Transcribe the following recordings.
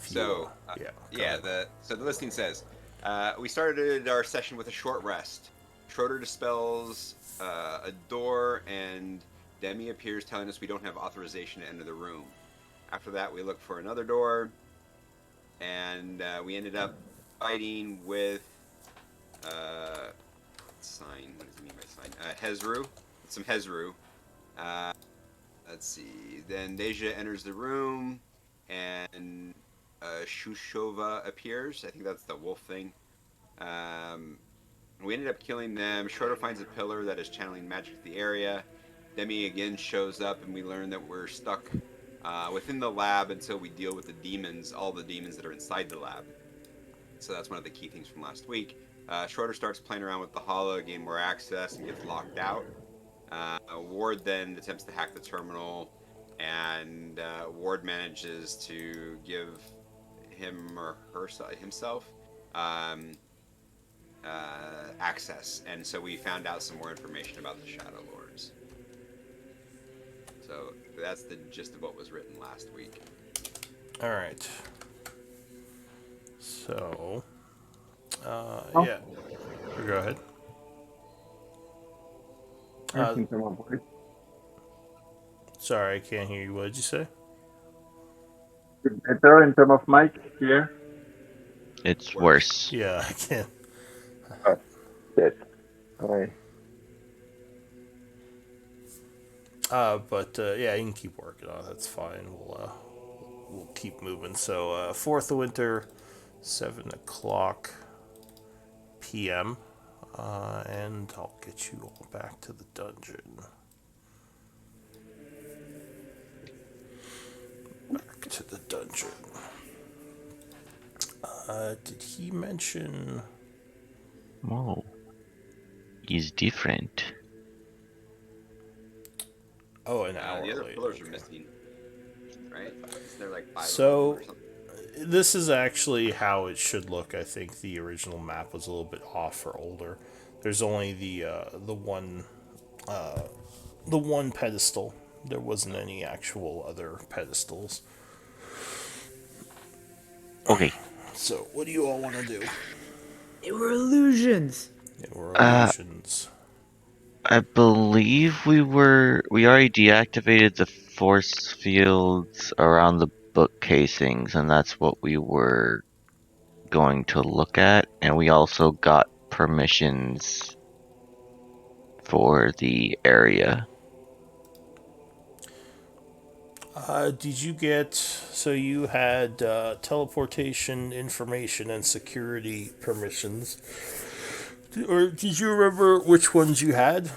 If you, So, yeah, go yeah, ahead. the listing says we started our session with a short rest. Schroeder dispels a door, and Demi appears, telling us we don't have authorization to enter the room. After that, we look for another door, and we ended up fighting with uh, sign. What does he mean by sign? Hezru. Some Hezru. Uh, let's see. Then Deja enters the room, and Shushova appears. I think that's the wolf thing. Um, we ended up killing them. Schroeder finds a pillar that is channeling magic to the area. Demi again shows up, and we learn that we're stuck within the lab until we deal with the demons, all the demons that are inside the lab. So that's one of the key things from last week. Schroeder starts playing around with the hollow, gain more access, and gets locked out. Ward then attempts to hack the terminal, and Ward manages to give him or himself um, access, and so we found out some more information about the Shadow Lords. So that's the gist of what was written last week. All right. So, Oh, yeah, go ahead. Uh, everything's in my voice. sorry, I can't hear you. What did you say? Is it better in terms of mic here? It's It's worse. worse. Yeah, I can't. Oh, shit. Sorry. But yeah, you can keep working on it. That's fine. We'll keep moving. So, fourth of winter, 7 o'clock p.m. And I'll get you all back to the dungeon. Back to the dungeon. Did he mention? Whoa. He's different. Oh, an hour The other late. pillars are Okay. missing, right? Isn't there like five of them So or something? this is actually how it should look. I think the original map was a little bit off for older. There's only the one pedestal. There wasn't Oh, any actual other pedestals. Okay. So what do you all want to do? They were illusions. They were Uh, illusions. I believe we already deactivated the force fields around the book casings, and that's what we were going to look at. And we also got permissions for the area. Did you get? So you had teleportation information and security permissions. Or did you remember which ones you had?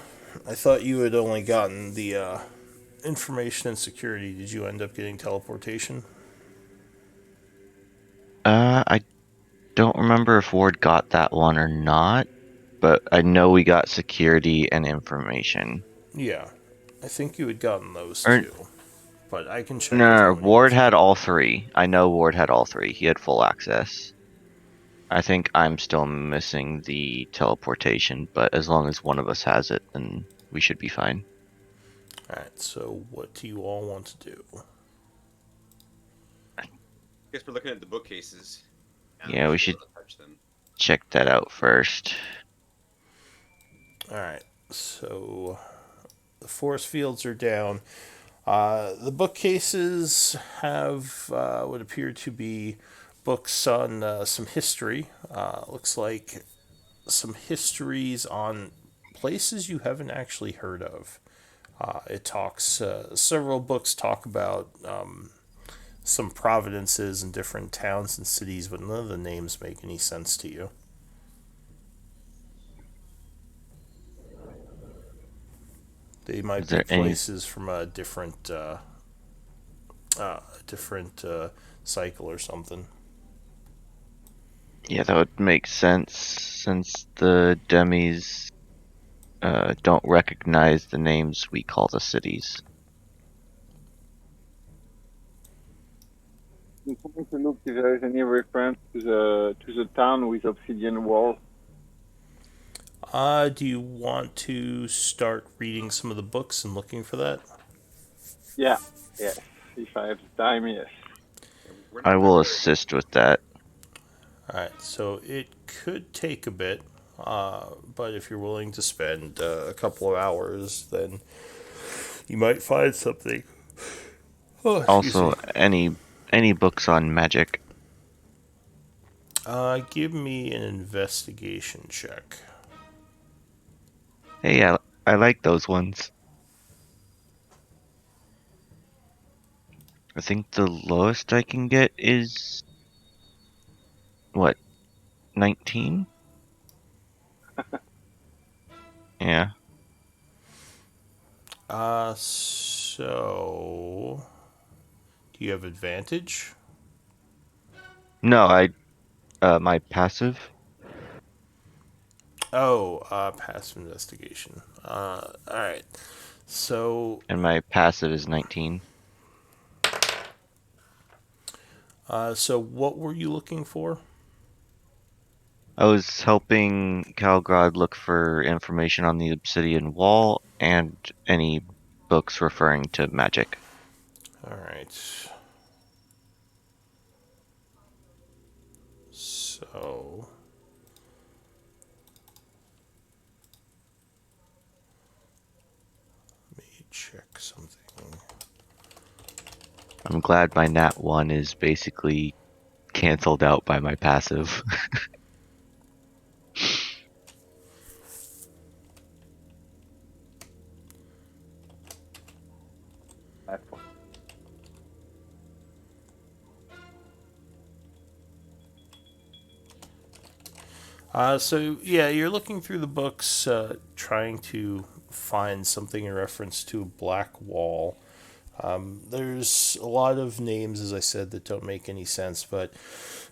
I thought you had only gotten the information and security. Did you end up getting teleportation? I don't remember if Ward got that one or not, but I know we got security and information. Yeah, I think you had gotten those Or two, but I can check with no, him when he Ward gets had back. all three. I know Ward had all three. He had full access. I think I'm still missing the teleportation, but as long as one of us has it, then we should be fine. All right. So what do you all want to do? I guess we're looking at the bookcases. Yeah, We we should be should able to touch them. check that out first. All right. So the force fields are down. The bookcases have what appear to be books on some history. Looks like some histories on places you haven't actually heard of. It talks, several books talk about some providences and different towns and cities, but none of the names make any sense to you. They Is might be there any? places from a different cycle or something. Yeah, that would make sense since the demis don't recognize the names we call the cities. I'm trying to look if there is any reference to the town with obsidian wall. Do you want to start reading some of the books and looking for that? Yeah, yes. If I have the time, yes. We're not I that will big. assist with that. All right, so it could take a bit, but if you're willing to spend a couple of hours, then you might find something. Oh, excuse Also, me. any books on magic. Give me an investigation check. Hey, I like those ones. I think the lowest I can get is what, 19? Yeah. So do you have advantage? No, my passive Oh, passive investigation. All right. So, and my passive is 19. so what were you looking for? I was helping Calgrod look for information on the obsidian wall and any books referring to magic. All right. So, let me check something. I'm glad my nat 1 is basically canceled out by my passive. That one. So yeah, you're looking through the books, trying to find something in reference to a black wall. There's a lot of names, as I said, that don't make any sense, but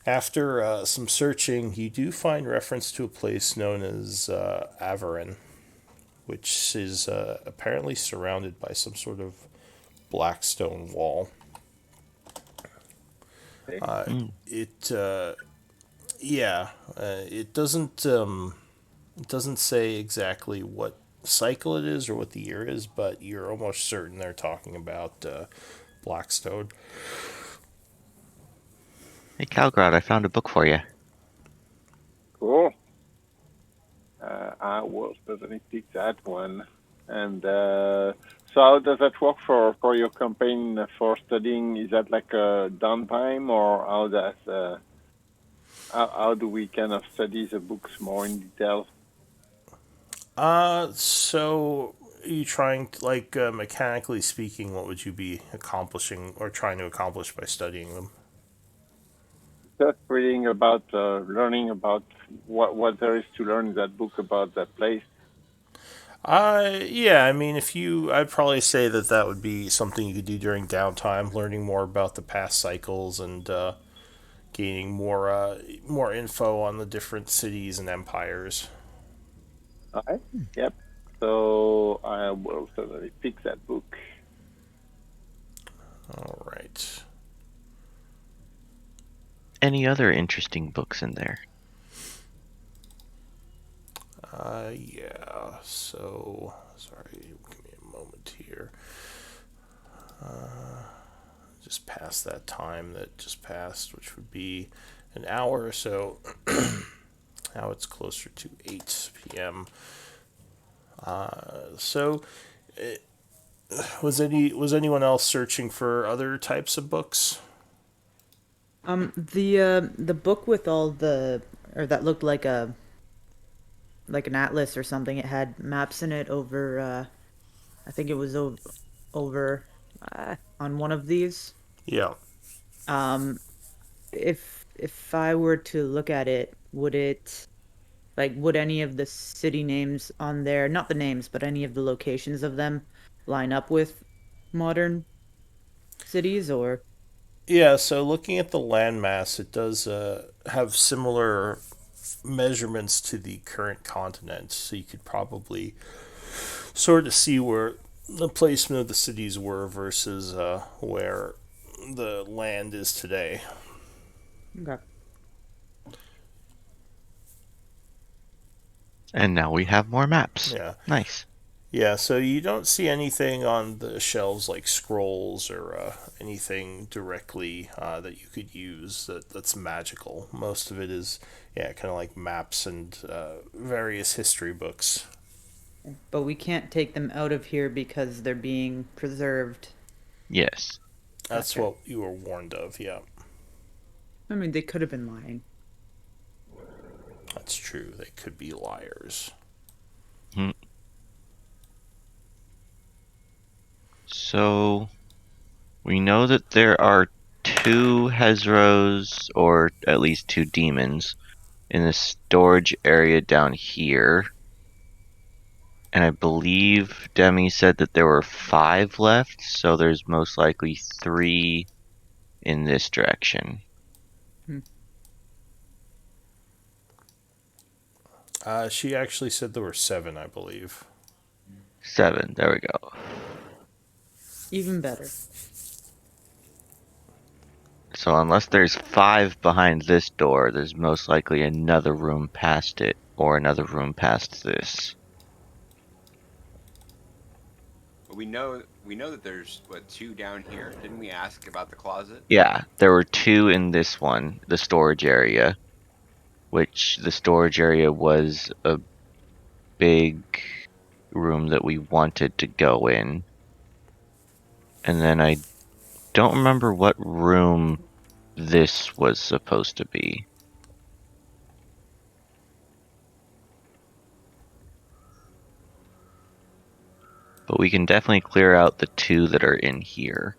after some searching, you do find reference to a place known as Avarin, which is apparently surrounded by some sort of black stone wall. Okay. It yeah, it doesn't say exactly what cycle it is or what the year is, but you're almost certain they're talking about Blackstone. Hey, Calgrod, I found a book for you. Cool. I will certainly pick that one. And so, how does that work for your campaign for studying? Is that like a downtime, or how do we kind of study the books more in detail? So are you trying to, like, mechanically speaking, what would you be accomplishing or trying to accomplish by studying them? Just reading about, learning about what there is to learn in that book about that place. Yeah, I mean, I'd probably say that that would be something you could do during downtime, learning more about the past cycles and gaining more info on the different cities and empires. All right. Yep. So I will certainly pick that book. All right. Any other interesting books in there? Yeah. So, sorry, give me a moment here. Just past that time that just passed, which would be an hour or so. Now it's closer to 8 p.m. So, was anyone else searching for other types of books? The book with all the or that looked like an atlas or something. It had maps in it over. I think it was over on one of these. Yeah. Um, if I were to look at it, would any of the city names on there, not the names, but any of the locations of them, line up with modern cities or? Yeah, so looking at the landmass, it does have similar measurements to the current continent, so you could probably sort of see where the placement of the cities were versus where the land is today. Okay. And now we have more maps. Yeah, Nice. Yeah, so you don't see anything on the shelves like scrolls or anything directly that you could use that's magical. Most of it is, yeah, kind of like maps and various history books. But we can't take them out of here because they're being preserved. Yes. That's Gotcha. what you were warned of, yeah. I mean, they could have been lying. That's true. They could be liars. Hmm. So we know that there are two Hezros, or at least two demons, in the storage area down here. And I believe Demi said that there were 5 left, so there's most likely 3 in this direction. Hmm. She actually said there were 7, I believe. 7, there we go. Even better. So unless there's 5 behind this door, there's most likely another room past it, or another room past this. But we know that there's what 2 down here. Didn't we ask about the closet? Yeah, there were 2 in this one, the storage area, which the storage area was a big room that we wanted to go in. And then I don't remember what room this was supposed to be. But we can definitely clear out the 2 that are in here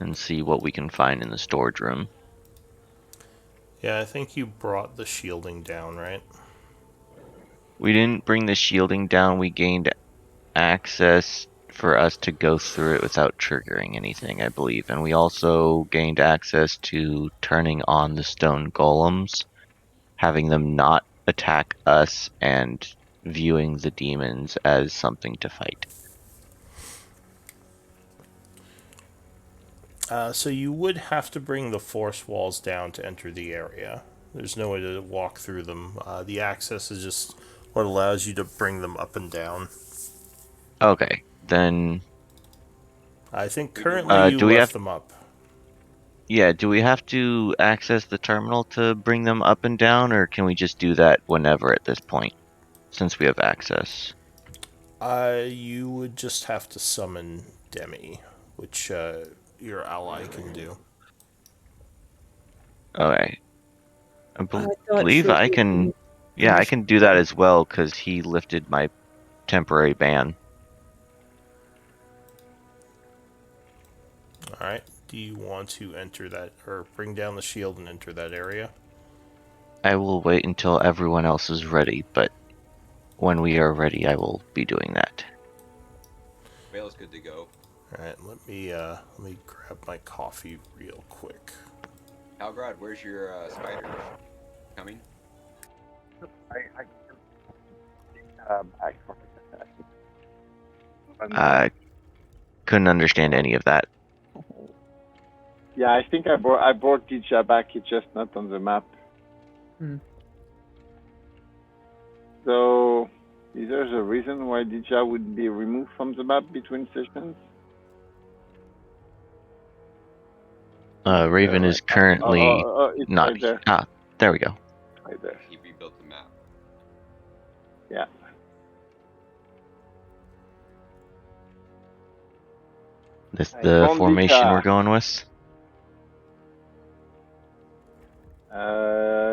and see what we can find in the storage room. Yeah, I think you brought the shielding down, right? We didn't bring the shielding down, we gained access for us to go through it without triggering anything, I believe. And we also gained access to turning on the stone golems, having them not attack us, and viewing the demons as something to fight. So you would have to bring the force walls down to enter the area. There's no way to walk through them. The access is just what allows you to bring them up and down. Okay, then I think We could currently run. you do we left have them up. do we have to access the terminal to bring them up and down, or can we just do that whenever at this point, since we have access? You would just have to summon Demi, which your ally can do. Okay. I I thought believe Schroeder I can. Yeah, I initially. can do that as well because he lifted my temporary ban. All right. Do you want to enter that or bring down the shield and enter that area? I will wait until everyone else is ready, but when we are ready, I will be doing that. Vale's good to go. All right. Let me grab my coffee real quick. Halgrad, where's your spiders? Coming? I back for it. And, I couldn't understand any of that. yeah, I think I brought Dija back. It's just not on the map. Hmm. So, is there a reason why Dija would be removed from the map between sessions? Raven Right. is currently It's not. right there. There we go. Right there. He rebuilt the map. Yeah. This I the found formation we're Dija. going with.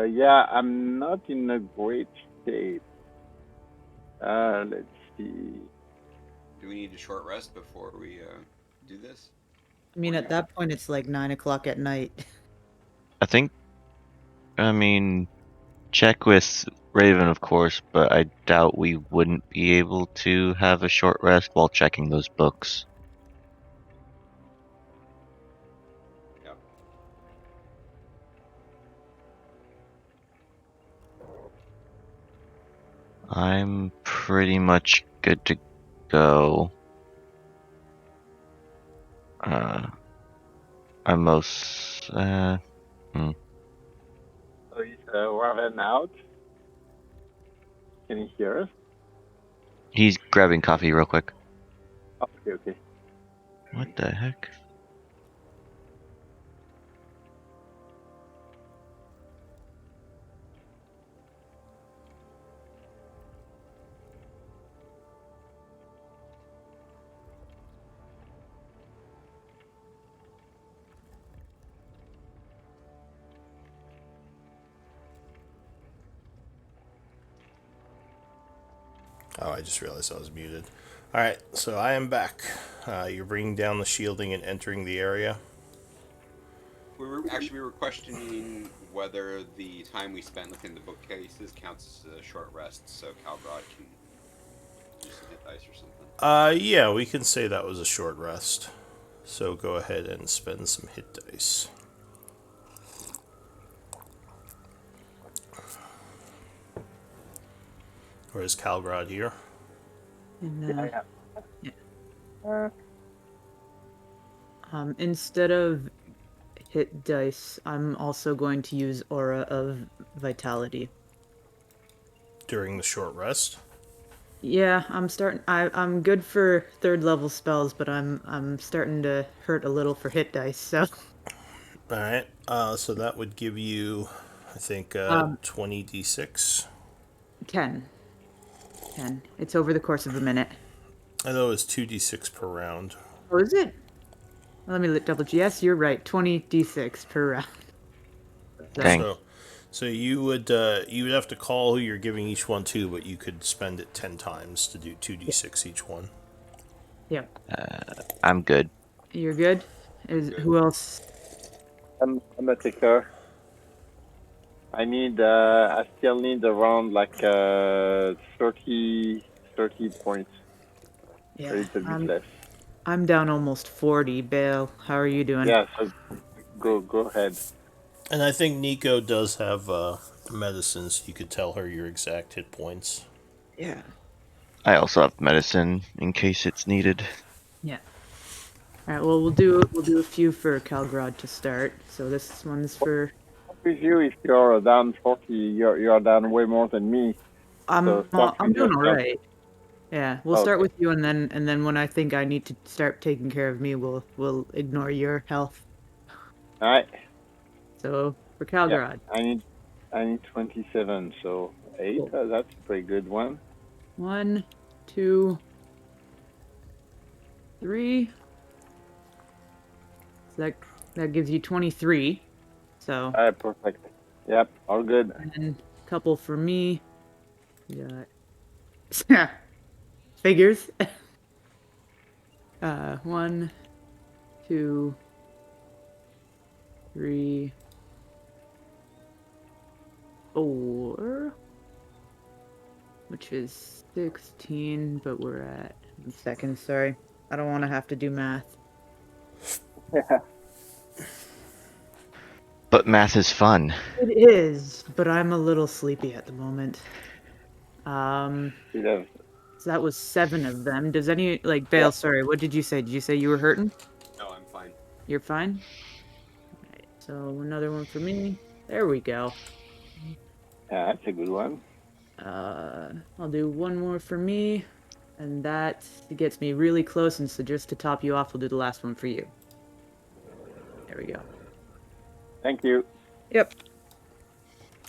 Yeah, I'm not in a great state. Let's see. Do we need a short rest before we do this? I mean, at that point, it's like 9 o'clock at night. I think. I mean, check with Raven, of course, but I doubt we wouldn't be able to have a short rest while checking those books. Yep. I'm pretty much good to go. I'm most. So is Raven out? Can you hear us? He's grabbing coffee real quick. Okay. What the heck? Oh, I just realized I was muted. Alright, so I am back. You're bringing down the shielding and entering the area. We were questioning whether the time we spent looking at the bookcases counts as a short rest, so Calbrod can use some hit dice or something. Yeah, we can say that was a short rest. So go ahead and spend some hit dice. Where's Calgrod here? And, Uh, instead of hit dice, I'm also going to use Aura of Vitality. During the short rest? Yeah, I'm good for third level spells, but I'm starting to hurt a little for hit dice. So Alright, so that would give you, I think, 20d6. 10. 10. It's over the course of a minute. I know it's 2d6 per round. Oh, is it? Let me double. Yes, you're right. 20d6 per round. Dang. So you would have to call who you're giving each one to, but you could spend it 10 times to do 2d6 each one. Yep. I'm good. You're good. Who else? I'm a taker. I still need around like 30 points. Yeah. A little bit less. I'm down almost 40. Bale, how are you doing? Yeah, so go ahead. And I think Nico does have medicines. You could tell her your exact hit points. Yeah. I also have medicine in case it's needed. Yeah. All right. Well, we'll do a few for Calgrod to start. So this one's for. With you, if you're down 40, you're down way more than me. So start I'm with doing all yourself. right. Yeah, we'll start with you, and then when I think I need to start taking care of me, we'll ignore your health. All right. So for Calgrod. Yeah, I need 27, so 8. Cool. That's a pretty good one. 1, 2, 3. So that gives you 23. So. All right, perfect. Yep, all good. And a couple for me. We got figures. 1, 2, 3, 4, which is 16, but we're at 1 second. Sorry, I don't want to have to do math. But math is fun. It is, but I'm a little sleepy at the moment. Yeah. So that was 7 of them. Does any Bale? Yeah. Sorry, what did you say? Did you say you were hurting? No, I'm fine. You're fine. All right, so another one for me. There we go. Yeah, that's a good one. I'll do one more for me, and that gets me really close. And so just to top you off, we'll do the last one for you. There we go. Thank you. Yep.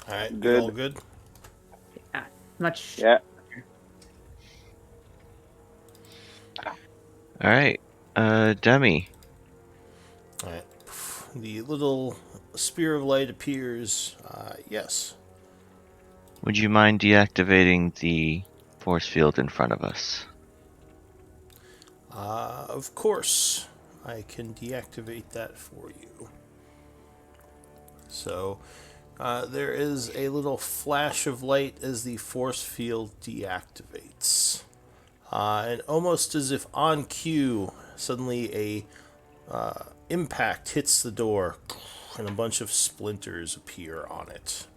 All right, Good. all good? Yeah. Much. Yeah. All right, Demi. All right. The little spear of light appears. Yes. Would you mind deactivating the force field in front of us? Of course. I can deactivate that for you. So, there is a little flash of light as the force field deactivates. And almost as if on cue, suddenly a impact hits the door, and a bunch of splinters appear on it.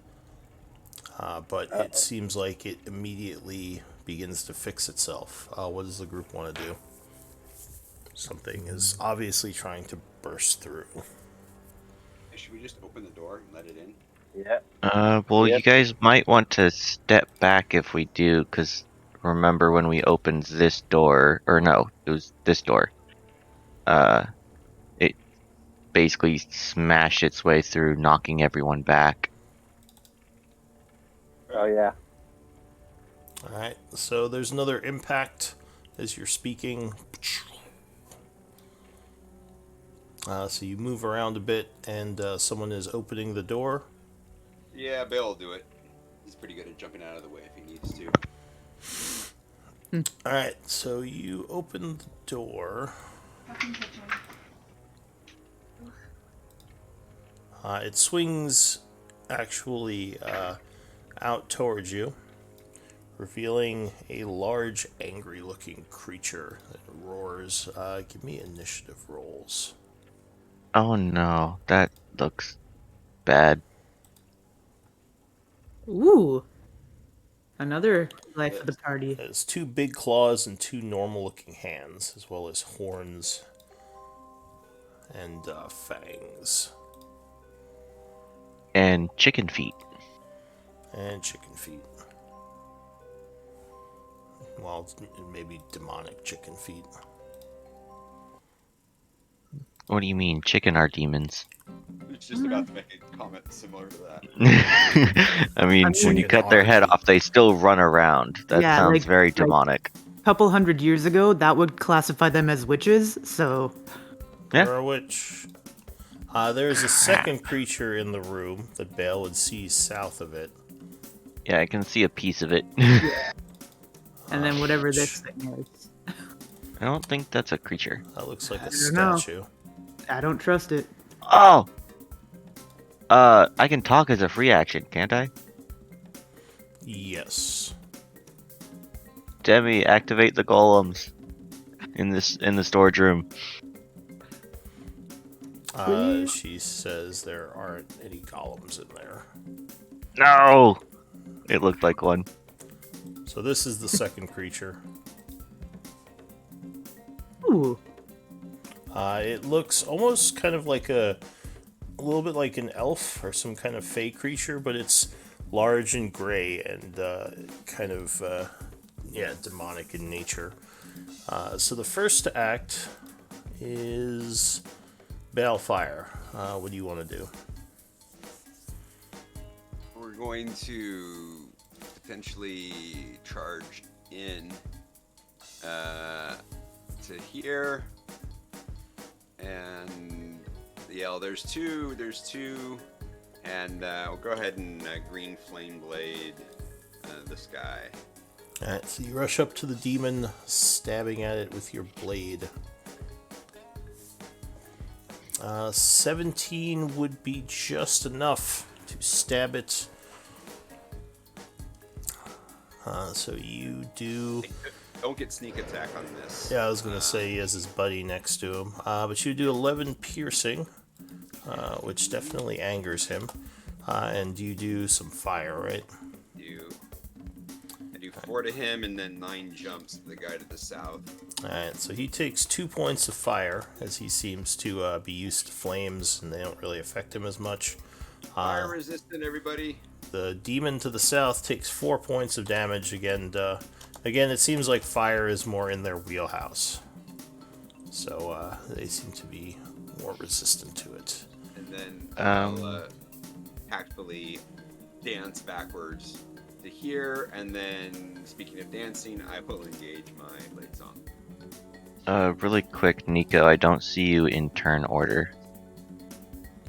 But it seems like it immediately begins to fix itself. What does the group want to do? Something is obviously trying to burst through. Should we just open the door and let it in? Yeah. Well, Yep. you guys might want to step back if we do, because remember when we opened this door, or no, it was this door. It basically smashed its way through, knocking everyone back. Oh yeah. All right, so there's another impact as you're speaking. So you move around a bit, and someone is opening the door. Yeah, Bill will do it. He's pretty good at jumping out of the way if he needs to. All right, so you open the door. It swings actually out towards you, revealing a large, angry-looking creature that roars. Give me initiative rolls. Oh no, that looks bad. Ooh, another life of the party. It has two big claws and two normal-looking hands, as well as horns and fangs And chicken feet. and chicken feet. Well, maybe demonic chicken feet. What do you mean? Chicken are demons. He's just about to make a comment similar to that. I mean, when you Chicken cut their head arty. off, they still run around. That Yeah, sounds very like demonic. a couple hundred years ago, that would classify them as witches. So Yeah. You're a witch. There's a second creature in the room that Bale would see south of it. Yeah, I can see a piece of it. and then whatever this thing is, I don't think that's a creature. That looks like a don't know. statue. I don't trust it. Oh! I can talk as a free action, can't I? Yes. Demi, activate the golems in the storage room. She says there aren't any golems in there. No! It looked like one. So this is the second creature. Ooh, It looks almost kind of like a little bit like an elf or some kind of fey creature, but it's large and gray and kind of demonic in nature. So the first to act is Balefire. What do you want to do? We're going to potentially charge in to here, and yeah, there's two, and we'll go ahead and green flame blade this guy. Alright, so you rush up to the demon, stabbing at it with your blade. 17 would be just enough to stab it. So you do... Don't get sneak attack on this. Yeah, I was going to say he has his buddy next to him. But you do 11 piercing, which definitely angers him. And you do some fire, right? I do 4 to him and then 9 jumps to the guy to the south. Alright, so he takes 2 points of fire, as he seems to be used to flames, and they don't really affect him as much. Fire resistant, everybody. The demon to the south takes 4 points of damage. Again, it seems like fire is more in their wheelhouse. So they seem to be more resistant to it. And then I'll tactfully dance backwards to here, and then, speaking of dancing, I will engage my blade song. Really quick, Nico, I don't see you in turn order.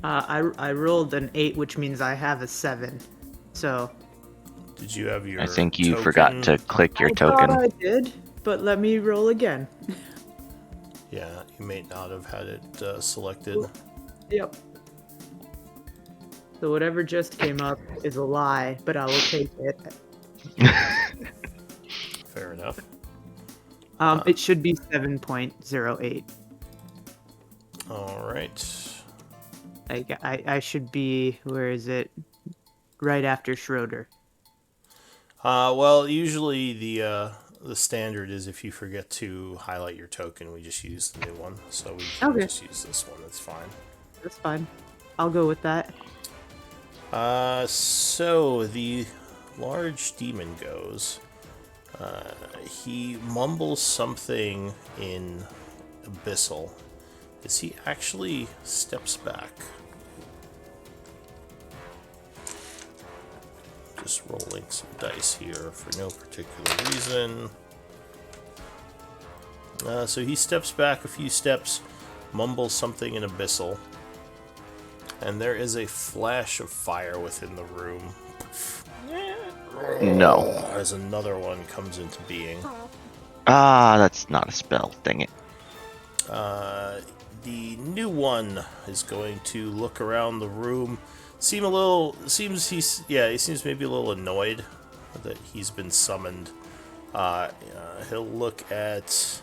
I rolled an 8, which means I have a 7. So Did you have your I think you token? forgot to click your I token. thought I did, but let me roll again. Yeah, you may not have had it selected. Yep. So whatever just came up is a lie, but I will take it. Fair enough. It should be 7.08. Alright. I should be, where is it? Right after Schroeder. Well, usually the standard is if you forget to highlight your token, we just use the new one. So we can Okay. just use this one. That's fine. That's fine. I'll go with that. So the large demon goes. He mumbles something in Abyssal as he actually steps back. Just rolling some dice here for no particular reason. So he steps back a few steps, mumbles something in Abyssal, and there is a flash of fire within the room. No. As another one comes into being. That's not a spell. Dang it. The new one is going to look around the room. He seems maybe a little annoyed that he's been summoned. He'll look at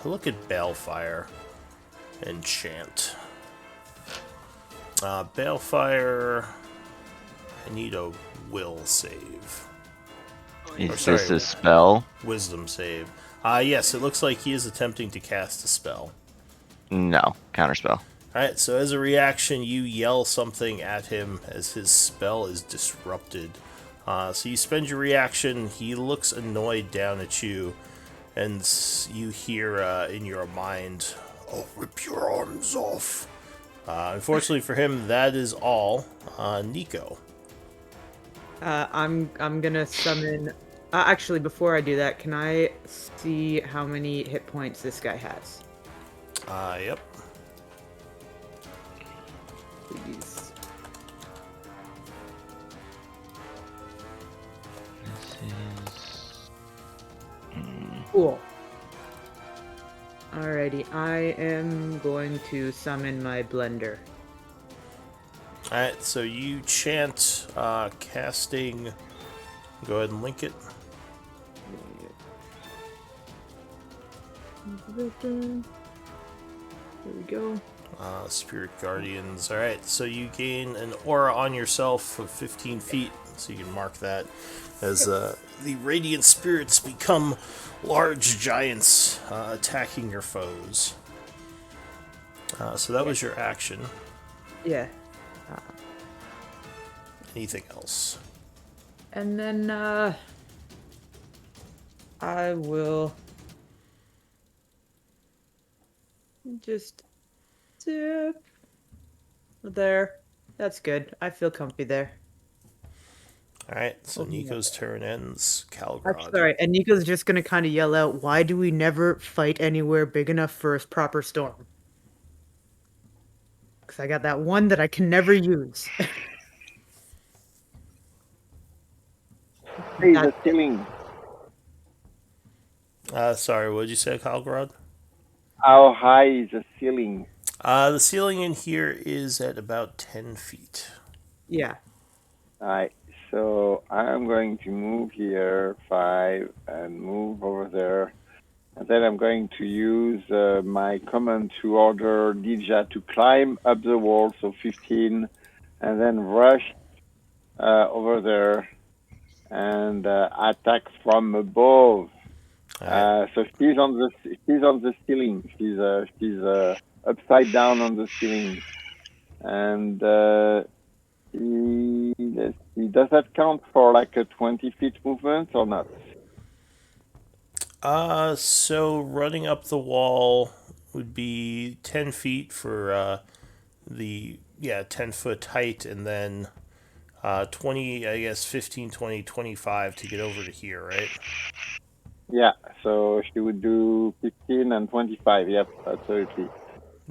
Balefire and chant. Balefire, I need a will save. Is this a spell? Wisdom save. Yes, it looks like he is attempting to cast a spell. No. Counterspell. Alright, so as a reaction, you yell something at him as his spell is disrupted. So you spend your reaction, he looks annoyed down at you, and you hear in your mind, "I'll rip your arms off." Unfortunately for him, that is all. Nico. I'm gonna summon. Actually, before I do that, can I see how many hit points this guy has? Yep. Please. Cool. Alrighty, I am going to summon my blender. Alright, so you chant casting. Go ahead and link it. There we go. Spirit Guardians. Alright, so you gain an aura on yourself of 15 feet, so you can mark that as the radiant spirits become large giants attacking your foes. So that was your action. Yeah. Anything else? And then, I will just dip there. That's good. I feel comfy there. Alright, so Nico's turn ends. Actually, Calgrod. sorry, and Nico's just gonna kind of yell out, "Why do we never fight anywhere big enough for a proper storm?" Because I got that one that I can never use. Hey, the That's it. ceiling. Sorry, what did you say, Calgrod? How high is the ceiling? The ceiling in here is at about 10 feet. Yeah. Alright, so I'm going to move here 5 and move over there. And then I'm going to use my command to order Dija to climb up the wall, so 15, and then rush over there and attack from above. Alright. So she's on the ceiling. She's upside down on the ceiling, and let's see, does that count for like a 20 feet movement or not? So running up the wall would be 10 feet for 10-foot height, and then 20, I guess 15, 20, 25 to get over to here, right? Yeah. So she would do 15 and 25. Yep, absolutely.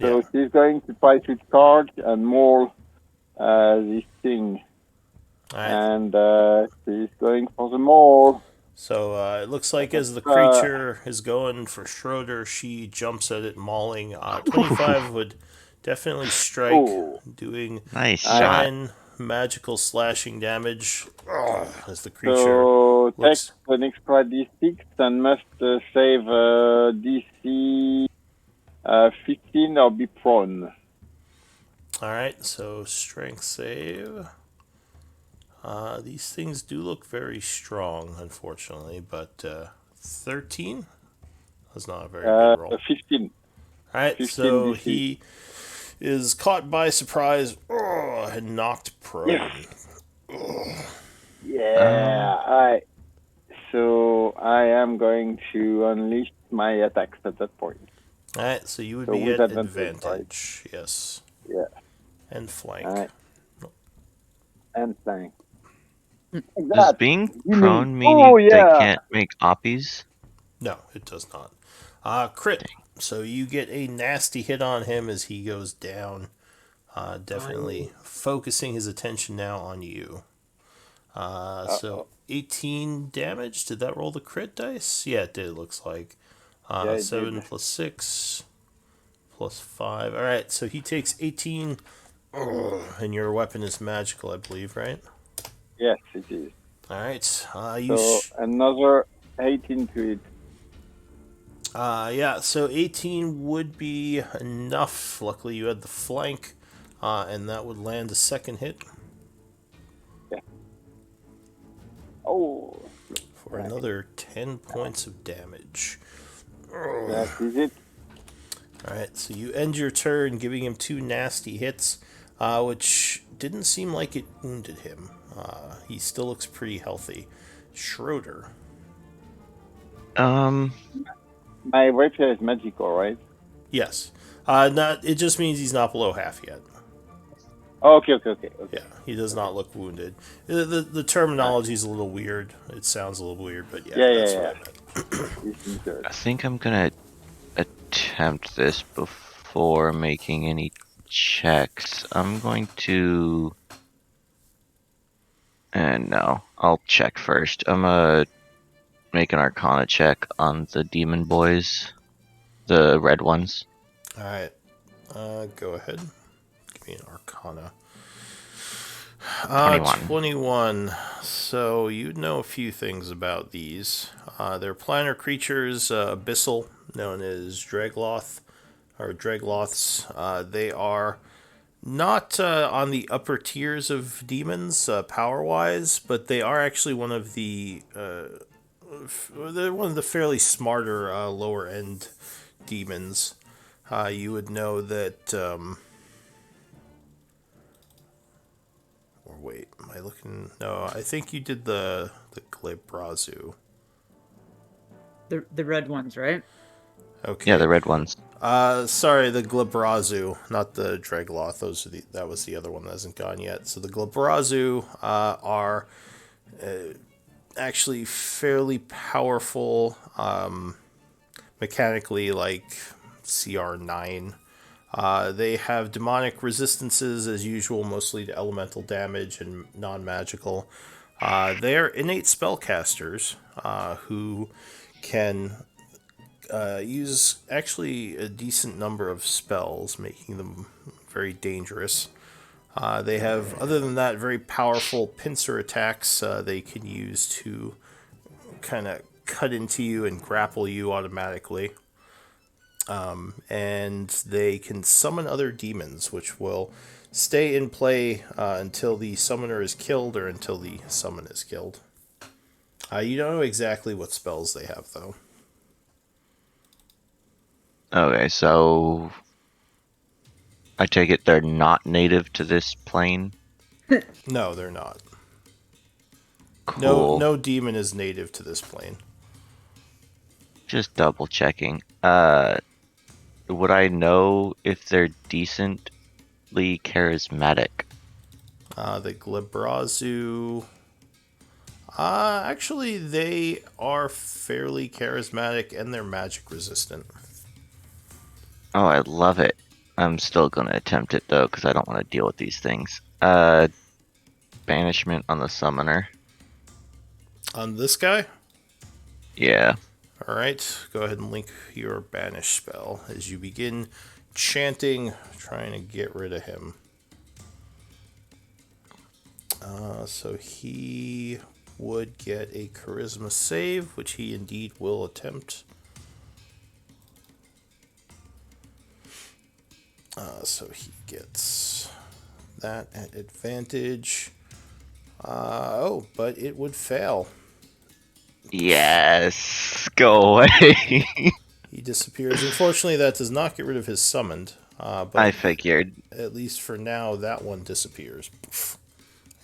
So Yeah. she's going to try to charge and maul this thing, Alright. and she's going for the maul. So it looks like as the creature is going for Schroeder, she jumps at it, mauling. 25 would definitely strike, Oh. doing Nice shot. 10 magical slashing damage as the creature So take looks. an extra d6 and must save DC 15 or be prone. Alright, so strength save. These things do look very strong, unfortunately, but 13? That's not a very good roll. 15. Alright, 15 so DC. he is caught by surprise and knocked prone. Yes. Yeah. All right. So I am going to unleash my attacks at that point. All right, so you would So be with at advantage, right? advantage, yes, Yeah. and All flank. right. And flank. Like Does that. being You mean? prone Oh mean they yeah. can't make oppies? No, it does not. Crit. So you get a nasty hit on him as he goes down. Definitely focusing his attention now on you. So Uh-oh. 18 damage. Did that roll the crit dice? Yeah, it did. It looks like Yeah, it 7 did. plus 6 plus 5. All right, so he takes 18. And your weapon is magical, I believe, right? Yes, it is. All right. So another 18 to it. Yeah, so 18 would be enough. Luckily, you had the flank, and that would land a second hit Yeah. Oh, for another 10 points of damage. that is it. All right, so you end your turn giving him 2 nasty hits, which didn't seem like it wounded him. He still looks pretty healthy. Schroeder. Um, My rapier is magical, right? Yes. Not. It just means he's not below half yet. Oh, okay. Yeah, he does not look wounded. The All right. terminology is a little weird. It sounds a little weird, but yeah, Yeah, that's yeah, what yeah. I meant. This is good. I think I'm gonna attempt this before making any checks. I'm going to. And no, I'll check first. I'm gonna make an Arcana check on the demon boys, the red ones. All right, go ahead. Give me an Arcana. 21. 21. So you know a few things about these. They're planar creatures, abyssal, known as Dragloth or Dragloths. They are not on the upper tiers of demons, power-wise, but they are actually one of the they're one of the fairly smarter lower end demons. You would know that. Or wait, am I looking? No, I think you did the Glibrazu. The red ones, right? Okay. Yeah, the red ones. Sorry, the Glibrazu, not the Dragloth. That was the other one that hasn't gone yet. So the Glibrazu are actually fairly powerful, mechanically, like CR9. They have demonic resistances as usual, mostly to elemental damage and non-magical. They are innate spellcasters who can use actually a decent number of spells, making them very dangerous. They have, other than that, very powerful pincer attacks they can use to kind of cut into you and grapple you automatically. And they can summon other demons, which will stay in play until the summoner is killed or until the summon is killed. You don't know exactly what spells they have, though. Okay, so I take it they're not native to this plane. No, they're not. Cool. No demon is native to this plane. Just double checking. Would I know if they're decently charismatic? The Glibrazu. Actually, they are fairly charismatic and they're magic resistant. Oh, I love it. I'm still gonna attempt it though, because I don't want to deal with these things. Banishment on the summoner. On this guy? Yeah. Alright, go ahead and link your banish spell as you begin chanting, trying to get rid of him. So he would get a charisma save, which he indeed will attempt. So he gets that at advantage. But it would fail. Yes. Go away. He disappears. Unfortunately, that does not get rid of his summoned. But I figured. at least for now, that one disappears.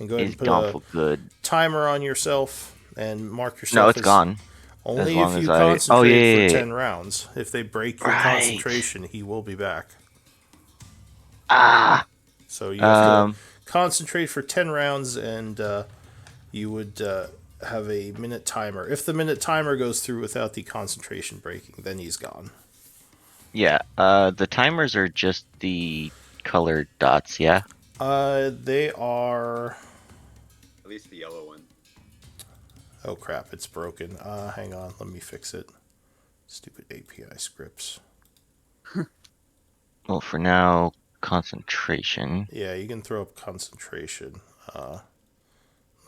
And go ahead Is and put gone a for good. timer on yourself and mark No, yourself it's as gone. As only if long you as I. Oh yeah, concentrate for yeah, yeah. 10 rounds. If they break your Right. concentration, he will be back. Ah. So you have to Um. concentrate for 10 rounds, and you would have a minute timer. If the minute timer goes through without the concentration breaking, then he's gone. Yeah. The timers are just the colored dots. Yeah. They are. At least the yellow one. Oh crap, it's broken. Hang on, let me fix it. Stupid API scripts. Well, for now, concentration. Yeah, you can throw up concentration. Let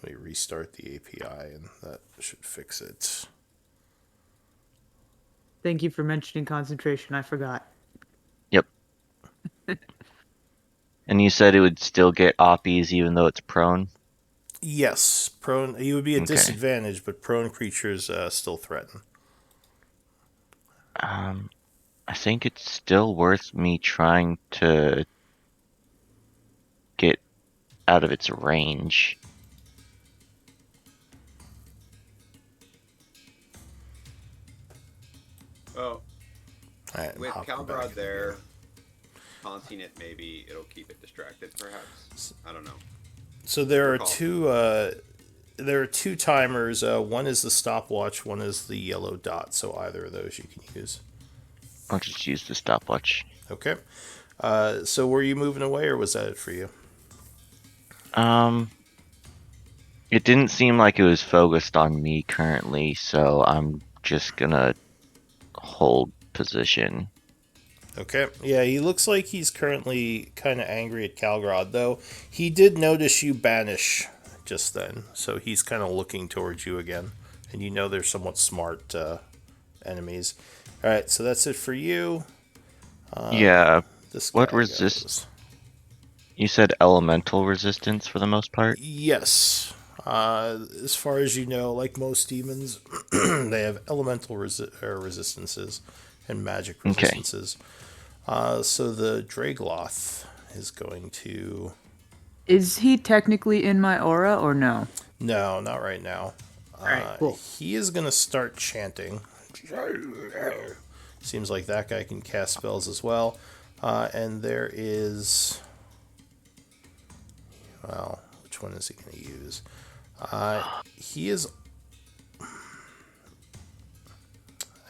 me restart the API, and that should fix it. Thank you for mentioning concentration. I forgot. Yep. And you said it would still get oppies even though it's prone? Yes, prone. You would be at Okay. disadvantage, but prone creatures still threaten. I think it's still worth me trying to get out of its range. Well, All right, I'm with hopping back Calbrod in there, here. taunting it, maybe it'll keep it distracted. Perhaps I don't know. So there Your are call. two. There are two timers. One is the stopwatch. One is the yellow dot. So either of those you can use. I'll just use the stopwatch. Okay. So were you moving away, or was that it for you? Um, it didn't seem like it was focused on me currently, so I'm just gonna hold position. Okay. Yeah, he looks like he's currently kind of angry at Calgrod, though. He did notice you banish just then, so he's kind of looking towards you again. And you know they're somewhat smart enemies. All right, so that's it for you. Yeah, This what guy resist? goes. You said elemental resistance for the most part? Yes. As far as you know, like most demons, they have elemental resistances and magic Okay. resistances. So the Dragloth is going to. Is he technically in my aura or no? No, not right now. All right, cool. He is going to start chanting. Seems like that guy can cast spells as well. And there is. Well, which one is he going to use? He is.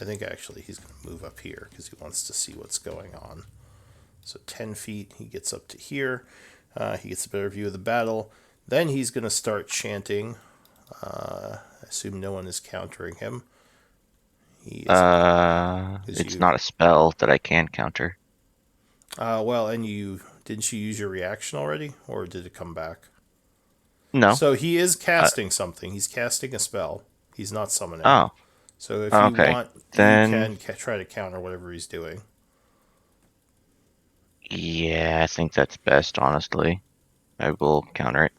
I think actually he's going to move up here because he wants to see what's going on. So 10 feet, he gets up to here. He gets a better view of the battle. Then he's going to start chanting. I assume no one is countering him. He is It's you. not a spell that I can counter. Well, and you didn't you use your reaction already, or did it come back? No. So he is casting something. He's casting a spell. He's not summoning. Oh, So if you okay. want, you Then, can try to counter whatever he's doing. yeah, I think that's best, honestly. I will counter it.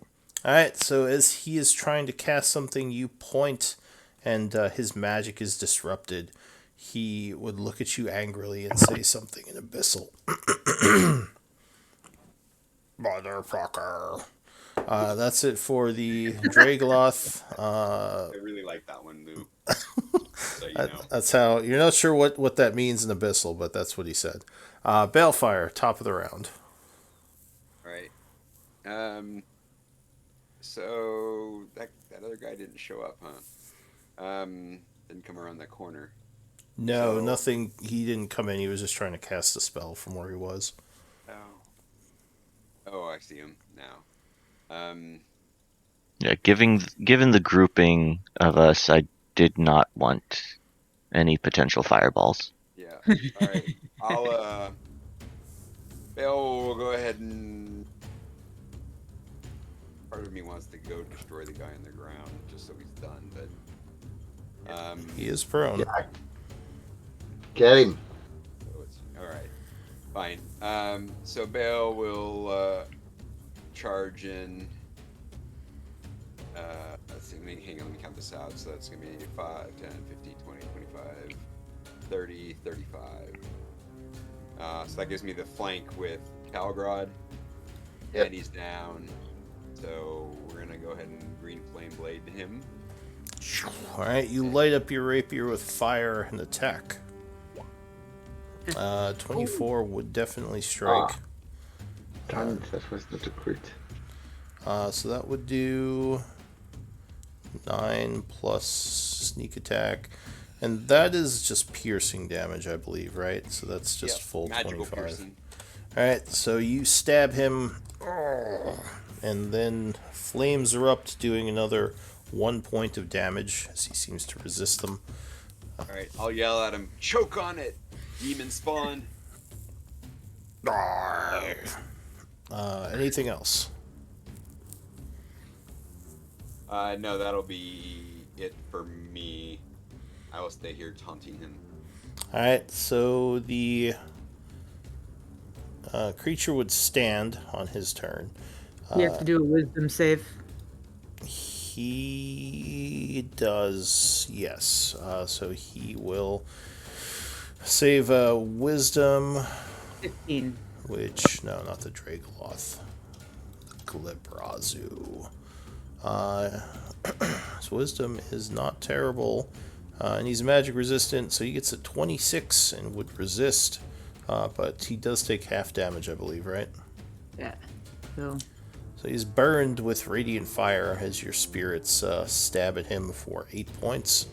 All right. So as he is trying to cast something, you point, and his magic is disrupted. He would look at you angrily and say something in abyssal. Motherfucker. That's it for the Dragloth. I really like that one, Lou. So you know. That's how you're not sure what that means in abyssal, but that's what he said. Balefire, top of the round. Right. So that other guy didn't show up, huh? Didn't come around that corner. No, So- nothing. He didn't come in. He was just trying to cast a spell from where he was. Oh. Oh, I see him now. Yeah, given the grouping of us, I did not want any potential fireballs. Yeah. All right. I'll Bill will go ahead and. Part of me wants to go destroy the guy on the ground just so he's done, but He is prone. Yeah. Get him. so it's all right. Fine. So Bale will charge in. Let's see, hang on, let me count this out. So that's going to be 5, 10, 15, 20, 25, 30, 35. So that gives me the flank with Calgrod. Yep. And he's down. So we're gonna go ahead and green flame blade him. All right, you light up your rapier with fire and attack. 24 would definitely strike. Darn it, that was not a crit. So that would do 9 plus sneak attack. And that is just piercing damage, I believe, right? So that's just full Magical 25. piercing. Alright, so you stab him, and then flames erupt, doing another 1 point of damage, as he seems to resist them. Alright, I'll yell at him, choke on it! Demon spawn. Anything else? No, that'll be it for me. I will stay here taunting him. Alright, so the creature would stand on his turn. You have to do a wisdom save. He does, yes. So he will save wisdom, 15. which, no, not the Dragoloth. Glibrazu. His wisdom is not terrible. And he's magic resistant, so he gets a 26 and would resist. But he does take half damage, I believe, right? Yeah. So So he's burned with radiant fire as your spirits stab at him for 8 points.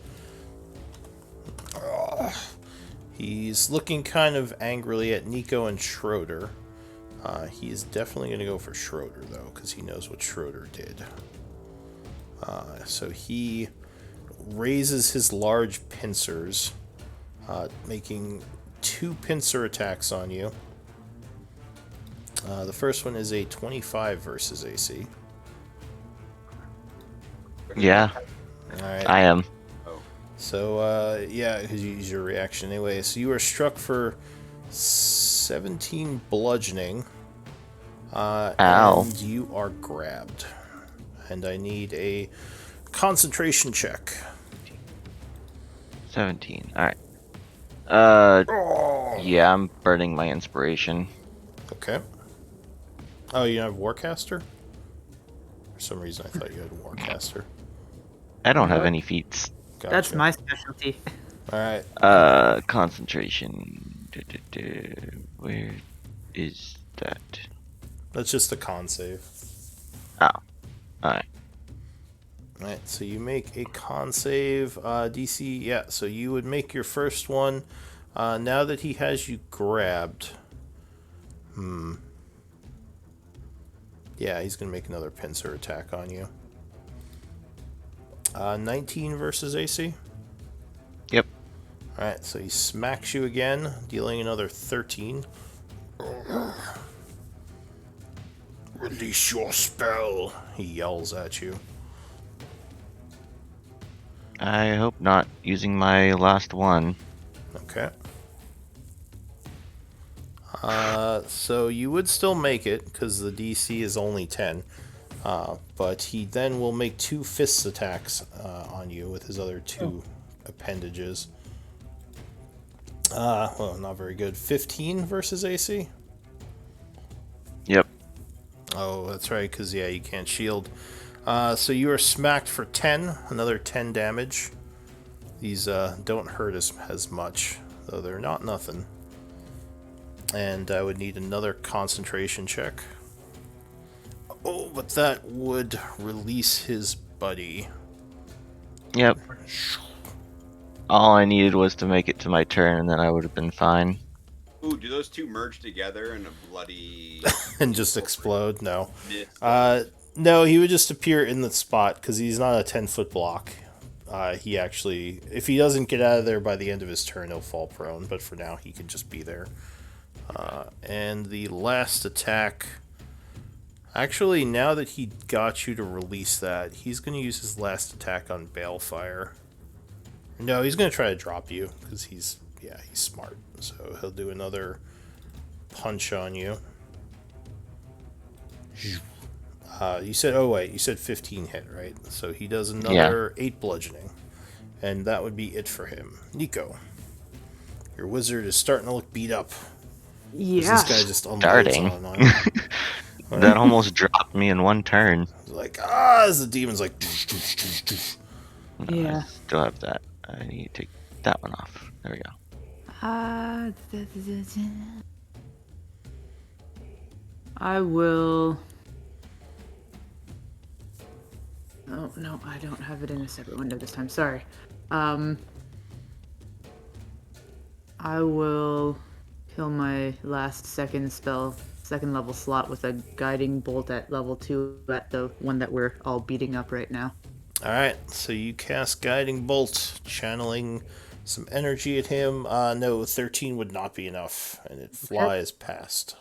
He's looking kind of angrily at Nico and Schroeder. He is definitely going to go for Schroeder, though, because he knows what Schroeder did. So he raises his large pincers, making 2 pincer attacks on you. The first one is a 25 versus AC. Yeah, Alright. I am. So, yeah, because you use your reaction anyway. So you are struck for 17 bludgeoning. Ow. And you are grabbed. And I need a concentration check. 17. Alright. Yeah, I'm burning my inspiration. Okay. Oh, you have Warcaster? For some reason, I thought you had Warcaster. I don't have What? any feats. Gotcha. that's my specialty. Alright. Concentration. Where is that? That's just a con save. Oh. Alright. Alright, so you make a con save. DC, yeah, so you would make your first one. Now that he has you grabbed. Yeah, he's going to make another pincer attack on you. 19 versus AC. Yep. Alright, so he smacks you again, dealing another 13. Release your spell, he yells at you. I hope not. Using my last one. Okay. So you would still make it, because the DC is only 10. But he then will make 2 fist attacks on you with his other 2 appendages. Well, not very good. 15 versus AC? Yep. Oh, that's right, because, yeah, you can't shield. So you are smacked for 10, another 10 damage. These don't hurt as much, though they're not nothing. And I would need another concentration check. Oh, but that would release his buddy. Yep. All I needed was to make it to my turn, and then I would have been fine. Ooh, do those two merge together in a bloody... And just explode? No. mist? No, he would just appear in the spot, because he's not a 10-foot block. He actually, if he doesn't get out of there by the end of his turn, he'll fall prone, but for now, he could just be there. And the last attack... Actually, now that he got you to release that, he's going to use his last attack on Balefire. No, he's going to try to drop you, because he's smart. So he'll do another punch on you. You said 15 hit, right? So he does another 8 bludgeoning. And that would be it for him. Nico, your wizard is starting to look beat up. Yeah. This guy just unloads Starting. on him. That almost dropped me in one turn. Like, as the demon's like... No, Yeah. I still have that. I need to take that one off. There we go. I will. Oh no, I don't have it in a separate window this time. Sorry. I will kill my last second level slot with a guiding bolt at level 2 at the one that we're all beating up right now. Alright, so you cast Guiding Bolt, channeling some energy at him. No, 13 would not be enough, and it flies past.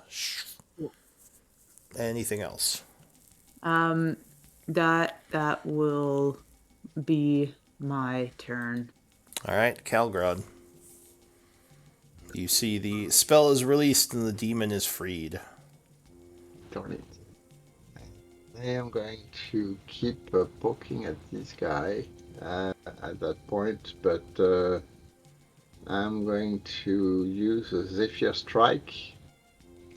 Anything else? That will be my turn. Alright, Calgrod. You see the spell is released and the demon is freed. Darn it. I am going to keep poking at this guy at that point, but I'm going to use a Zephyr Strike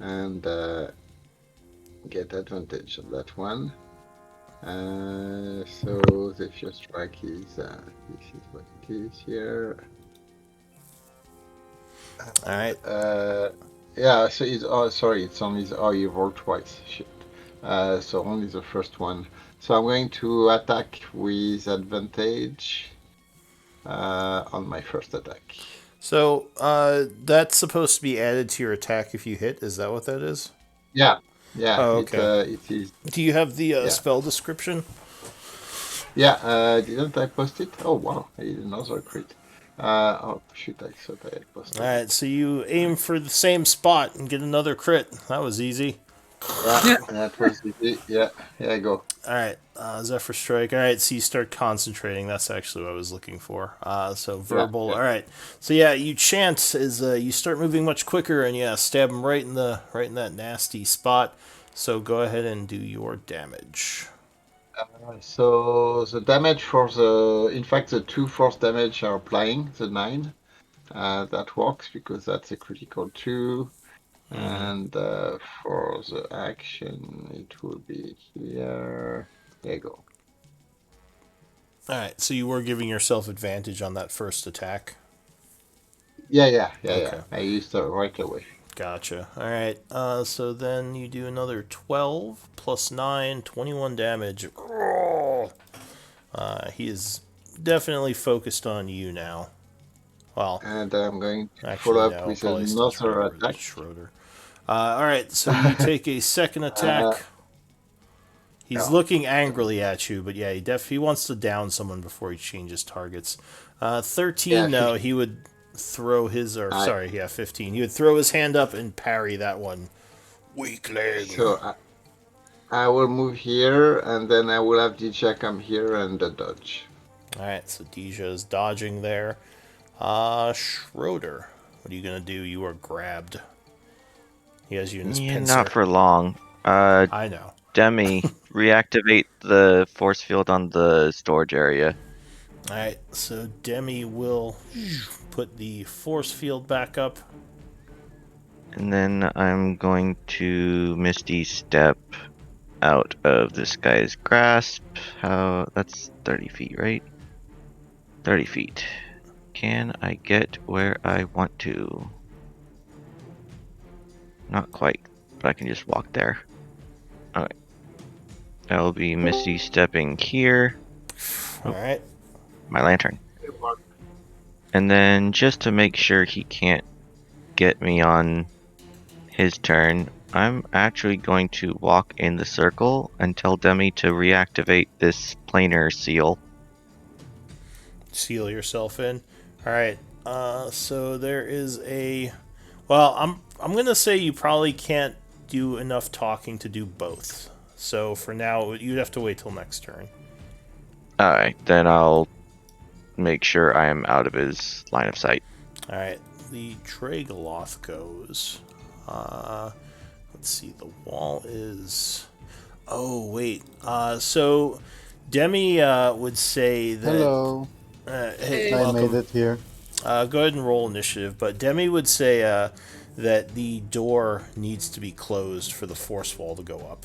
and get advantage of that one. So Zephyr Strike is this is what it is here. Alright. Yeah, so it's sorry, it's only you rolled twice. Shit. So only the first one. So I'm going to attack with advantage on my first attack. So, that's supposed to be added to your attack if you hit. Is that what that is? Yeah, Oh, okay. it is. Do you have the Yeah. spell description? Yeah, didn't I post it? Oh wow, I did another crit. Oh shoot, I thought I had posted. Alright, so you aim for the same spot and get another crit. That was easy. Yeah, that was easy. Yeah, here I go. Alright, Zephyr Strike. Alright, so you start concentrating. That's actually what I was looking for. So verbal. Yeah. Alright. So yeah, you chant as you start moving much quicker and stab him right in that nasty spot. So go ahead and do your damage. So the damage in fact, the 2 force damage are applying, the 9. That works because that's a critical 2. And for the action, it will be here. There you go. Alright, so you were giving yourself advantage on that first attack. Yeah. Okay. I used it right away. Gotcha. Alright, so then you do another 12 plus 9, 21 damage. He is definitely focused on you now. Well, And I'm going to actually, follow no, up with probably still another attack. Schroeder. Alright, so you take a second attack. He's looking angrily at you, but yeah, he wants to down someone before he changes targets. 13, Yeah, no, he would throw his, 15. He would throw his hand up and parry that one. Weakling. So I will move here, and then I will have DJ come here and dodge. Alright, so Deja is dodging there. Schroeder, what are you gonna do? You are grabbed. He has you in his pincer. Not for long. I know. Demi, reactivate the force field on the storage area. Alright, so Demi will put the force field back up. And then I'm going to Misty Step out of this guy's grasp. That's 30 feet, right? 30 feet. Can I get where I want to? Not quite, but I can just walk there. Alright. I'll be Misty stepping here. Alright. My lantern. And then just to make sure he can't get me on his turn, I'm actually going to walk in the circle and tell Demi to reactivate this planar seal. Seal yourself in. Alright. So there is a... Well, I'm gonna say you probably can't do enough talking to do both. So for now, you'd have to wait till next turn. Alright, then I'll make sure I am out of his line of sight. Alright, the Dragaloth goes. Let's see, the wall is... Oh, wait. So Demi would say that... Hello. Hey, I welcome. made it here. Go ahead and roll initiative, but Demi would say that the door needs to be closed for the force wall to go up.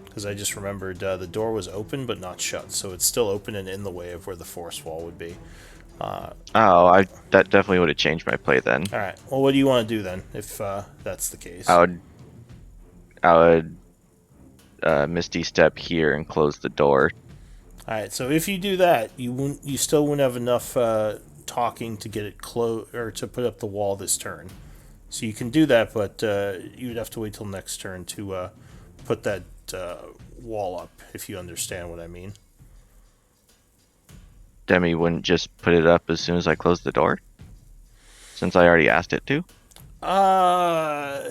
Because I just remembered the door was open but not shut, so it's still open and in the way of where the force wall would be. That definitely would have changed my play then. All right. Well, what do you want to do then, if that's the case? I would Misty Step here and close the door. All right. So if you do that, you still wouldn't have enough talking to get it closed or to put up the wall this turn. So you can do that, but you'd have to wait till next turn to put that wall up, if you understand what I mean. Demi wouldn't just put it up as soon as I close the door? Since I already asked it to? Odd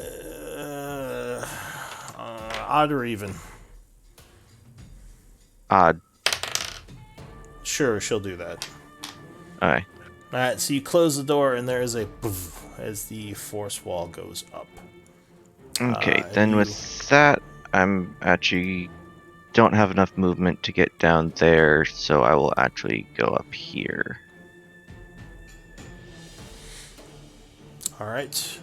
or even? Odd. Sure, she'll do that. Alright. Alright, so you close the door and there is a poof as the force wall goes up. Okay, then with that, I'm actually don't have enough movement to get down there, so I will actually go up here. Alright.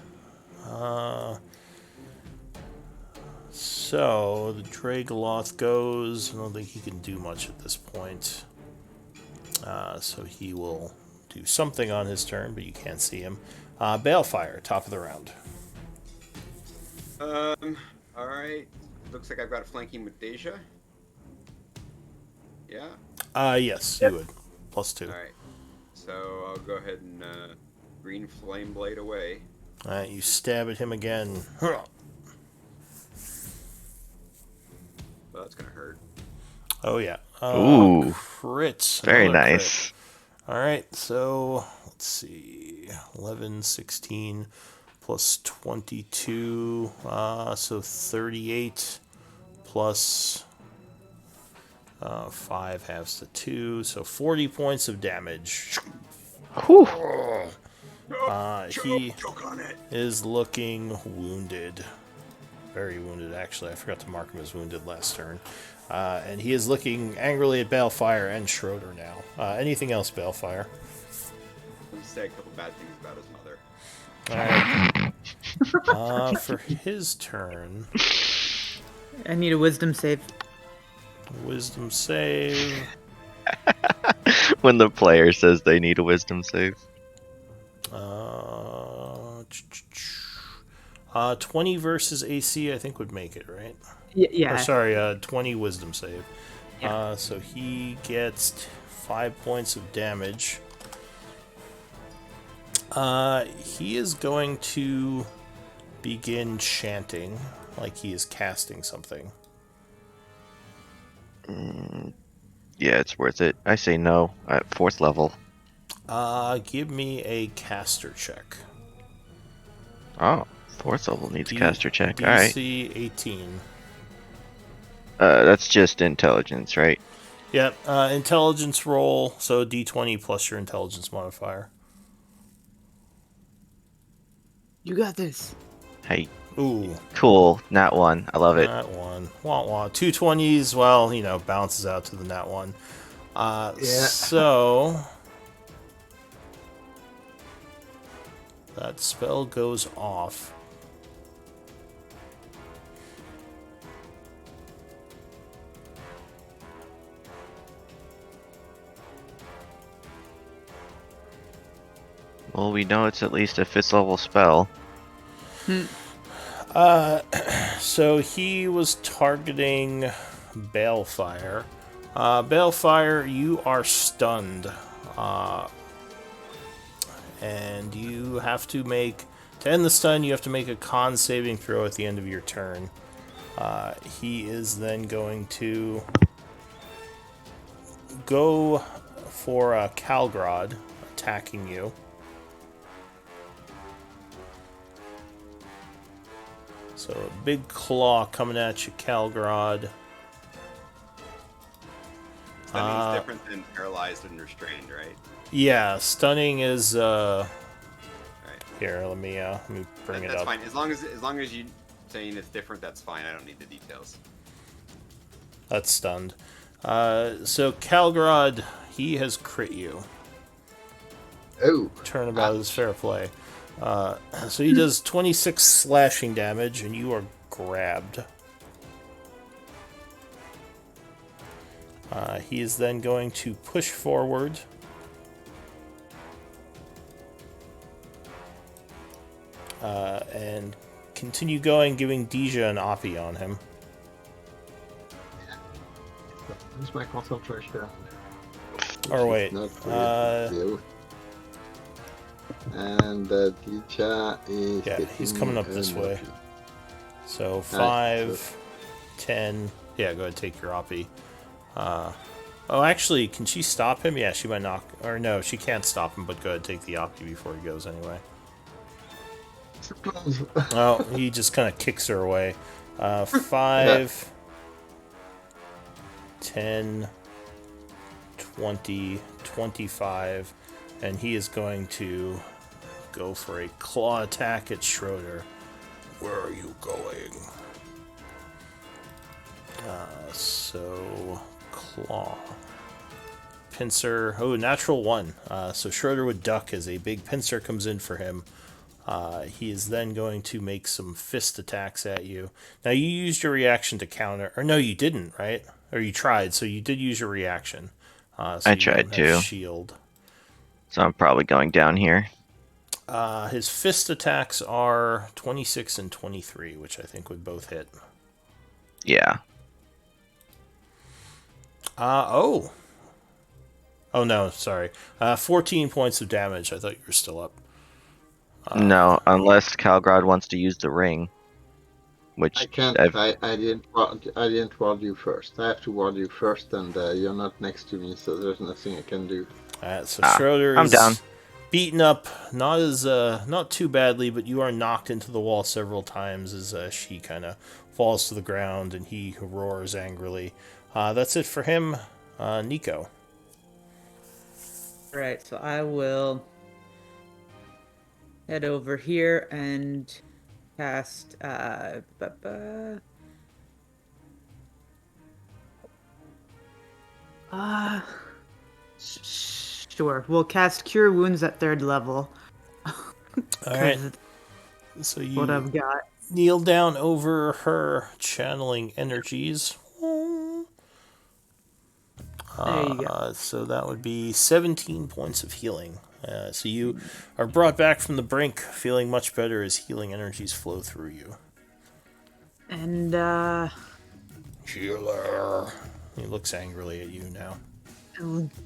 So, the Dragoloth goes. I don't think he can do much at this point. So he will do something on his turn, but you can't see him. Balefire, top of the round. Alright. Looks like I've got flanking with Deja. Yeah? Yes, you would. +2. Alright. So I'll go ahead and green flame blade away. Alright, you stab at him again. Well, that's gonna hurt. Oh, yeah. Ooh. Crit. Very Another nice. Crit. Alright, so let's see. 11, 16, plus 22. So 38 plus 5 halves to 2. So 40 points of damage. Whew. He is looking wounded. Very wounded, actually. I forgot to mark him as wounded last turn. And he is looking angrily at Balefire and Schroeder now. Anything else, Balefire? Let me say a couple bad things about his mother. Alright. For his turn, I need a wisdom save. wisdom save. When the player says they need a wisdom save. 20 versus AC, I think, would make it, right? Yeah. Or, sorry, 20 wisdom save. Yeah. So he gets 5 points of damage. He is going to begin chanting, like he is casting something. Yeah, it's worth it. I say no at 4th level. Give me a caster check. Oh, 4th level needs a caster check. DC Alright. 18. That's just intelligence, right? Yep, intelligence roll, so D20 plus your intelligence modifier. You got this. Hey, Ooh, cool. Nat 1. I love it. nat 1. Wah wah. 2 20s, well, bounces out to the nat 1. So that spell goes off. Well, we know it's at least a 5th level spell. So he was targeting Balefire. Balefire, you are stunned. And you have to to end the stun, you have to make a con saving throw at the end of your turn. He is then going to go for Calgrod, attacking you. So a big claw coming at you, Calgrod. Stunning's different than paralyzed and restrained, right? Yeah, stunning is Right. here, let me bring it That's up. fine. As long as you saying it's different, that's fine. I don't need the details. That's stunned. So Calgrod, he has crit you. Oh. Turnabout is fair play. So he does 26 slashing damage, and you are grabbed. He is then going to push forward. And continue going, giving Deja an Oppie on him. Use my concentration. Or wait. Not really big deal. And Dija is Yeah, he's getting coming up this way. lucky. So Alright, 5, 10. Yeah, go ahead, take your Oppie. Oh, actually, can she stop him? Yeah, she might knock. Or no, she can't stop him, but go ahead, take the Oppie before he goes anyway. Oh, he just kind of kicks her away. 5, 10, 20, 25, and he is going to go for a claw attack at Schroeder. Where are you going? So, claw. Pincer. Oh, natural 1. So Schroeder would duck as a big pincer comes in for him. He is then going to make some fist attacks at you. Now, you used your reaction to counter. Or no, you didn't, right? Or you tried, so you did use your reaction. So I you tried don't have to. shield. So I'm probably going down here. His fist attacks are 26 and 23, which I think would both hit. Yeah. Oh. Oh, no, sorry. 14 points of damage. I thought you were still up. No, unless Calgrad wants to use the ring. Which I can't. I didn't ward you first. I have to ward you first, and you're not next to me, so there's nothing I can do. Alright, so Schroeder I'm is down. beaten up, not too badly, but you are knocked into the wall several times as she kind of falls to the ground and he roars angrily. That's it for him. Nico. Right, so I will head over here and cast sure. We'll cast Cure Wounds at 3rd level. Alright. So What you I've got. kneel down over her, channeling energies. There you go. So that would be 17 points of healing. So you are brought back from the brink, feeling much better as healing energies flow through you. And Healer. He looks angrily at you now.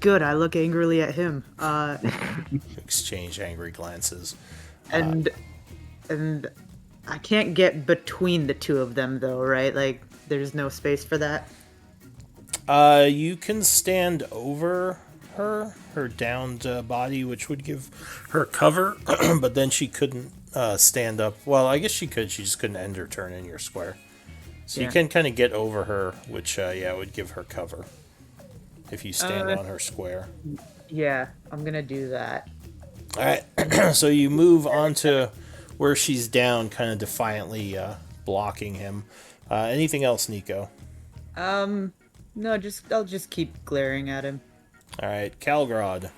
good, I look angrily at him. Exchange angry glances. And I can't get between the two of them though, right? Like there's no space for that. You can stand over her downed body, which would give her cover, but then she couldn't stand up. Well, I guess she could. She just couldn't end her turn in your square. So you can kind of get over her, which would give her cover if you stand on her square. Yeah, I'm gonna do that. All right. So you move on to where she's down, kind of defiantly blocking him. Anything else, Nico? No, I'll just keep glaring at him. All right, Calgrad.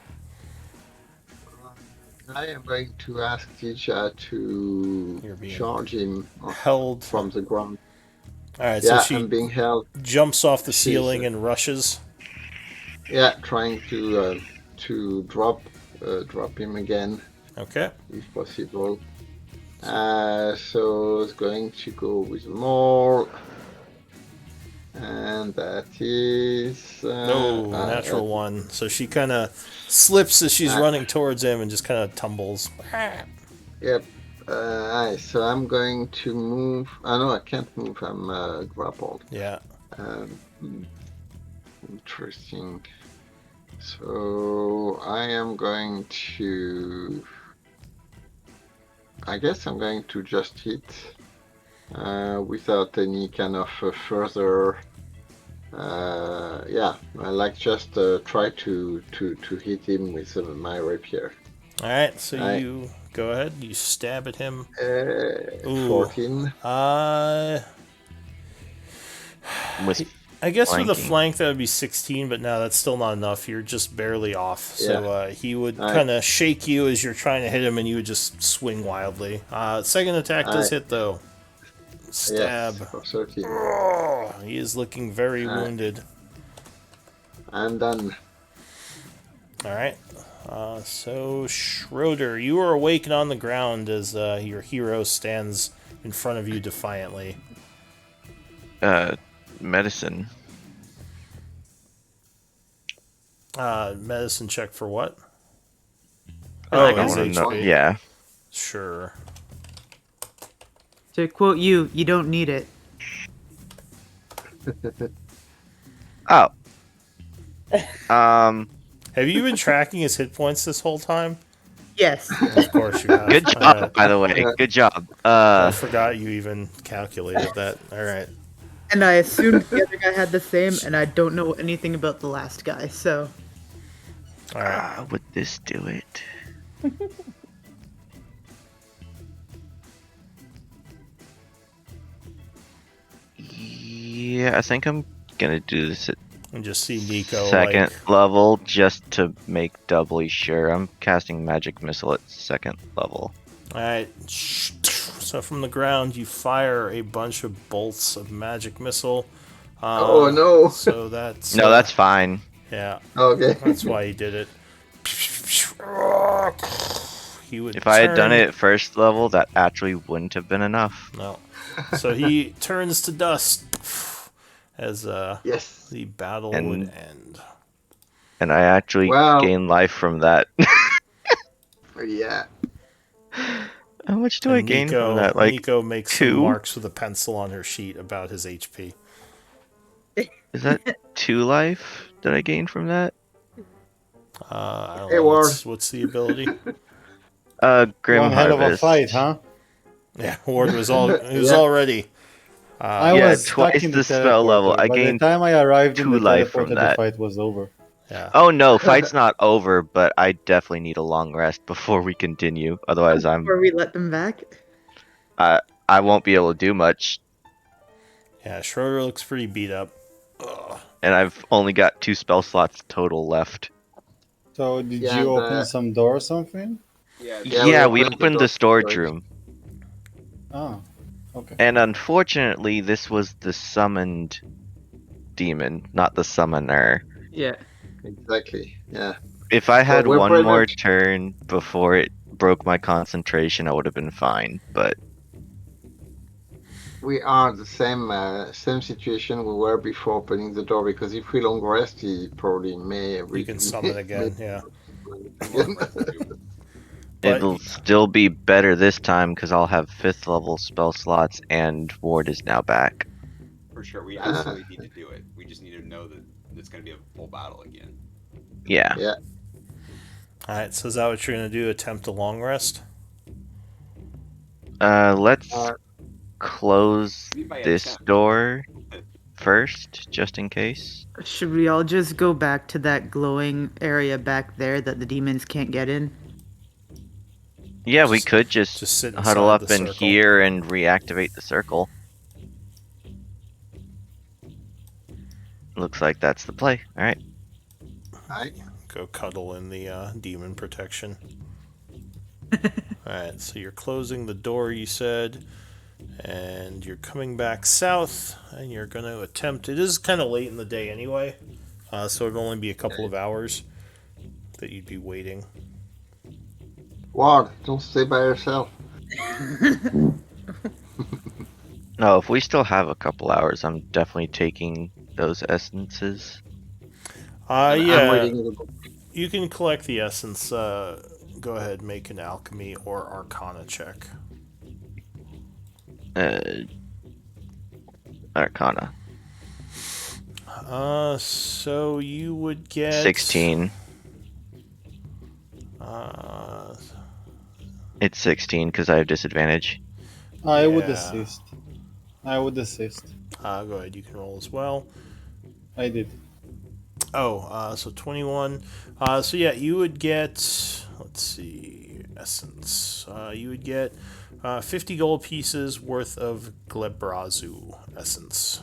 I am going to ask Tisha to charge him held from the ground. All right, Yeah, so she I'm being held. jumps off the ceiling and rushes. Yeah, trying to drop him again. Okay. If possible. So it's going to go with more. And that is... natural 1. So she kind of slips as she's running towards him and just kind of tumbles. Yep. So I'm going to move... no, I can't move. I'm grappled. Yeah. Interesting. So I am going to... I guess I'm going to just hit without any kind of further... I like just try to hit him with my rapier. Alright, so you go ahead, you stab at him. 14. I guess with a flanking. flank that would be 16, but no, that's still not enough. You're just barely off. So he would Alright. kind of shake you as you're trying to hit him, and you would just swing wildly. Second attack does hit though. Stab. Yes, for 13. Oh, he is looking very Alright. wounded. I'm done. All right. So Schroeder, you are awake and on the ground as your hero stands in front of you defiantly. Medicine. Medicine check for what? Oh, Oh, his I HP. know. Yeah. Sure. To quote you, you don't need it. Oh. Have you been tracking his hit points this whole time? Yes. Of course you have. Good job, by the way. Good job. I forgot you even calculated that. All right. And I assumed the other guy had the same, and I don't know anything about the last guy, so. All right. Would this do it? Yeah, I think I'm gonna do this at And just see Nico second like, level just to make doubly sure. I'm casting magic missile at second level. all right. So from the ground, you fire a bunch of bolts of magic missile. Oh, no. So that's No, that's fine. yeah. Okay. That's why he did it. He would. If I had done turn- it at first level, that actually wouldn't have been enough. No. So he turns to dust as Yes. the battle And- would end. And I actually Wow. gain life from that. Yeah. How much do I And gain from that? Like, Nico makes some 2? marks with a pencil on her sheet about his HP. is that 2 life that I gain from that? I don't Hey, know Ward. what's the ability. Grim One hell of a Harvest. fight, huh? Yeah, Ward was all Yeah. all ready. I Yeah, was stuck twice in the the spell level. teleporter. I By the gained time I arrived in 2 the life from teleporter, the that. fight was over. Yeah. Oh no, fight's not over, but I definitely need a long rest before we continue. Otherwise, Before we let them back. I won't be able to do much, Yeah, Schroeder looks pretty beat up. Ugh. and I've only got 2 spell slots total left. So did Yeah, you and, open some door or something? Yeah, we opened the door storage room, Oh, okay. and unfortunately, this was the summoned demon, not the summoner. Yeah. Exactly. Yeah. If I had we're one pretty more much- turn before it broke my concentration, I would have been fine. But We are the same situation we were before opening the door, because if we long rest, he probably may. You can summon again, yeah. again. But- it'll still be better this time because I'll have 5th level spell slots, and Ward is now back. For sure, we absolutely need to do it. We just need to know that it's going to be a full battle again. Yeah. Yeah. All right, so is that what you're gonna do? Attempt a long rest? Let's Uh, close Maybe by this attempt. door first, just in case. Should we all just go back to that glowing area back there that the demons can't get in? Yeah, we Just- could just sit huddle inside up the in circle. here and reactivate the circle. Looks like that's the play. Alright. Go cuddle in the demon protection. Alright, so you're closing the door, you said, and you're coming back south, and you're going to attempt. It is kind of late in the day anyway, so it'll only be a couple of hours that you'd be waiting. Ward, don't stay by yourself. No, if we still have a couple hours, I'm definitely taking those essences. I'm Yeah, waiting in the book. you can collect the essence. Go ahead, make an alchemy or arcana check. Arcana. So you would get 16. Uh, It's 16 because I have disadvantage. I would Yeah. assist. I would assist. go ahead, you can roll as well. I did. Oh, so 21. So yeah, you would get, let's see, essence. You would get 50 gold pieces worth of Glebrazu essence.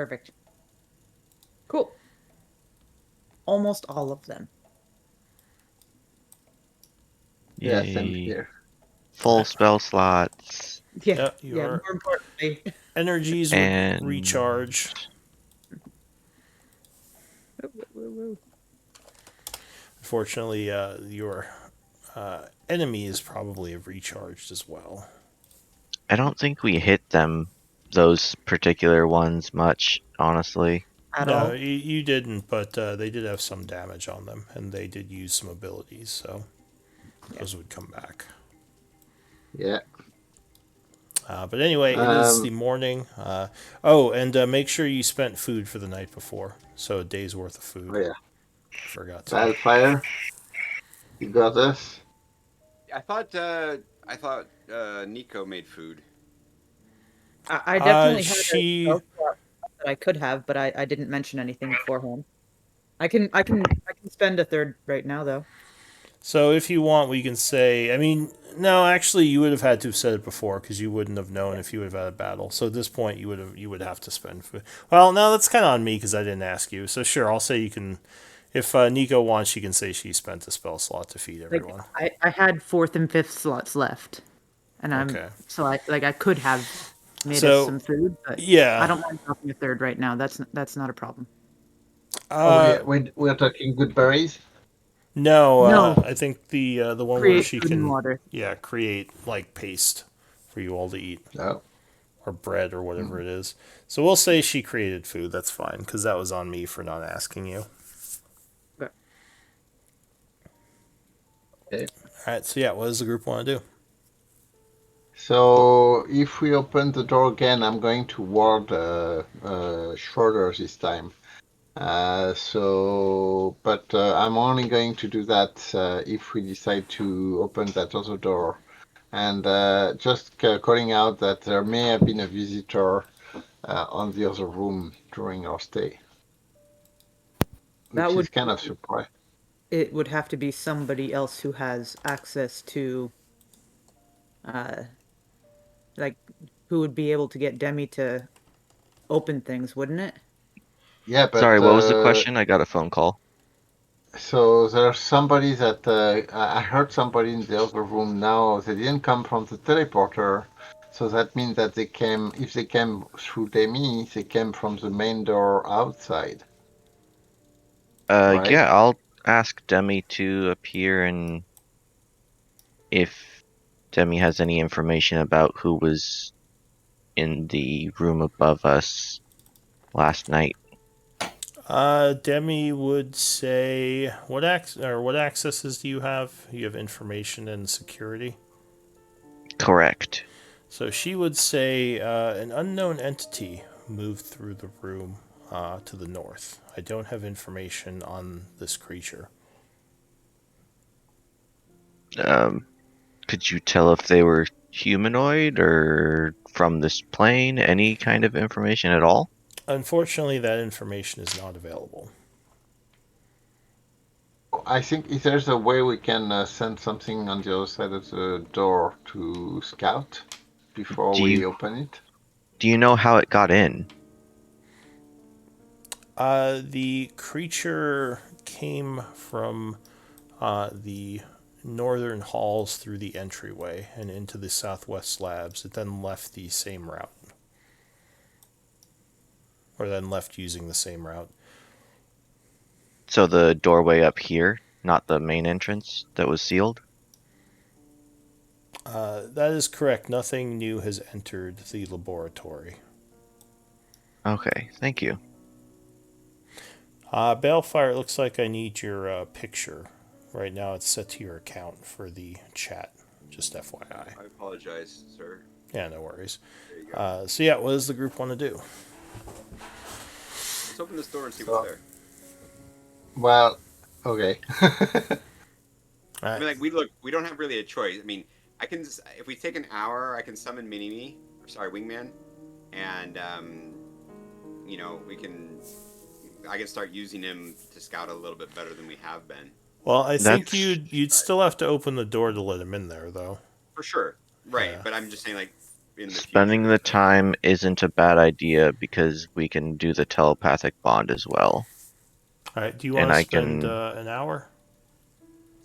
Perfect. Cool. Almost all of them. Yeah, same Yay. here. Full spell slots. Yeah. Yeah. Your More importantly. energies would And recharge. Unfortunately, your enemies probably have recharged as well. I don't think we hit them, those particular ones, much, honestly. At No, all. you didn't, but they did have some damage on them, and they did use some abilities, so those would come back. Yeah. But anyway, it is the morning. And make sure you spent food for the night before, so a day's worth of food. Oh yeah. I forgot to. Wildfire, you got us. I thought Nico made food. I definitely had a She. spell slot that I could have, but I didn't mention anything beforehand. I can spend a third right now though. So if you want, we can say. I mean, no, actually, you would have had to have said it before because you wouldn't have known if you would have had a battle. So at this point, you would have to spend food. Well, no, that's kind of on me because I didn't ask you. So sure, I'll say you can. If Nico wants, she can say she spent a spell slot to feed Like everyone. I had fourth and fifth slots left. And Okay. I could have made us So some food, but I yeah, don't mind dropping a third right now. That's not a problem. Oh uh, yeah, we're talking good berries. no, No, I think the one where create she food and can water. create like paste for you all to eat No. or bread or Mm. whatever it is. So we'll say she created food. That's fine because that was on me for not asking you. Okay. Okay. All right. So yeah, what does the group want to do? So if we open the door again, I'm going to ward Schroeder this time. But I'm only going to do that if we decide to open that other door. And just calling out that there may have been a visitor on the other room during our stay, That which would is kind of surprising. it would have to be somebody else who has access to uh like who would be able to get Demi to open things, wouldn't it? Yeah, but Sorry, what was the question? I got a phone call. so there's somebody that I heard somebody in the other room now. They didn't come from the teleporter, so that means that they came. If they came through Demi, they came from the main door outside, right? Yeah, I'll ask Demi to appear and if Demi has any information about who was in the room above us last night. Demi would say what what accesses do you have? You have information and security. Correct. So she would say an unknown entity moved through the room to the north. I don't have information on this creature. Um, could you tell if they were humanoid or from this plane? Any kind of information at all? Unfortunately, that information is not available. I think if there's a way we can send something on the other side of the door to scout before Do we you open it. do you know how it got in? The creature came from the northern halls through the entryway and into the southwest slabs. It then left the same route. Or then left using the same route. So the doorway up here, not the main entrance that was sealed? That is correct. Nothing new has entered the laboratory. Okay, thank you. Balefire, it looks like I need your picture. Right now it's set to your account for the chat. Just FYI. I apologize, sir. Yeah, no worries. There you go. So yeah, what does the group want to do? Let's open this door and see So, what's there. well, okay. All I right. mean, like we don't have really a choice. I mean, if we take an hour, I can summon Mini-Me, sorry, Wingman, and I can start using him to scout a little bit better than we have been. Well, I think That's you'd still have to open the door to let him in there, though. For sure, right? Yeah. But I'm just saying, like, in the Spending future. the time isn't a bad idea because we can do the telepathic bond as well. All right. Do you And want to I spend can, an hour?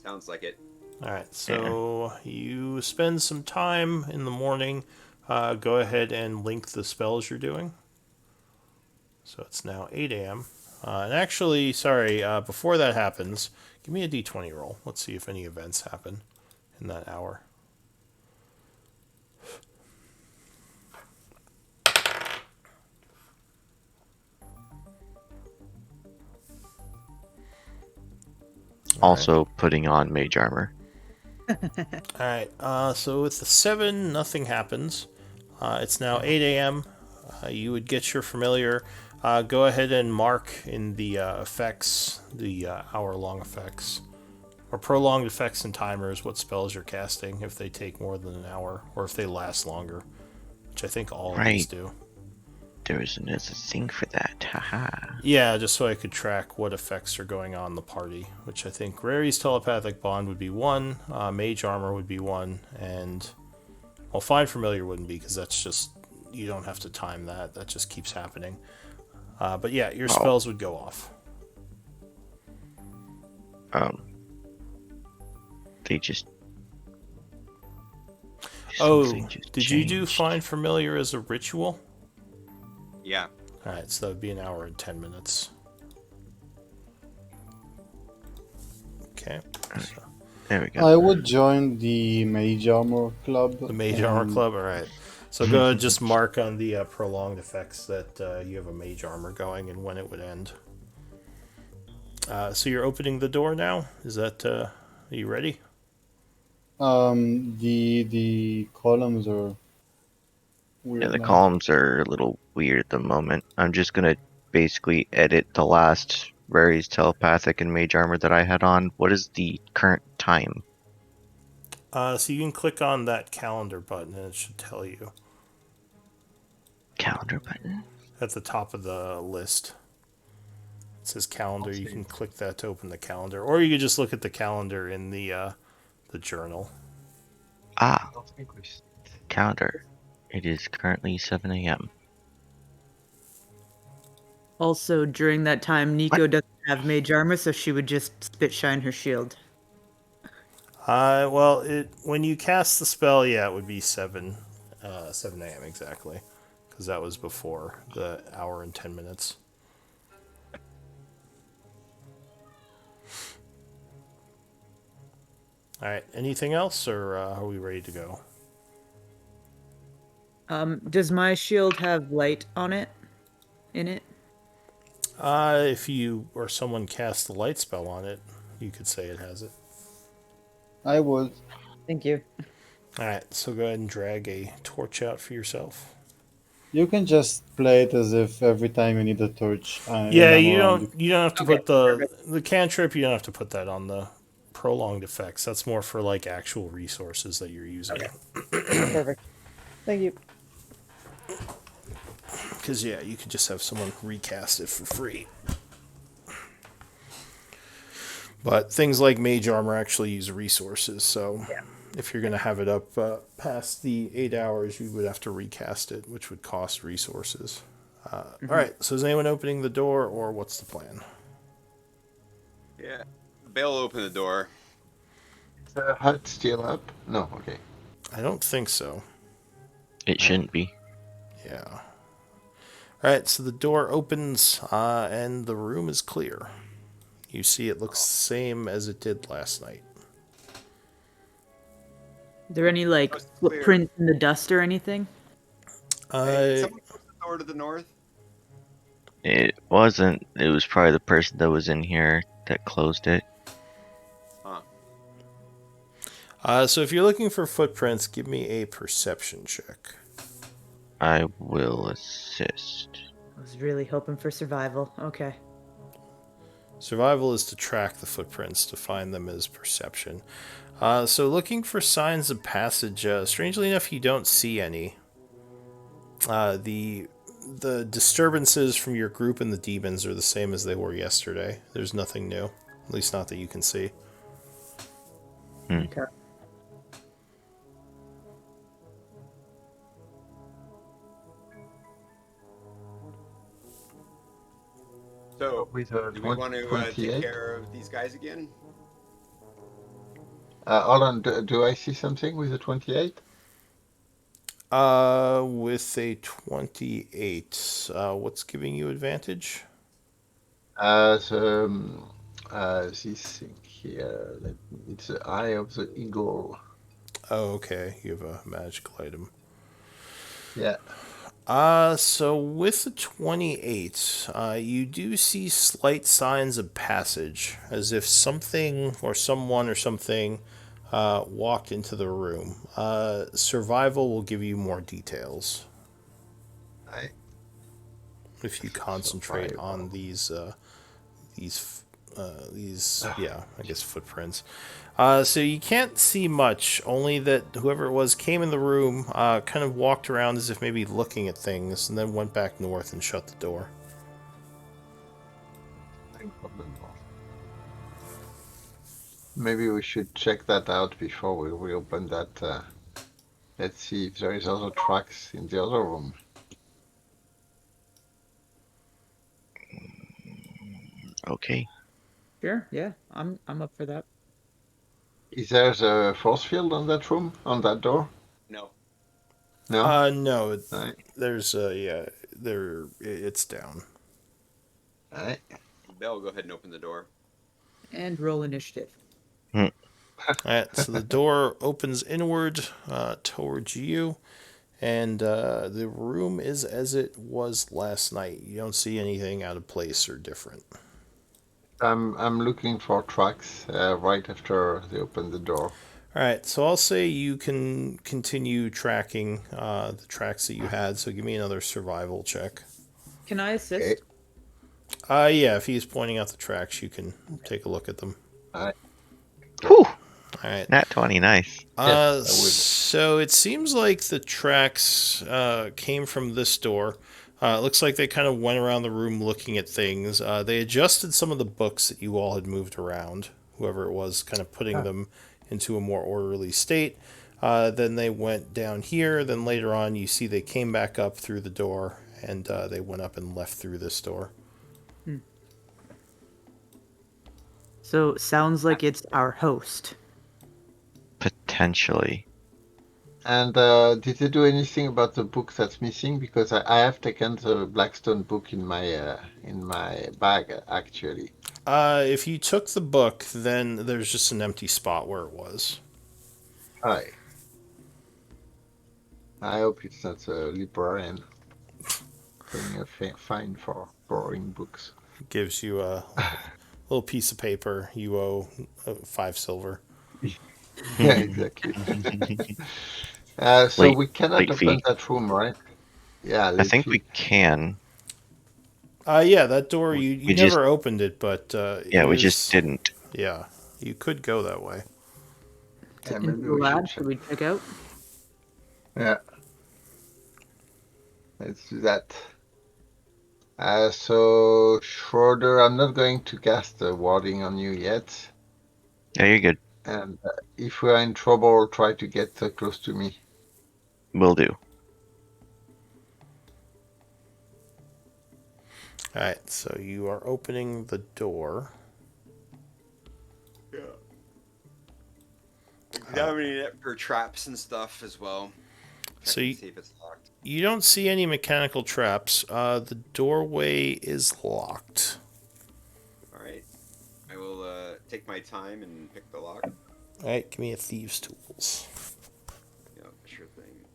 Sounds like it. All right. yeah. So you spend some time in the morning. Go ahead and link the spells you're doing. So it's now 8 a.m. And actually, sorry, before that happens, give me a d20 roll. Let's see if any events happen in that hour. All right. Also putting on mage armor. All right. So with the 7, nothing happens. It's now 8 a.m. You would get your familiar. Go ahead and mark in the effects, the hour-long effects, or prolonged effects and timers, what spells you're casting, if they take more than an hour, or if they last longer, which I think all of these Right. do. There's a thing for that. Haha. Yeah, just so I could track what effects are going on in the party, which I think Rary's telepathic bond would be 1, mage armor would be 1, and well, find familiar wouldn't be because that's just you don't have to time that. That just keeps happening. But yeah, your Oh. spells would go off. They just. Oh, something just did you do changed. find familiar as a ritual? Yeah. All right, so that would be an hour and 10 minutes. Okay. So There we go. I would join the Mage Armor Club. the Mage Armor Club. All right. So go ahead, just mark on the prolonged effects that you have a Mage Armor going and when it would end. So you're opening the door now. Is that? Are you ready? The columns are weird Yeah, the now. columns are a little weird at the moment. I'm just gonna basically edit the last Rary's telepathic and mage armor that I had on. What is the current time? So you can click on that calendar button and it should tell you Calendar button? at the top of the list. It says calendar. You can click that to open the calendar, or you could just look at the calendar in the journal. Ah, calendar. It is currently 7 a.m. Also, during that time, Nico doesn't have mage armor, so she would just spit shine her shield. Well, when you cast the spell, yeah, it would be 7 a.m. exactly, because that was before the hour and 10 minutes. All right. Anything else, or are we ready to go? Does my shield have light on it? In it? If you or someone casts the light spell on it, you could say it has it. I would. Thank you. All right. So go ahead and drag a torch out for yourself. You can just play it as if every time you need a torch and Yeah, I'm you around, don't have to Okay, put the cantrip. You don't have to put that on the prolonged effects. That's more for like actual resources that you're using. Perfect. Thank you. Because yeah, you could just have someone recast it for free. But things like mage armor actually use resources, so if you're going to have it up past the 8 hours, you would have to recast it, which would cost resources. All right, so is anyone opening the door, or what's the plan? Yeah. Bale will open the door. Is the hut still up? No, okay. I don't think so. It shouldn't be. Yeah. All right, so the door opens and the room is clear. You see it looks the same as it did last night. Are there any like Coast is clear. footprints in the dust or anything? Hey, someone close the door to the north. It wasn't. It was probably the person that was in here that closed it. Huh. So if you're looking for footprints, give me a perception check. I will assist. I was really hoping for survival. Okay. Survival is to track the footprints, to find them as perception. So looking for signs of passage, strangely enough, you don't see any. The disturbances from your group and the demons are the same as they were yesterday. There's nothing new, at least not that you can see. Okay. So, With a do we want to take 28. care of these guys again? Hold on, do I see something with a 28? With a 28, what's giving you advantage? This thing here, it's the eye of the eagle. Oh, okay. You have a magical item. Yeah. So with the 28, you do see slight signs of passage, as if something or someone or something walked into the room. Survival will give you more details I if you concentrate on survival. these yeah, I guess footprints. So you can't see much, only that whoever it was came in the room, kind of walked around as if maybe looking at things, and then went back north and shut the door. Thing from the north. Maybe we should check that out before we reopen that. Let's see if there is other tracks in the other room. Okay. Sure, yeah, I'm up for that. Is there a force field on that room, on that door? No. No? No, Aye. there's yeah, it's down. Aye. Bell, go ahead and open the door. And roll initiative. Hmm. Alright, so the door opens inward towards you, and the room is as it was last night. You don't see anything out of place or different. I'm looking for tracks right after they open the door. Alright, so I'll say you can continue tracking the tracks that you had, so give me another survival check. Can I Okay. assist? Yeah, if he's pointing out the tracks, you can take a look at them. Aye. Whew. Alright. Nat 20, nice. Yes, I would. So it seems like the tracks came from this door. It looks like they kind of went around the room looking at things. They adjusted some of the books that you all had moved around, whoever it was, kind of putting them into a more orderly state. Then they went down here. Then later on, you see they came back up through the door, and they went up and left through this door. So sounds like it's our host. Potentially. And did they do anything about the book that's missing? Because I have taken the Blackstone book in my bag actually. If you took the book, then there's just an empty spot where it was. Aye. I hope it's not a librarian paying a fine for borrowing books. It gives you a little piece of paper. You owe 5 silver. Yeah, exactly. So Late, we cannot late open fee. that room, right? Yeah, I late think we fee. can. Yeah, that door, you We just, never opened it, but yeah, it we just is, didn't. yeah, you could go that way. Yeah, Into maybe the we should lab, check. should we check out? Yeah, let's do that. So Schroeder, I'm not going to cast the warding on you yet. Yeah, you're good. And if we are in trouble, try to get close to me. Will do. Alright, so you are opening the door. Yeah. Examining it for traps and stuff as well. So Check to see if it's locked. you don't see any mechanical traps. The doorway is locked. Alright. I will take my time and pick the lock. Alright, give me a thieves' tools. Yeah, sure thing.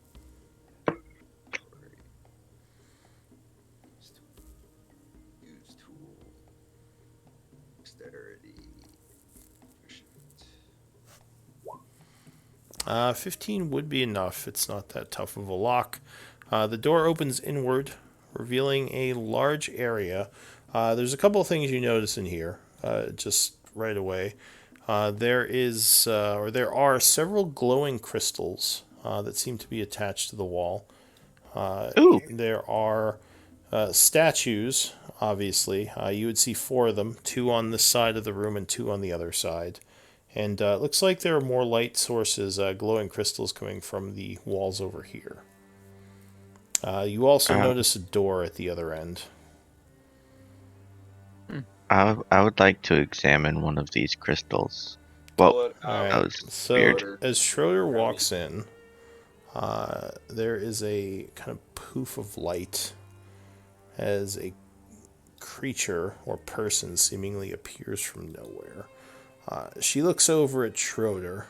Use tool. Dexterity. 15 would be enough. It's not that tough of a lock. The door opens inward, revealing a large area. There's a couple of things you notice in here, just right away. There are several glowing crystals that seem to be attached to the wall. Ooh. There are statues, obviously. You would see 4 of them, 2 on this side of the room and 2 on the other side. And it looks like there are more light sources, glowing crystals coming from the walls over here. You also Um, notice a door at the other end. I would like to examine one of these crystals. Well, Pull it All out. right. that was So weird. Schroeder. as Schroeder Grab walks it. in, there is a kind of poof of light as a creature or person seemingly appears from nowhere. She looks over at Schroeder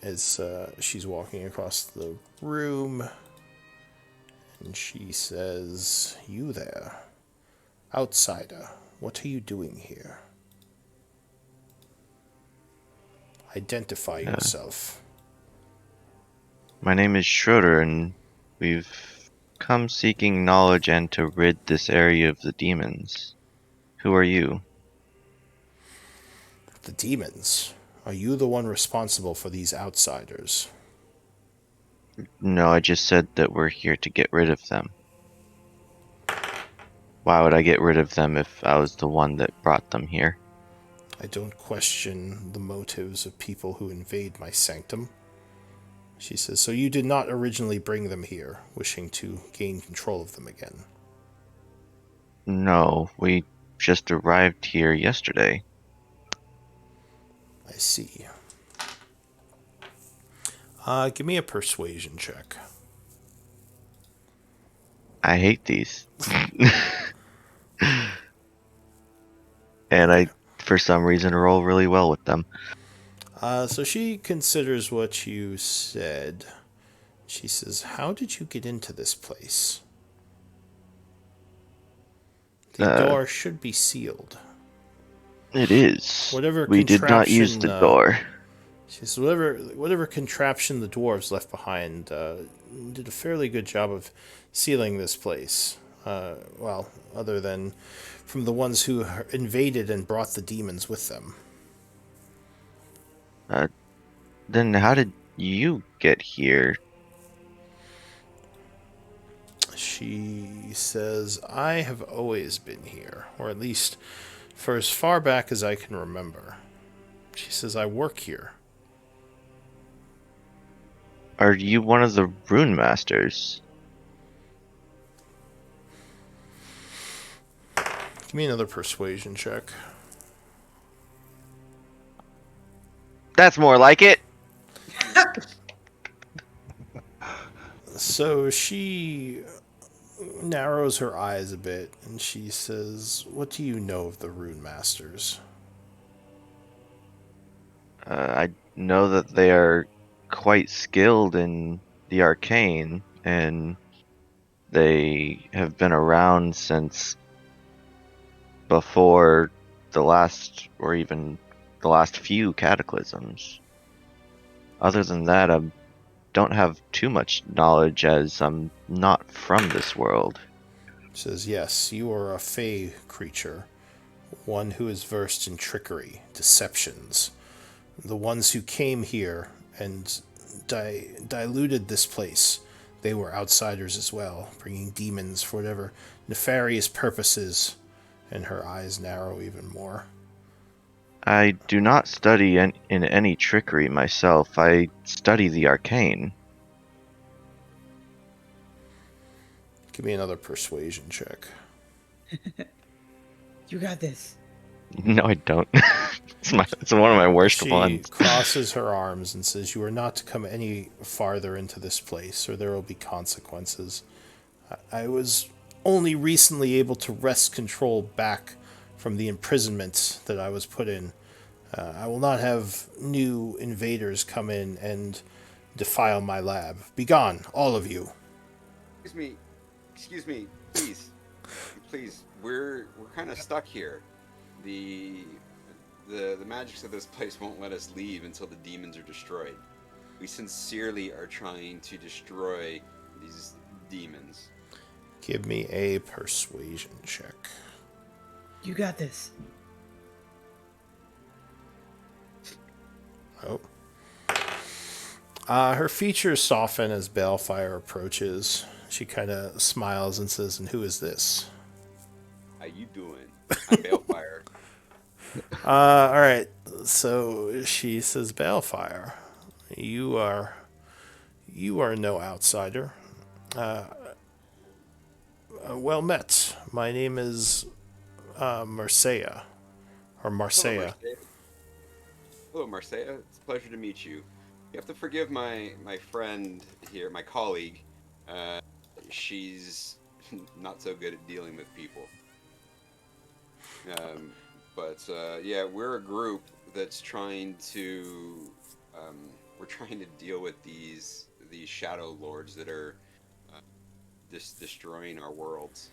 as she's walking across the room, and she says, "You there, outsider, what are you doing here? Identify Uh, yourself." my name is Schroeder, and we've come seeking knowledge and to rid this area of the demons. Who are you? The demons. Are you the one responsible for these outsiders? No, I just said that we're here to get rid of them. Why would I get rid of them if I was the one that brought them here? I don't question the motives of people who invade my sanctum. She says, so you did not originally bring them here, wishing to gain control of them again. No, we just arrived here yesterday. I see. Give me a persuasion check. I hate these. And Okay. I, for some reason, roll really well with them. So she considers what you said. She says, how did you get into this place? The Uh, door should be sealed. it is. Whatever We did not use contraption, the door. she says, whatever contraption the dwarves left behind did a fairly good job of sealing this place. Well, other than from the ones who invaded and brought the demons with them. Then how did you get here? She says, I have always been here, or at least for as far back as I can remember. She says, I work here. Are you one of the rune masters? Give me another persuasion check. That's more like it. So she narrows her eyes a bit and she says, what do you know of the rune masters? I know that they are quite skilled in the arcane, and they have been around since before the last, or even the last few cataclysms. Other than that, I don't have too much knowledge as I'm not from this world. She says, yes, you are a fey creature, one who is versed in trickery, deceptions. The ones who came here and diluted this place, they were outsiders as well, bringing demons for whatever nefarious purposes, and her eyes narrow even more. I do not study in any trickery myself. I study the arcane. Give me another persuasion check. You got this. No, I don't. It's one of my worst She ones. crosses her arms and says, you are not to come any farther into this place, or there will be consequences. I was only recently able to wrest control back from the imprisonment that I was put in. I will not have new invaders come in and defile my lab. Begone, all of you. Excuse me, please, please. We're kind of stuck here. The the magics of this place won't let us leave until the demons are destroyed. We sincerely are trying to destroy these demons. Give me a persuasion check. You got this. Oh. Her features soften as Balefire approaches. She kind of smiles and says, and who is this? How you doing? I'm Balefire. All right. So she says, Balefire, you are no outsider. Well met. My name is Marseille or Hello, Marseille. Marseille. Hello, Marseille. It's a pleasure to meet you. You have to forgive my friend here, my colleague. Uh, she's not so good at dealing with people. Um, but yeah, we're a group that's trying to we're trying to deal with these shadow lords that are uh, destroying our worlds.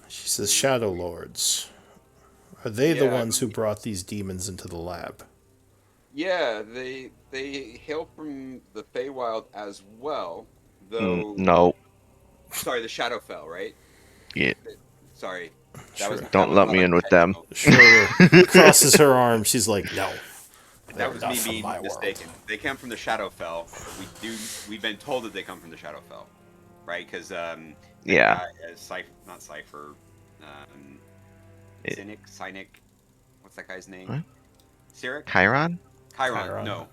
She says, And Shadow we, Lords. Are they the yeah, ones who brought these demons into the lab? yeah, they hail from the Feywild as well, though. No. Sorry, the Shadowfell, right? Yeah. Sorry, Sure. that Don't was lump not me in with them. intentional. Schroeder crosses her arms. She's like, no, That they're was not me from being my world. mistaken. They come from the Shadowfell. We've been told that they come from the Shadowfell, right? Because that Yeah. guy, not Cipher, um, It, Cynic. What's that guy's name? what? Cyric? Chiron? Chiron? Chiron. No,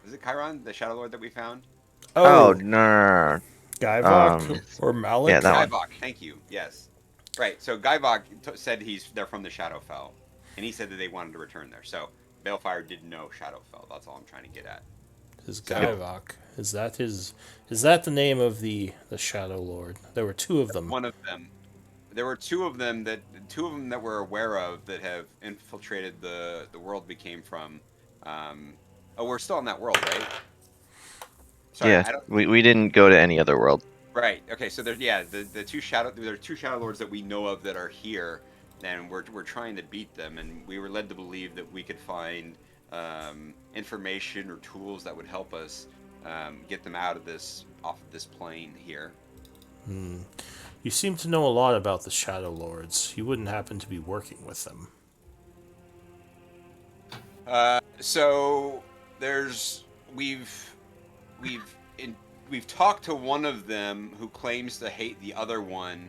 is it Chiron, the Shadow Lord that we found? Oh, Oh, no. Guyvok It's or Yeah, Malik? that one. Guyvok. Thank you. Yes, right. So Guyvok said they're from the Shadowfell, and he said that they wanted to return there. So Balefire did know Shadowfell. That's all I'm trying to get at. His Yep. So Guyvok. Is that his? Is that the name of the Shadow Lord? There were two of them. one of them. There were two of them that we're aware of that have infiltrated the world we came from. Um, oh, we're still in that world, right? Sorry, Yeah, I don't. we didn't go to any other world. Right. Okay. So there's yeah the two shadow there are two shadow lords that we know of that are here, and we're trying to beat them, and we were led to believe that we could find information or tools that would help us get them out of this off of this plane here. You seem to know a lot about the Shadow Lords. You wouldn't happen to be working with them. So there's we've in, we've talked to one of them who claims to hate the other one.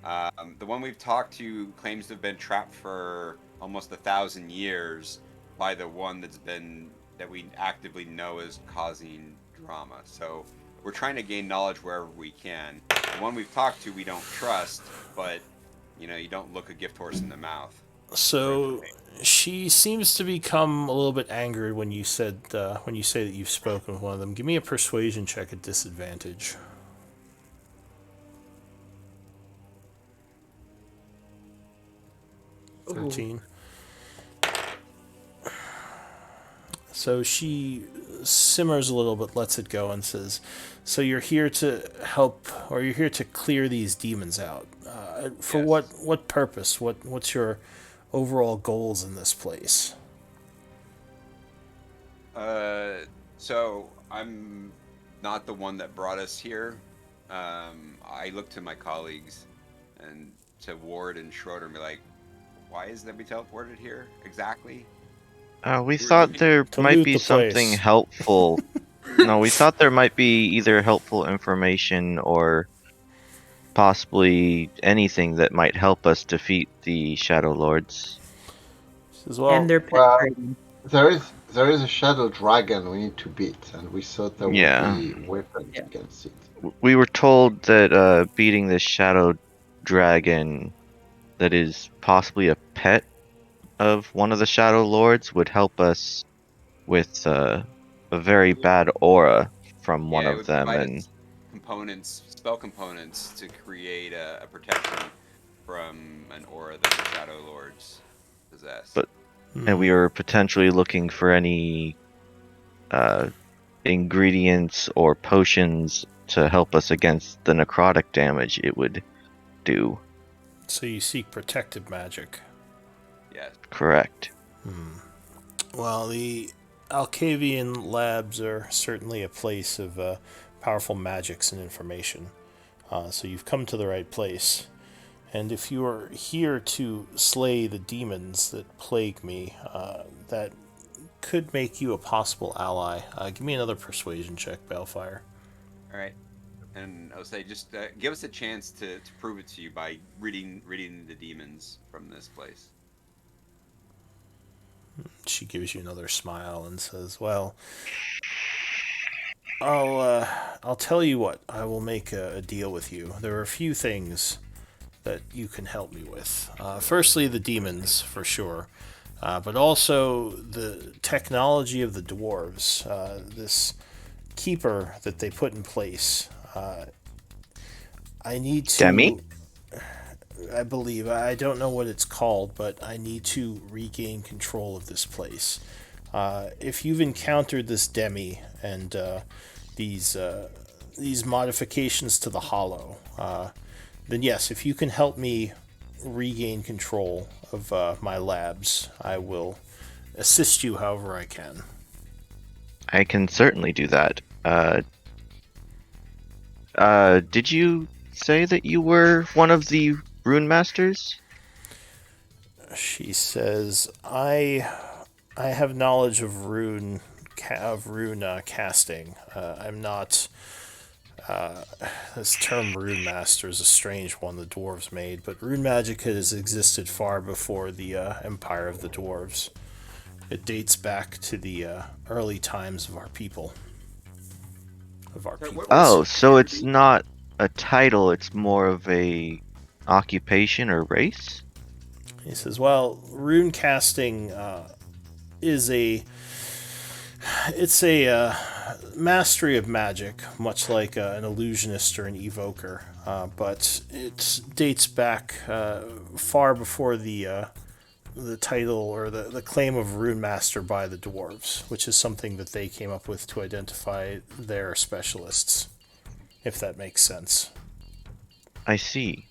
The one we've talked to claims to have been trapped for almost 1,000 years by the one that we actively know is causing drama. So we're trying to gain knowledge wherever we can. The one we've talked to we don't trust, but you don't look a gift horse in the mouth. Or in the So face. she seems to become a little bit angered when you say that you've spoken with one of them. Give me a persuasion check at disadvantage. Ooh. 13. So she simmers a little but lets it go and says, "So you're here to help, or you're here to clear these demons out. For Yes. what purpose? What's your overall goals in this place?" Uh, so I'm not the one that brought us here. I look to my colleagues and to Ward and Schroeder and be like, why is that we teleported here exactly? We We were thought looking. there To might loot be the something place. helpful. No, we thought there might be either helpful information or possibly anything that might help us defeat the Shadow Lords. She says, And "Well, they're pet well, trading. there is a shadow dragon we need to beat, and we thought there would Yeah. be weapons Yeah. against it. We were told that beating this Shadow Dragon that is possibly a pet of one of the Shadow Lords would help us with a very bad aura from one Yeah, it of would them, provide and us spell components to create a protection from an aura that the Shadow Lords possess. but we were potentially looking for any uh, ingredients or potions to help us against the necrotic damage it would do. so you seek protective magic. Yes. Correct. Well, the Alcavian labs are certainly a place of powerful magics and information. So you've come to the right place. And if you are here to slay the demons that plague me, that could make you a possible ally. Give me another persuasion check, Balefire. All right. And I'll say, just give us a chance to prove it to you by reading the demons from this place. She gives you another smile and says, "Well, I'll tell you what. I will make a deal with you. There are a few things that you can help me with. Firstly, the demons, for sure, but also the technology of the dwarves. This keeper that they put in place. I need Demi? to. I believe. I don't know what it's called, but I need to regain control of this place. If you've encountered this demi and these these modifications to the hollow, then yes, if you can help me regain control of my labs, I will assist you however I can. I can certainly do that. Did you say that you were one of the rune masters? She says, I have knowledge of rune casting. I'm not. This term rune master is a strange one the dwarves made, but rune magic has existed far before the empire of the dwarves. It dates back to the early times of our people. Of our Sorry, peoples. Oh, so it's not a title, it's more of a occupation or race? He says, "Well, rune casting is a it's a mastery of magic, much like an illusionist or an evoker, but it dates back far before the title or the claim of rune master by the dwarves, which is something that they came up with to identify their specialists, if that makes sense." I see.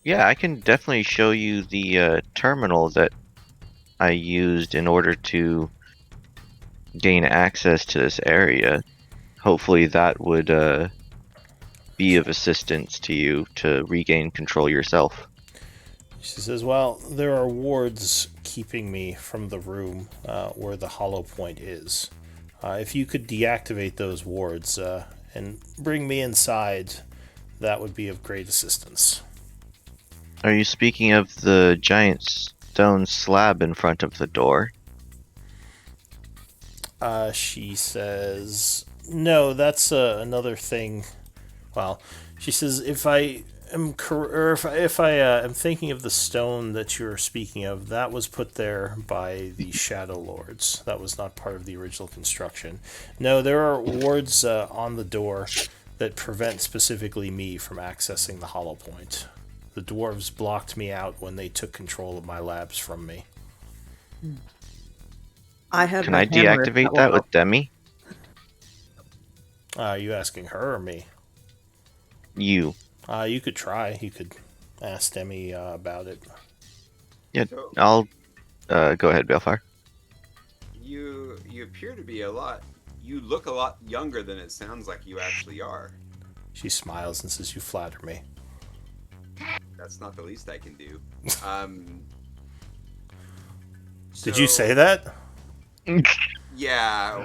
Yeah, I can definitely show you the terminal that I used in order to gain access to this area. Hopefully that would be of assistance to you to regain control yourself. She says, "Well, there are wards keeping me from the room where the hollow point is. If you could deactivate those wards and bring me inside, that would be of great assistance." Are you speaking of the giant stone slab in front of the door? She says, "No, that's another thing." Well, she says, "If I am or if I am thinking of the stone that you're speaking of, that was put there by the Shadow Lords. That was not part of the original construction. No, there are wards on the door that prevent specifically me from accessing the hollow point. The dwarves blocked me out when they took control of my labs from me." I have Can a I hammer if deactivate will that help. with Demi? Are you asking her or me? You. You could try. You could ask Demi about it. Yeah, So I'll go ahead, Balefire. you appear to be a lot. You look a lot younger than it sounds like you actually are. She smiles and says, "You flatter me." That's not the least I can do. Um, Did you so- say that? Yeah,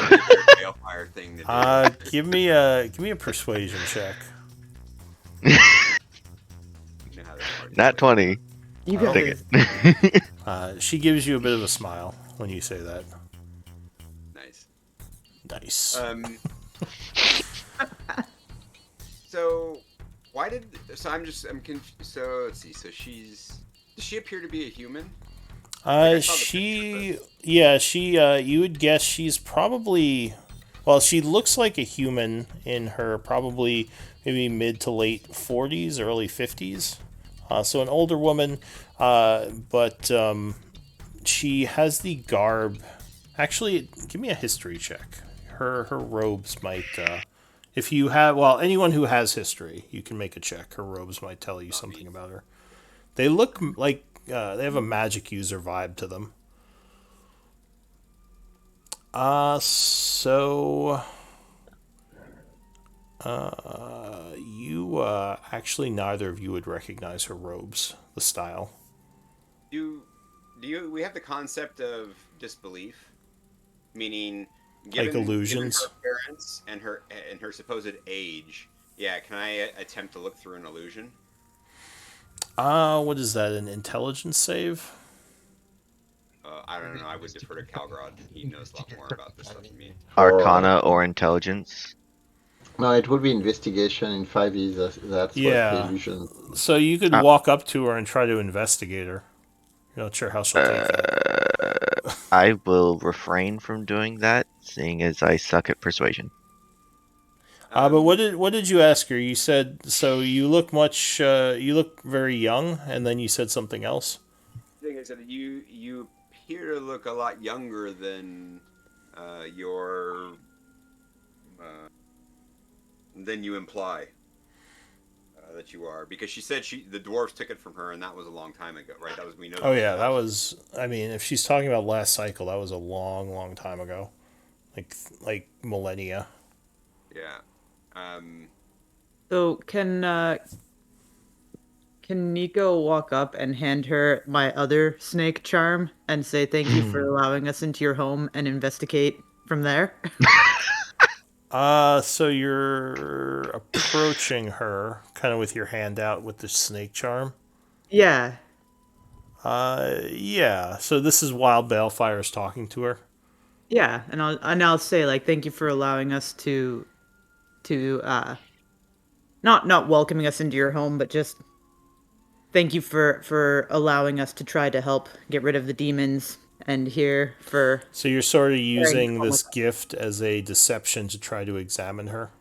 that's a very Balefire thing to do. Give me a persuasion check. You know how this party Nat goes. 20. You Oh. got Dig this. it. She gives you a bit of a smile when you say that. Nice. Nice. So why did so let's see. So does she appear to be a human? I saw the she you would guess she's probably, well, she looks like a human in her probably maybe mid to late 40s, early 50s. So an older woman, but she has the garb. Actually, give me a history check. Her robes might, if you have, well, anyone who has history, you can make a check. Her robes might tell you something about her. They look like they have a magic user vibe to them. So you actually neither of you would recognize her robes, the style. We have the concept of disbelief, meaning Like given illusions? her appearance and her supposed age. Yeah, can I attempt to look through an illusion? What is that? An intelligence save? I don't know. I would defer to Calgrod. He knows a lot more about this stuff than me. Arcana or intelligence? No, it would be investigation in 5e. That's what the Yeah. illusion. So you could Uh, walk up to her and try to investigate her. You're not sure how she'll take that. I will refrain from doing that, seeing as I suck at persuasion. But Um, what did you ask her? You said so. You look much. You look very young, and then you said something else. thing is that you appear to look a lot younger than your uh, than you imply that you are, because she said the dwarves took it from her, and that was a long time ago, right? That was we know Oh that was yeah, that 1,000 years. was. I mean, if she's talking about last cycle, that was a long, long time ago, like millennia. Yeah. Um, So can Nico walk up and hand her my other snake charm and say thank you for allowing us into your home and investigate from there? So you're approaching her, kind of with your hand out with the snake charm. Yeah. Yeah. So this is while Balefire's talking to her. Yeah, and I'll say like thank you for allowing us to not welcoming us into your home, but just thank you for allowing us to try to help get rid of the demons and here for So you're sort of sharing the using home this with us. gift as a deception to try to examine her.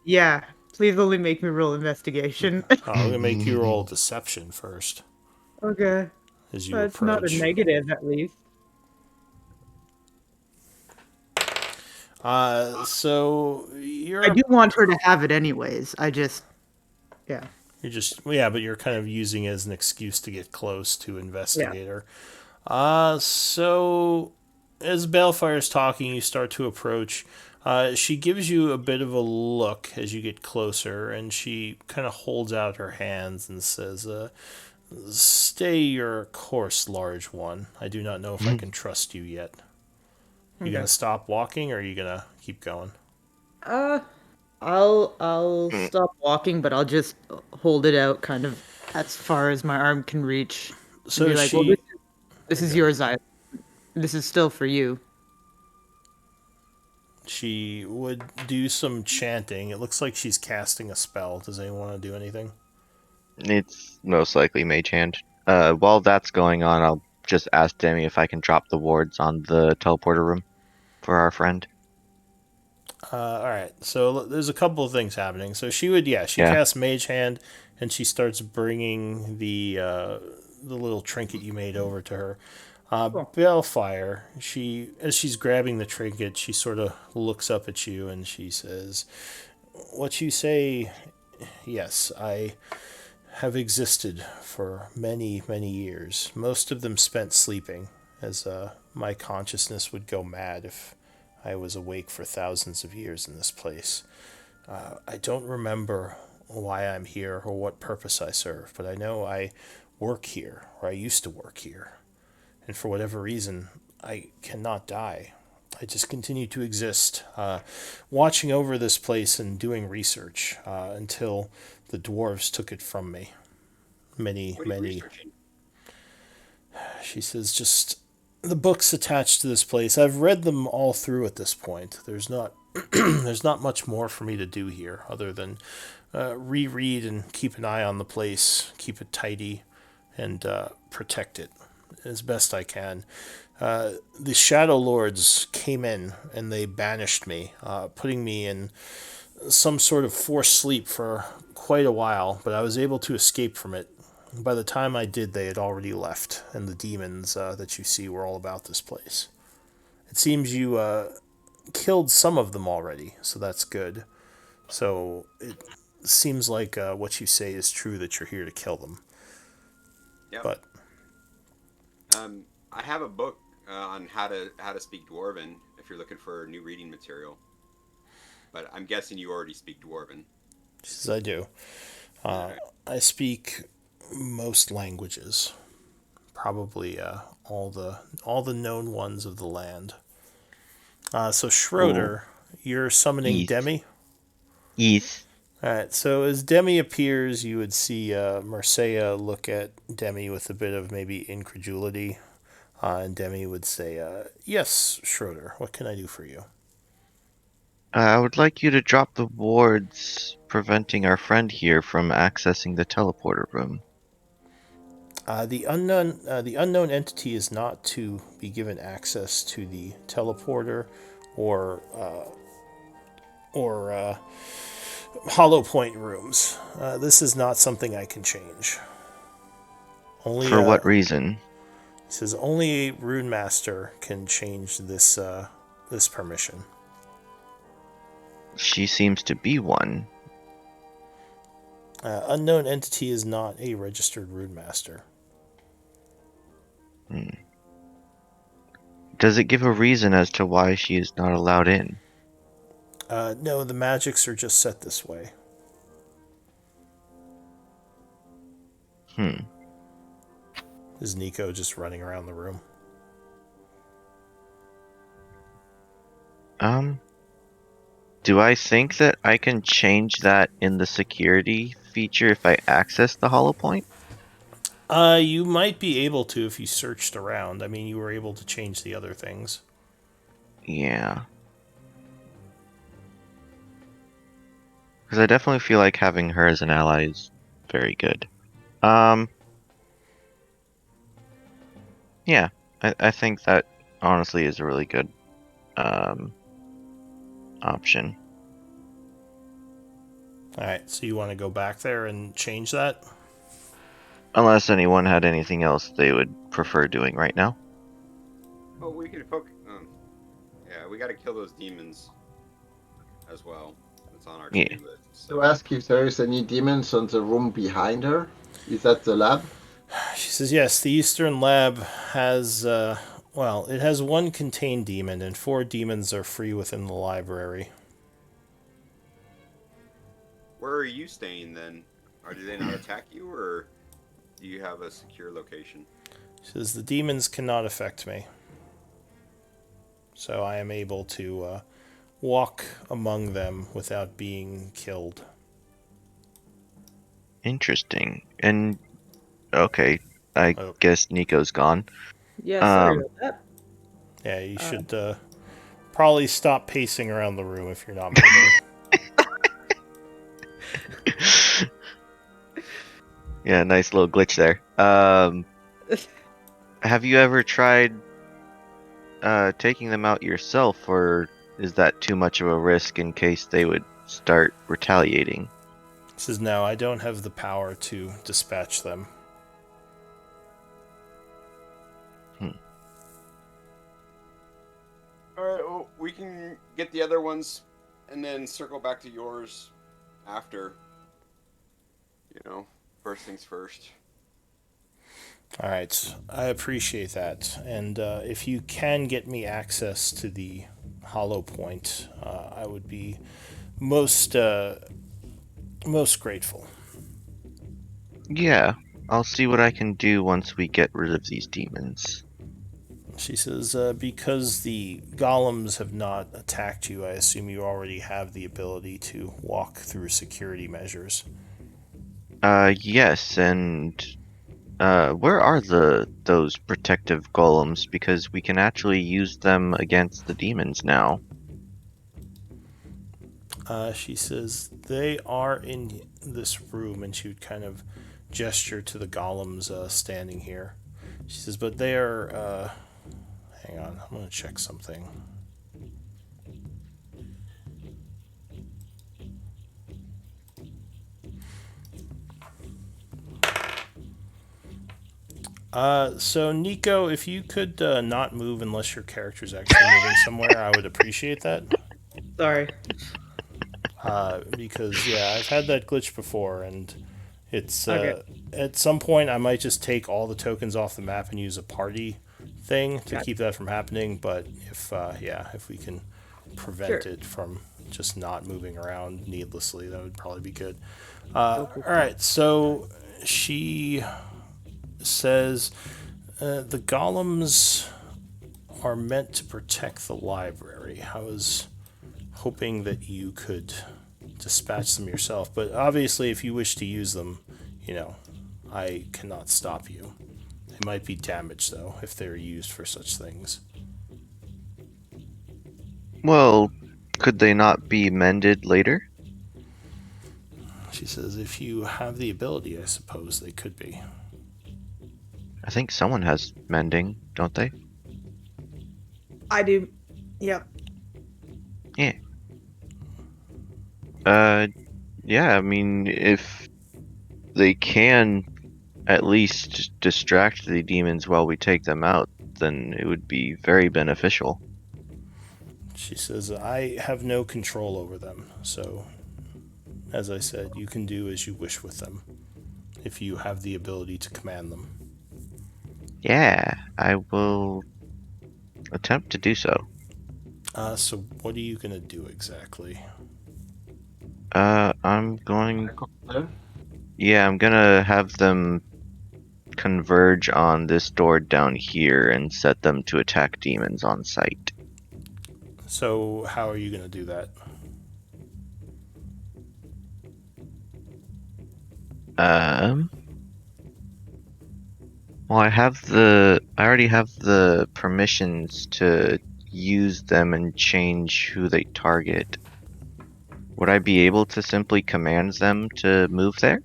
Yeah, please only make me roll investigation. I'm gonna make you roll deception first Okay. as you That's not a approach. negative at least. So I do want her to have it anyways. I just yeah. you're just yeah, but you're kind of using it as an excuse to get close to Yeah. investigate her. So as Balefire's talking, you start to approach. She gives you a bit of a look as you get closer, and she kind of holds out her hands and says, "Stay your course, large one. I do not know if I can trust you yet. You gonna Okay. stop walking, or are you gonna keep going?" Uh I'll stop walking, but I'll just hold it out kind of as far as my arm can reach and So be like, "Well, this she, is this is okay, yours, I. This is still for you." she would do some chanting. It looks like she's casting a spell. Does anyone want to do anything? It's most likely Mage Hand. While that's going on, I'll just ask Demi if I can drop the wards on the teleporter room for our friend. All right. So there's a couple of things happening. So she would, yeah, she Yeah. casts Mage Hand, and she starts bringing the little trinket you made over to her. Cool. Balefire, she as she's grabbing the trinket, she sort of looks up at you and she says, "What you say? Yes, I have existed for many, many years. Most of them spent sleeping, as my consciousness would go mad if I was awake for thousands of years in this place. I don't remember why I'm here or what purpose I serve, but I know I work here, or I used to work here. And for whatever reason, I cannot die. I just continue to exist, watching over this place and doing research until the dwarves took it from me. Many, what are you many. researching? She says, just the books attached to this place. I've read them all through at this point. There's not there's not much more for me to do here other than reread and keep an eye on the place, keep it tidy, and protect it as best I can. The Shadow Lords came in and they banished me, putting me in some sort of forced sleep for quite a while, but I was able to escape from it. By the time I did, they had already left, and the demons that you see were all about this place. It seems you killed some of them already, so that's good. So it seems like what you say is true, that you're here to kill them. Yep. But I have a book on how to speak Dwarven if you're looking for new reading material. But I'm guessing you already speak Dwarven. she says, I do. All right. I speak most languages, probably all the known ones of the land. So Ooh. Schroeder, you're summoning Yes. Demi. Yes. All right. So as Demi appears, you would see Marseille look at Demi with a bit of maybe incredulity, and Demi would say, "Yes, Schroeder. What can I do for you?" I would like you to drop the wards preventing our friend here from accessing the teleporter room. The unknown entity is not to be given access to the teleporter or hollow point rooms. This is not something I can change. Only For what reason? He says only a rune master can change this permission. She seems to be one. Unknown entity is not a registered rune master. Does it give a reason as to why she is not allowed in? No, the magics are just set this way. Is Nico just running around the room? Do I think that I can change that in the security feature if I access the hollow point? You might be able to if you searched around. I mean, you were able to change the other things. Yeah. Because I definitely feel like having her as an ally is very good. Yeah, I think that honestly is a really good option. Alright, so you want to go back there and change that? Unless anyone had anything else they would prefer doing right now. Oh, we could poke. Yeah, we got to kill those demons as well. That's on our Yeah. to-do list. To ask if there is any demons on the room behind her. Is that the lab? She says, yes, the Eastern Lab has, it has one contained demon, and 4 demons are free within the library. Where are you staying then? Or do they not attack you, or do you have a secure location? She says, the demons cannot affect me. So I am able to walk among them without being killed. Interesting. And okay, I guess Nico's gone. Yeah, sorry about that. Yeah, you should probably stop pacing around the room if you're not moving. Yeah, nice little glitch there. Have you ever tried taking them out yourself, or is that too much of a risk in case they would start retaliating? He says, no, I don't have the power to dispatch them. Alright, well, we can get the other ones and then circle back to yours after. First things first. All right, I appreciate that. And if you can get me access to the hollow point, I would be most grateful. Yeah, I'll see what I can do once we get rid of these demons. She says, because the golems have not attacked you, I assume you already have the ability to walk through security measures. Yes, and where are those protective golems? Because we can actually use them against the demons now. She says, they are in this room, and she would kind of gesture to the golems standing here. She says, but they are, hang on, I'm going to check something. So Nico, if you could not move unless your character's actually moving somewhere, I would appreciate that. Sorry. Because yeah, I've had that glitch before, and it's Okay. at some point I might just take all the tokens off the map and use a party thing to keep that from happening. But if we can prevent it from just not moving around needlessly, that would probably be good. All right, so she says the golems are meant to protect the library. I was hoping that you could dispatch them yourself, but obviously if you wish to use them, I cannot stop you. They might be damaged, though, if they're used for such things. Well, could they not be mended later? She says, if you have the ability, I suppose they could be. I think someone has mending, don't they? I do. Yep. Yeah. Yeah, I mean, if they can at least distract the demons while we take them out, then it would be very beneficial. She says, I have no control over them, so as I said, you can do as you wish with them if you have the ability to command them. Yeah, I will attempt to do so. So what are you going to do exactly? I'm going. There. Yeah, I'm gonna have them converge on this door down here and set them to attack demons on sight. So how are you going to do that? Um, well, I already have the permissions to use them and change who they target. Would I be able to simply command them to move there?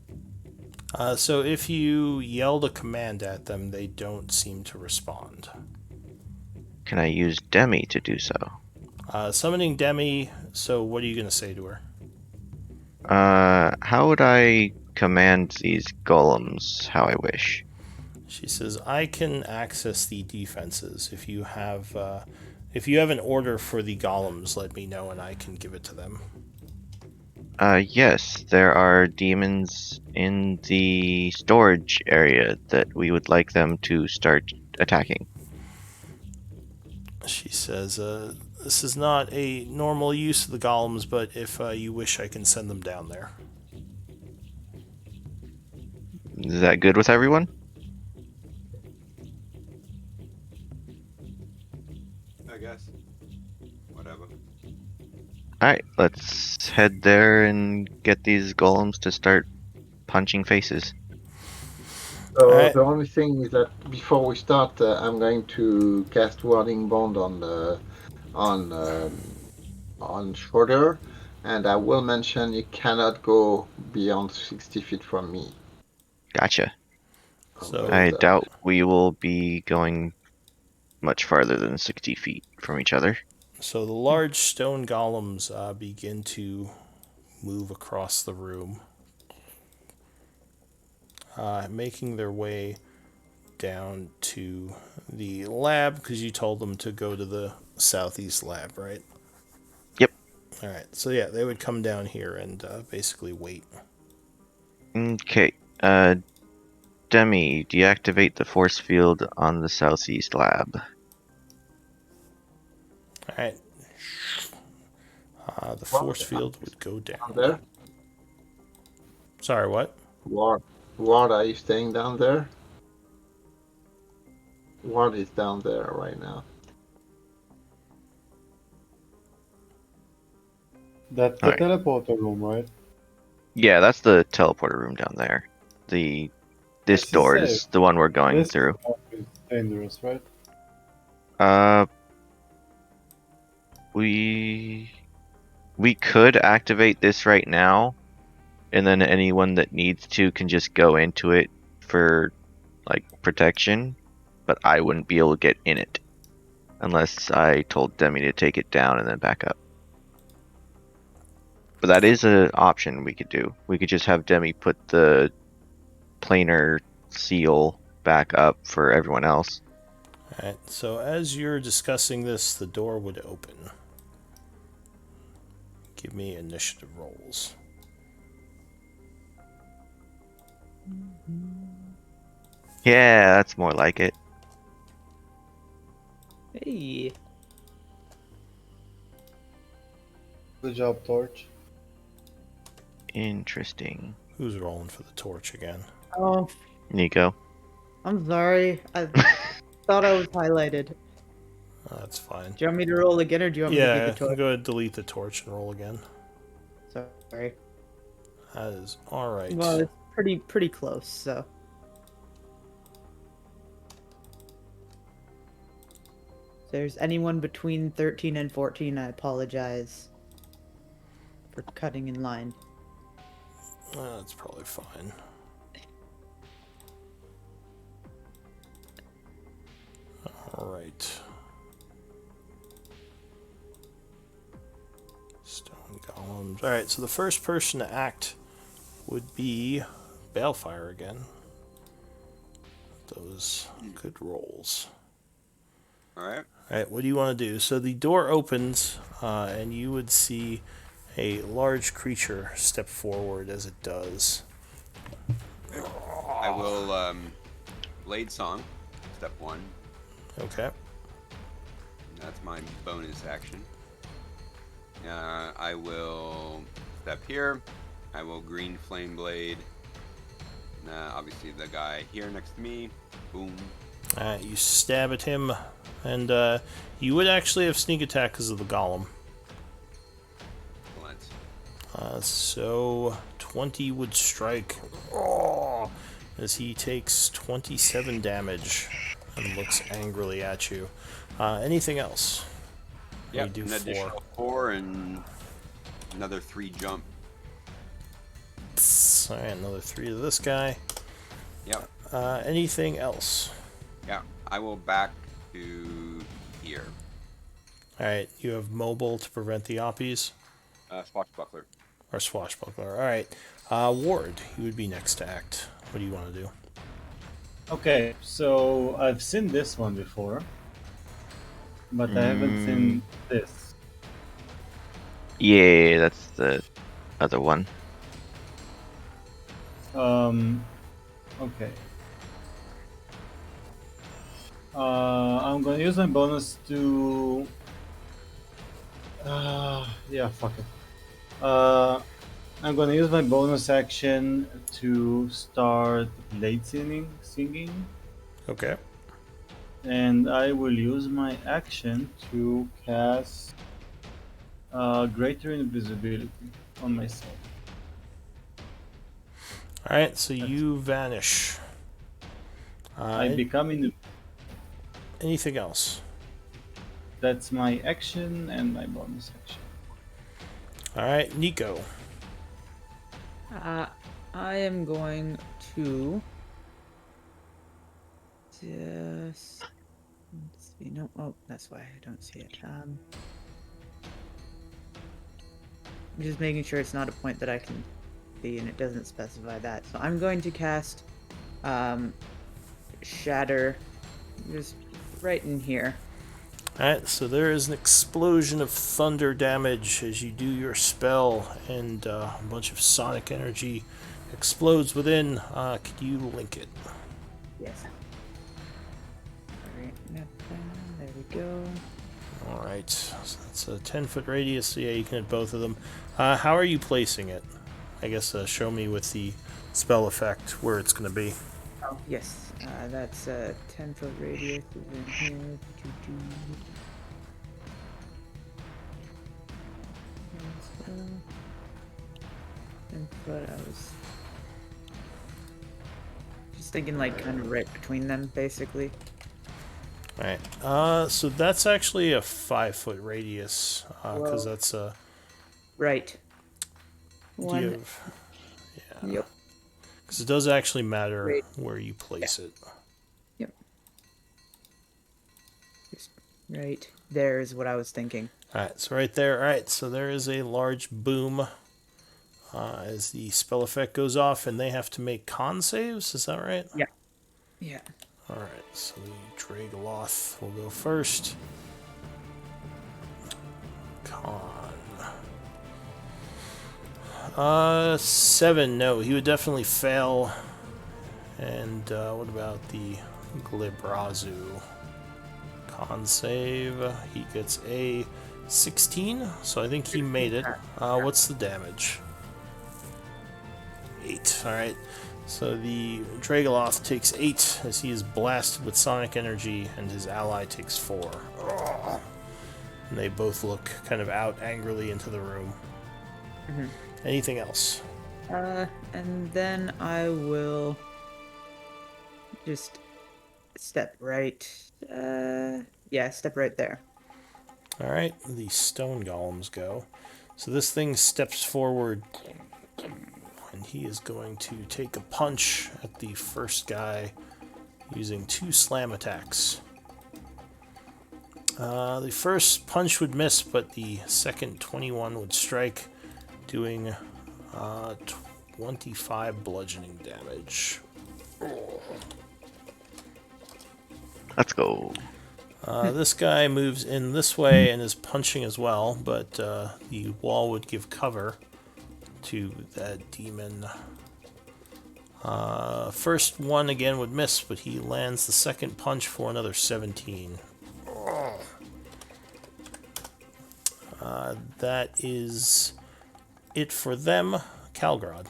So if you yelled a command at them, they don't seem to respond. Can I use Demi to do so? Summoning Demi, so what are you going to say to her? How would I command these golems how I wish? She says, I can access the defenses. If you have an order for the golems, let me know and I can give it to them. Yes, there are demons in the storage area that we would like them to start attacking. She says, this is not a normal use of the golems, but if you wish, I can send them down there. Is that good with everyone? I guess. Whatever. Alright, let's head there and get these golems to start punching faces. So Alright. the only thing is that before we start, I'm going to cast Warding Bond on Schroeder, and I will mention you cannot go beyond 60 feet from me. Gotcha. So I doubt we will be going much farther than 60 feet from each other. So the large stone golems begin to move across the room, making their way down to the lab because you told them to go to the southeast lab, right? Yep. All right. So yeah, they would come down here and basically wait. Okay. Demi, deactivate the force field on the southeast lab. All right. The force field would go Down down. there, Sorry, what? Ward, are you staying down there? Ward is down there right now. That's the Alright. teleporter room, right? Yeah, that's the teleporter room down there. This This is door safe. is the one we're going This through. is dangerous, right? We could activate this right now, and then anyone that needs to can just go into it for like protection, but I wouldn't be able to get in it unless I told Demi to take it down and then back up. But that is an option we could do. We could just have Demi put the planar seal back up for everyone else. All right. So as you're discussing this, the door would open. Give me initiative rolls. Yeah, that's more like it. Hey. Good job, Torch. Interesting. Who's rolling for the torch again? Oh, Nico. I'm sorry. I thought I was highlighted. That's fine. Do you want me to roll again, or do you want me to Yeah, keep the torch? go ahead, delete the torch and roll again. Sorry. That is all right. Well, it's pretty close. So. If there's anyone between 13 and 14, I apologize. for cutting in line. That's probably fine. Alright. Stone golems. Alright, so the first person to act would be Balefire again. Those good rolls. Alright. Alright, what do you want to do? So the door opens, and you would see a large creature step forward as it does. I will Blade Song, step 1. Okay. That's my bonus action. I will step here. I will Green Flame Blade. Obviously the guy here next to me. Boom. You stab at him, and you would actually have sneak attack because of the golem. Excellent. So 20 would strike as he takes 27 damage and looks angrily at you. Anything else? Yeah, We do an 4. additional 4 and another 3 jump. Alright, another 3 to this guy. Yep. Anything else? Yeah, I will back to here. Alright, you have mobile to prevent the oppies. Swashbuckler. Or swashbuckler. Alright. Ward, you would be next to act. What do you want to do? Okay, so I've seen this one before, but I haven't seen this. Yeah, that's the other one. Okay. I'm gonna use my bonus to. Yeah, fuck it. I'm gonna use my bonus action to start late singing, Okay. and I will use my action to cast Greater Invisibility on myself. Alright, so you vanish. I become in. Anything else? That's my action and my bonus action. Alright, Nico. I am going to just let's see. No, oh, that's why I don't see it. I'm just making sure it's not a point that I can see, and it doesn't specify that. So I'm going to cast Shatter, just right in here. Alright, so there is an explosion of thunder damage as you do your spell, and a bunch of sonic energy explodes within. Could you link it? Yes. Alright, there we go. Alright, so that's a 10-foot radius, so yeah, you can hit both of them. How are you placing it? I guess show me with the spell effect where it's going to be. Oh, yes. That's a 10-foot radius is in here. 10-foot, I was just thinking like kind of right between them, basically. Alright, so that's actually a 5-foot radius, because that's a... Right. One. Yeah. Yep. Because it does actually matter Right. where you place it. Yep. Just right there is what I was thinking. Alright, so right there. Alright, so there is a large boom as the spell effect goes off, and they have to make con saves, is that right? Yeah. Yeah. Alright, so the Dragoloth will go first. Con. 7, no, he would definitely fail. And what about the Glibrazu? Con save, he gets a 16, so I think he made it. What's the damage? 8, alright. So the Dragoloth takes 8 as he is blasted with sonic energy, and his ally takes 4. And they both look kind of out angrily into the room. Mm-hmm. Anything else? And then I will just step right. Yeah, step right there. Alright, the stone golems go. So this thing steps forward, and he is going to take a punch at the first guy using 2 slam attacks. The first punch would miss, but the second 21 would strike, doing 25 bludgeoning damage. Let's go. This guy moves in this way and is punching as well, but the wall would give cover to that demon. First one again would miss, but he lands the second punch for another 17. That is it for them. Calgrod.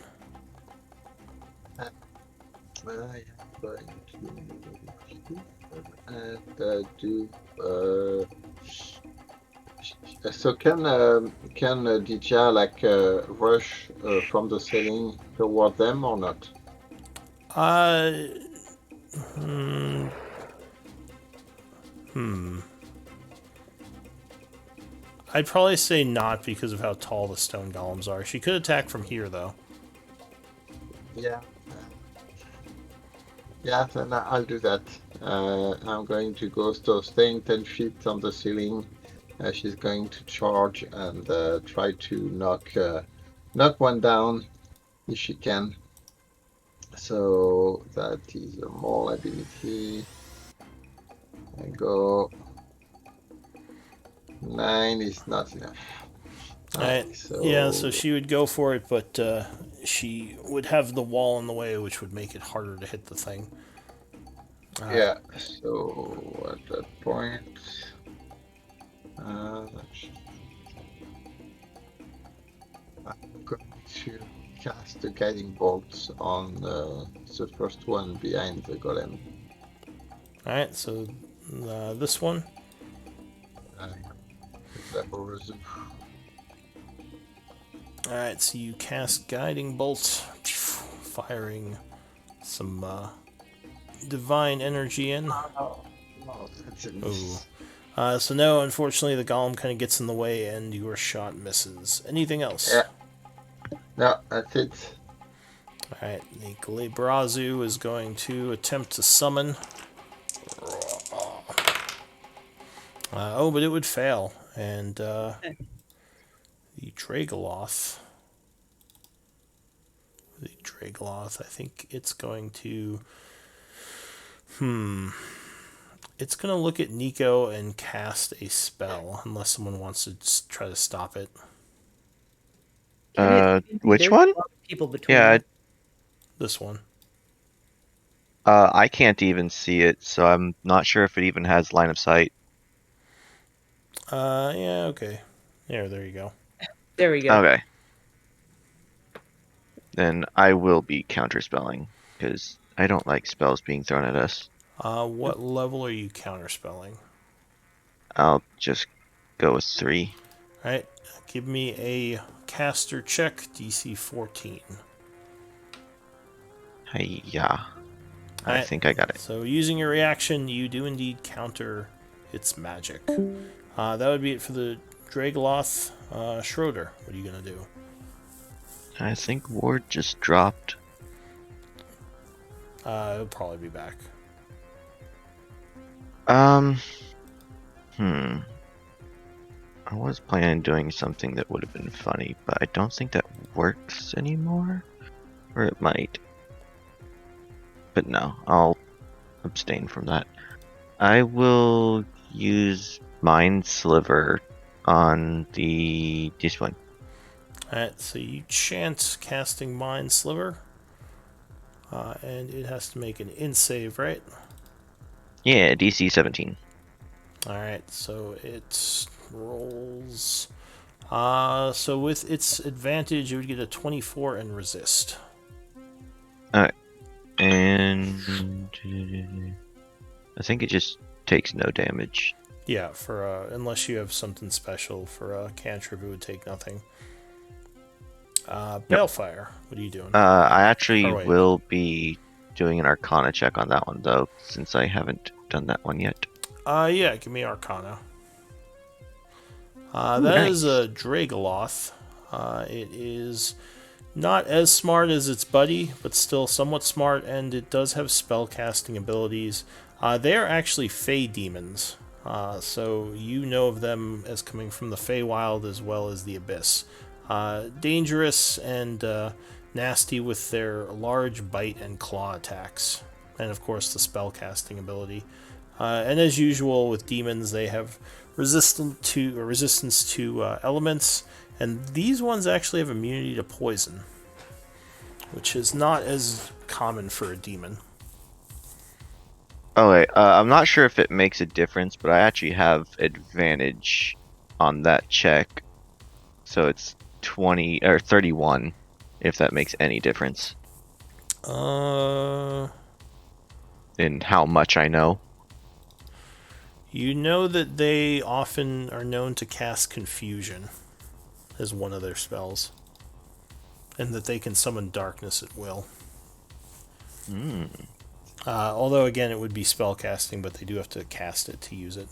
I am going to do. So can Dija like rush from the ceiling toward them or not? I'd probably say not because of how tall the stone golems are. She could attack from here, though. Yeah. Yeah, then I'll do that. I'm going to go, so staying 10 feet on the ceiling. She's going to charge and try to knock one down if she can. So that is a more ability. I go. 9 is not enough. Alright, so she would go for it, but she would have the wall in the way, which would make it harder to hit the thing. Yeah, so at that point, I'm going to cast the guiding bolts on the first one behind the golem. Alright, so this one. Alright, so you cast guiding bolts, firing some divine energy in. So no, unfortunately the golem kind of gets in the way and your shot misses. Anything else? Yeah. No, that's it. Alright, the Glebrazu is going to attempt to summon. But it would fail. And the Dragoloth, I think it's going to... It's going to look at Nico and cast a spell, unless someone wants to try to stop it. Which There's one? a lot of people between Yeah, them. This one. I can't even see it, so I'm not sure if it even has line of sight. Yeah, okay. There you go. There we go. Okay. Then I will be counterspelling, because I don't like spells being thrown at us. What level are you counterspelling? I'll just go with 3. Alright, give me a caster check, DC 14. Yeah. I Alright, think I got it. So using your reaction, you do indeed counter its magic. That would be it for the Dragoloth. Schroeder, what are you going to do? I think Ward just dropped. It'll probably be back. I was planning on doing something that would have been funny, but I don't think that works anymore. Or it might. But no, I'll abstain from that. I will use Mind Sliver on this one. Alright, so you chant casting Mind Sliver. And it has to make an int save, right? Yeah, DC 17. Alright, so it rolls. So with its advantage, it would get a 24 and resist. Alright. And I think it just takes no damage. Yeah, for unless you have something special for a cantrip, it would take nothing. Balefire, what are you doing? I actually Oh, wait. will be doing an Arcana check on that one, though, since I haven't done that one yet. Yeah, give me Arcana. That nice. is a Dragoloth. It is not as smart as its buddy, but still somewhat smart, and it does have spellcasting abilities. They are actually Fey demons, so you know of them as coming from the Feywild as well as the Abyss. Dangerous and nasty with their large bite and claw attacks, and of course the spellcasting ability. And as usual with demons, they have resistance to elements, and these ones actually have immunity to poison, which is not as common for a demon. Oh wait, I'm not sure if it makes a difference, but I actually have advantage on that check, so it's 20 or 31, if that makes any difference Uh, in how much I know. you know that they often are known to cast confusion as one of their spells, and that they can summon darkness at will. Hmm. Although again, it would be spell casting, but they do have to cast it to use it.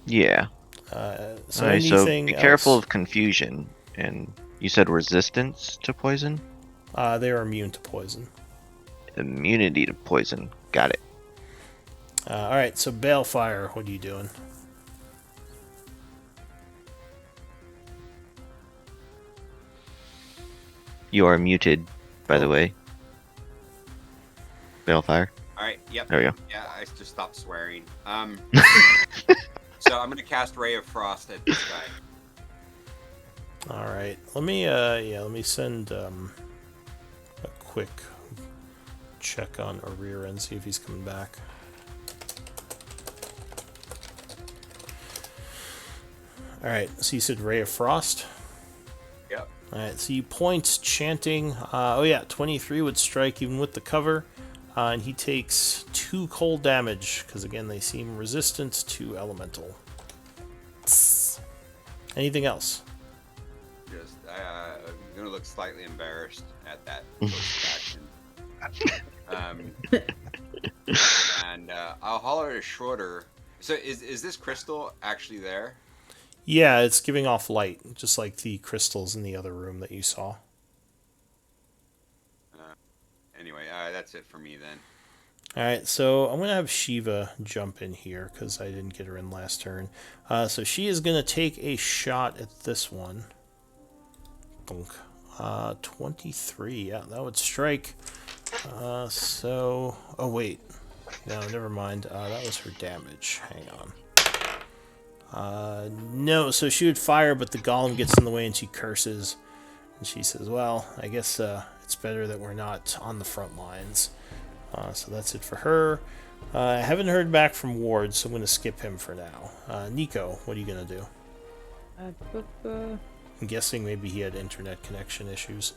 Yeah. So Alright, so anything be careful else? of confusion. And you said resistance to poison? They are immune to poison. Immunity to poison. Got it. All right, so Balefire, what are you doing? You are muted, by the Oh. way. Balefire. All right. Yep. There we go. Yeah, I just stopped swearing. So I'm gonna cast Ray of Frost at this guy. All right, let me send a quick check on Arir and see if he's coming back. All right, so you said Ray of Frost. Yep. All right, so you point chanting. 23 would strike even with the cover, and he takes 2 cold damage because again they seem resistant to elemental. Anything else? Just I'm gonna look slightly embarrassed at that post action. And I'll holler at Schroeder. So is this crystal actually there? Yeah, it's giving off light, just like the crystals in the other room that you saw. Anyway, that's it for me then. Alright, so I'm going to have Shiva jump in here because I didn't get her in last turn. So she is going to take a shot at this one. Bonk. 23, yeah, that would strike. Oh wait. No, never mind. That was her damage. Hang on. No, so she would fire, but the golem gets in the way and she curses. And she says, well, I guess it's better that we're not on the front lines. So that's it for her. I haven't heard back from Ward, so I'm going to skip him for now. Nico, what are you going to do? I'm guessing maybe he had internet connection issues.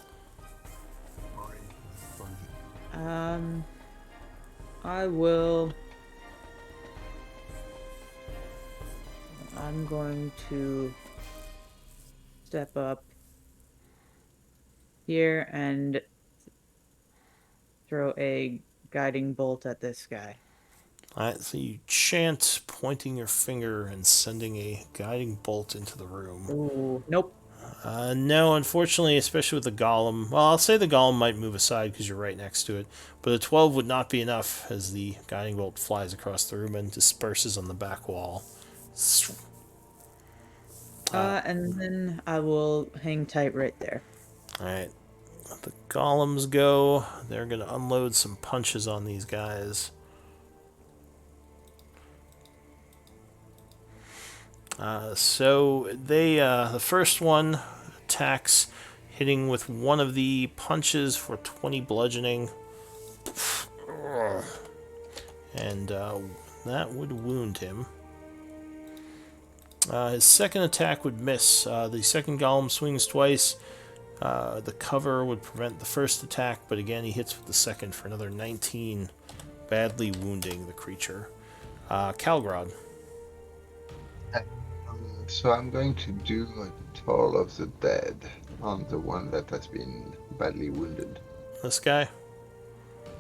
I'm going to step up here and throw a guiding bolt at this guy. Alright, so you chant, pointing your finger and sending a guiding bolt into the room. Ooh, nope. No, unfortunately, especially with the golem. Well, I'll say the golem might move aside because you're right next to it, but a 12 would not be enough as the guiding bolt flies across the room and disperses on the back wall. And then I will hang tight right there. Alright, let the golems go. They're going to unload some punches on these guys. The first one attacks, hitting with one of the punches for 20 bludgeoning. And that would wound him. His second attack would miss. The second golem swings twice. The cover would prevent the first attack, but again he hits with the second for another 19, badly wounding the creature. Calgrod. So I'm going to do a Toll of the Dead on the one that has been badly wounded. This guy?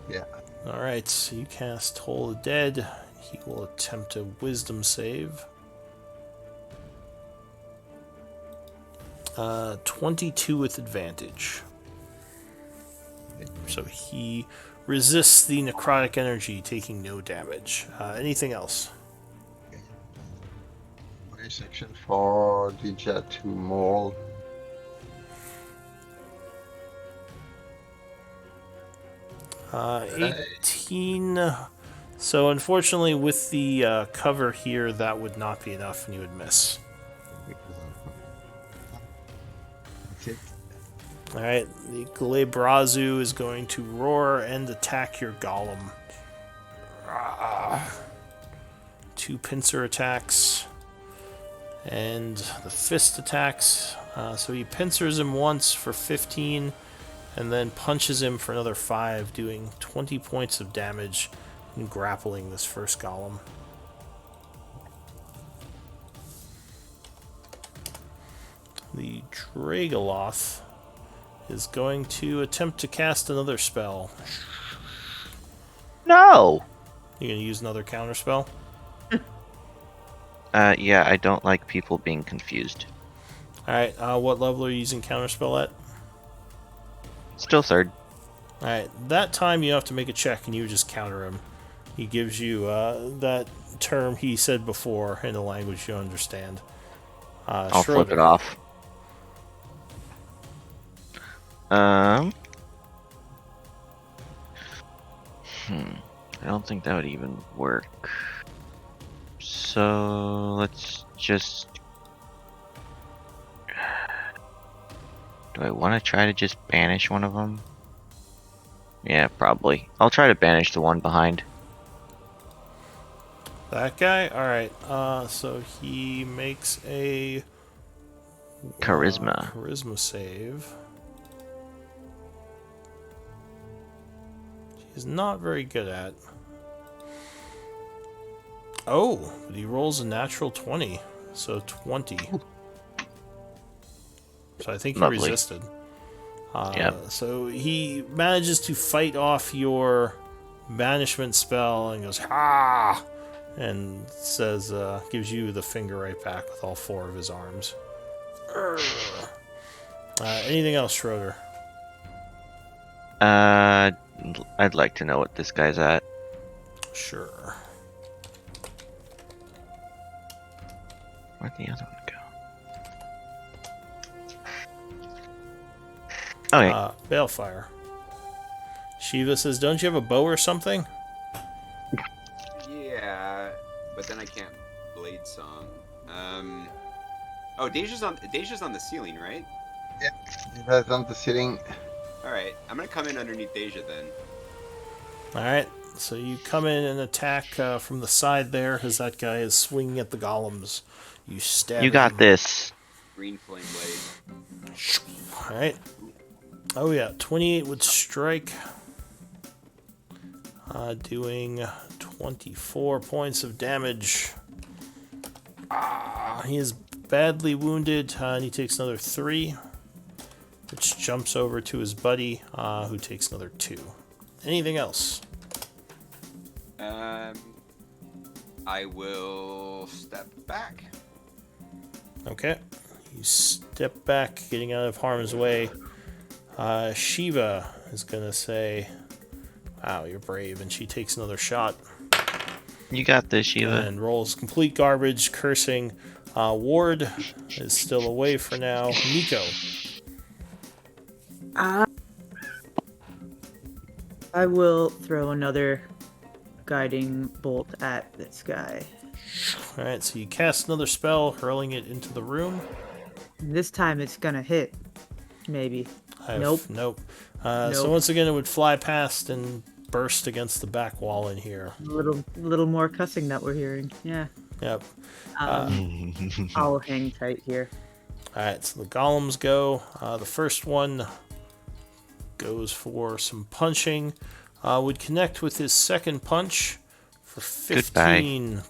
Yeah. Alright, so you cast Toll the Dead. He will attempt a wisdom save. 22 with advantage. So he resists the necrotic energy, taking no damage. Anything else? My section for the jet to maul. Right. 18. So unfortunately, with the cover here, that would not be enough, and you would miss. That's it. All right, the Glebrazu is going to roar and attack your golem. 2 pincer attacks, and the fist attacks. So he pincers him once for 15, and then punches him for another 5, doing 20 points of damage and grappling this first golem. The Dragoloth is going to attempt to cast another spell. No! You're going to use another counter spell? Yeah, I don't like people being confused. Alright, what level are you using counter spell at? Still third. Alright, that time you have to make a check and you just counter him. He gives you that term he said before in a language you understand. I'll flip Schroeder. it off. I don't think that would even work. So let's just. Do I want to try to just banish one of them? Yeah, probably. I'll try to banish the one behind. That guy? Alright, so he makes a Charisma. charisma save. He's not very good at. Oh, but he rolls a natural 20. So 20. So I think he Lovely. resisted. Yep. So he manages to fight off your banishment spell and goes, ha! And says, gives you the finger right back with all 4 of his arms. Anything else, Schroeder? I'd like to know what this guy's at. Sure. Where'd the other one go? Okay. Balefire. Shiva says, don't you have a bow or something? Yeah, but then I can't blade song. Oh, Deja's on the ceiling, right? That's on the ceiling. All right, I'm gonna come in underneath Deja then. Alright, so you come in and attack from the side there as that guy is swinging at the golems. You stab You got him. this. Green flame blade. Alright. Oh yeah, 28 would strike. Doing 24 points of damage. He is badly wounded, and he takes another 3, which jumps over to his buddy, who takes another 2. Anything else? I will step back. Okay. You step back, getting out of harm's way. Shiva is going to say, wow, you're brave, and she takes another shot. You got this, Shiva. And rolls complete garbage, cursing. Ward is still away for now. Nico. I will throw another guiding bolt at this guy. Alright, so you cast another spell, hurling it into the room. This time it's gonna hit. Maybe. Nope. Nope. Nope. So once again, it would fly past and burst against the back wall in here. A little more cussing that we're hearing. Yeah. Yep. I'll hang tight here. Alright, so the golems go. The first one goes for some punching. Would connect with his second punch for 15.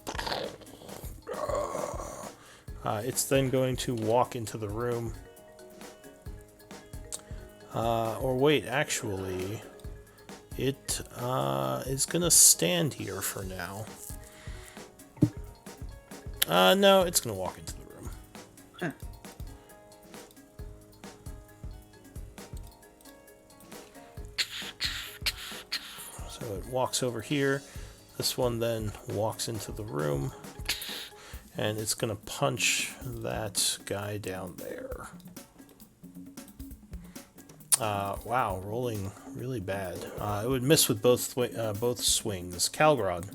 It's then going to walk into the room. Or wait, actually, it is going to stand here for now. No, it's going to walk into the room. So it walks over here. This one then walks into the room. And it's going to punch that guy down there. Wow, rolling really bad. It would miss with both swings. Calgrod.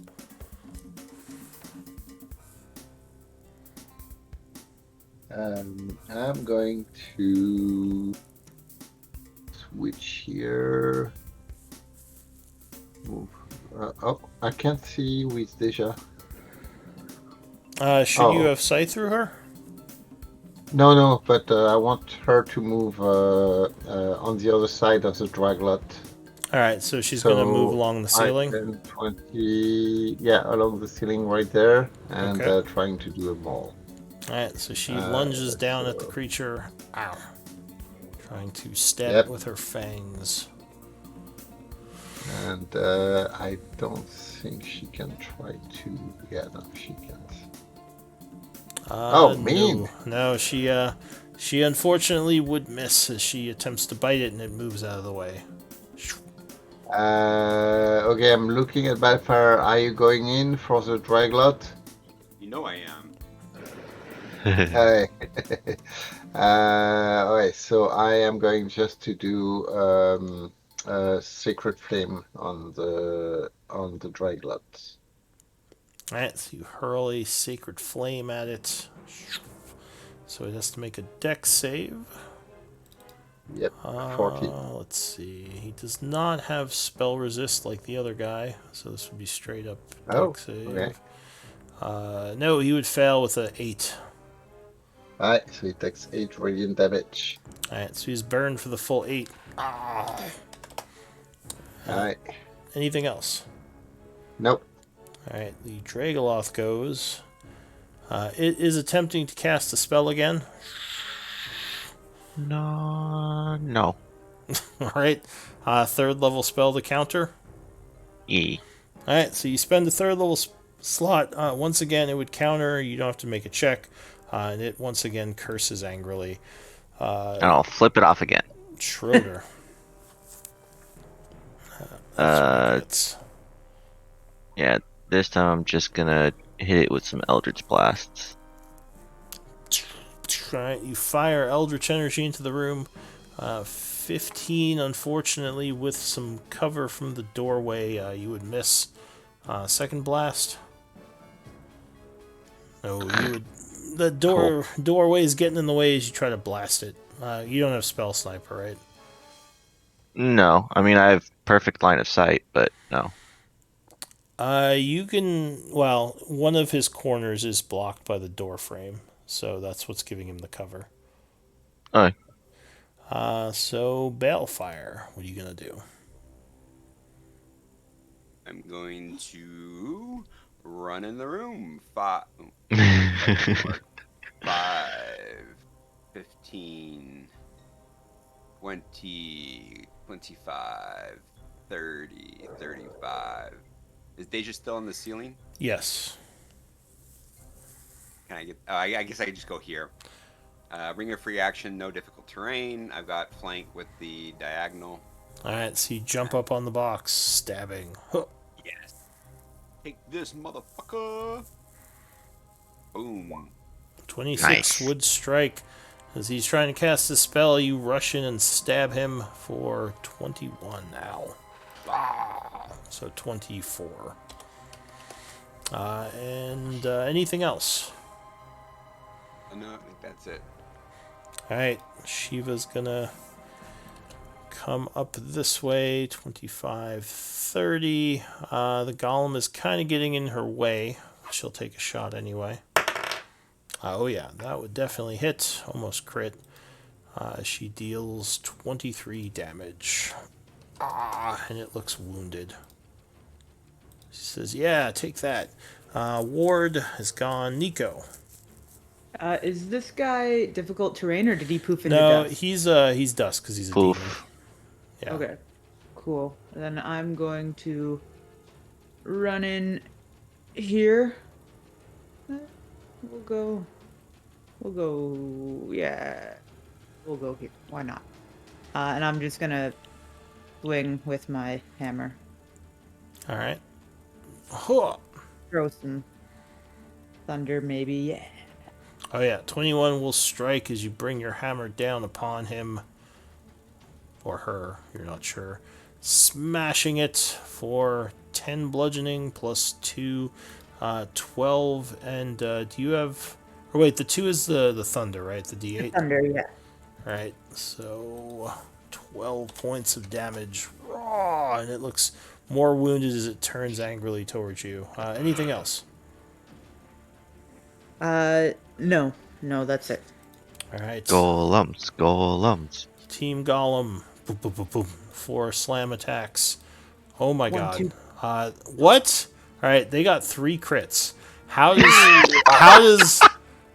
I'm going to switch here. Move. Oh, I can't see with Deja. Should you Oh. have sight through her? No, but I want her to move on the other side of the draglot. Alright, so she's going to move along the ceiling? I can 20, yeah, along the ceiling right there, and Okay. trying to do a maul. Alright, so she lunges down at the creature. Ow. Trying to stab it with her fangs. And I don't think she can try to. Yeah, no, she can't. Mean! No, she unfortunately would miss as she attempts to bite it and it moves out of the way. Okay, I'm looking at Balfire. Are you going in for the draglot? You know I am. Hey. Okay, so I am going just to do Sacred Flame on the draglot. Alright, so you hurl a sacred flame at it. So it has to make a dex save. Yep, 14. Let's see. He does not have spell resist like the other guy, so this would be straight up dex save. Okay. No, he would fail with an 8. Alright, so he takes 8 radiant damage. Alright, so he's burned for the full 8. Alright. Anything else? Nope. Alright, the Dragoloth goes. It is attempting to cast a spell again. No. Alright, third level spell to counter. E. Alright, so you spend the third level slot. Once again, it would counter. You don't have to make a check. And it once again curses angrily. And I'll flip it off again. Schroeder. Yeah, this time I'm just gonna hit it with some Eldritch Blasts. Alright, you fire Eldritch Energy into the room. 15, unfortunately, with some cover from the doorway, you would miss. Second blast. No, you would. The doorway is getting in the way as you try to blast it. You don't have Spell Sniper, right? No, I mean I have perfect line of sight, but no. You can. Well, one of his corners is blocked by the door frame, so that's what's giving him the cover. Oh. So Balefire, what are you gonna do? I'm going to run in the room. 5, 15, 20, 25, 30, 35. Is Deja still on the ceiling? Yes. Can I get? I guess I can just go here. Ring of free action, no difficult terrain. I've got flank with the diagonal. Alright, so you jump up on the box, stabbing. Huh. Yes. Take this, motherfucker. Boom. 26 Nice. would strike. As he's trying to cast a spell, you rush in and stab him for 21 now. So 24. And anything else? No, I think that's it. Alright, Shiva's gonna come up this way. 25, 30. The golem is kind of getting in her way. She'll take a shot anyway. Oh yeah, that would definitely hit. Almost crit. She deals 23 damage. And it looks wounded. She says, yeah, take that. Ward is gone. Nico. Is this guy difficult terrain, or did he poof into No, dust? he's dust because he's a Poof. demon. Yeah. Okay, cool. Then I'm going to run in here. We'll go, yeah. We'll go here. Why not? And I'm just gonna swing with my hammer. All right. Huh. Throw some thunder, maybe. Yeah. Oh yeah, 21 will strike as you bring your hammer down upon him or her. You're not sure. Smashing it for 10 bludgeoning plus 2, 12. And do you have? Or wait, the 2 is the thunder, right? The D8. Thunder, yeah. Right, so 12 points of damage. Raw, and it looks more wounded as it turns angrily towards you. Anything else? No. No, that's it. All right. Golems, golems. Team Golem. Boom, boom, boom, boom. 4 slam attacks. Oh my 1, god. 2. What? All right, they got 3 crits. How does. How does.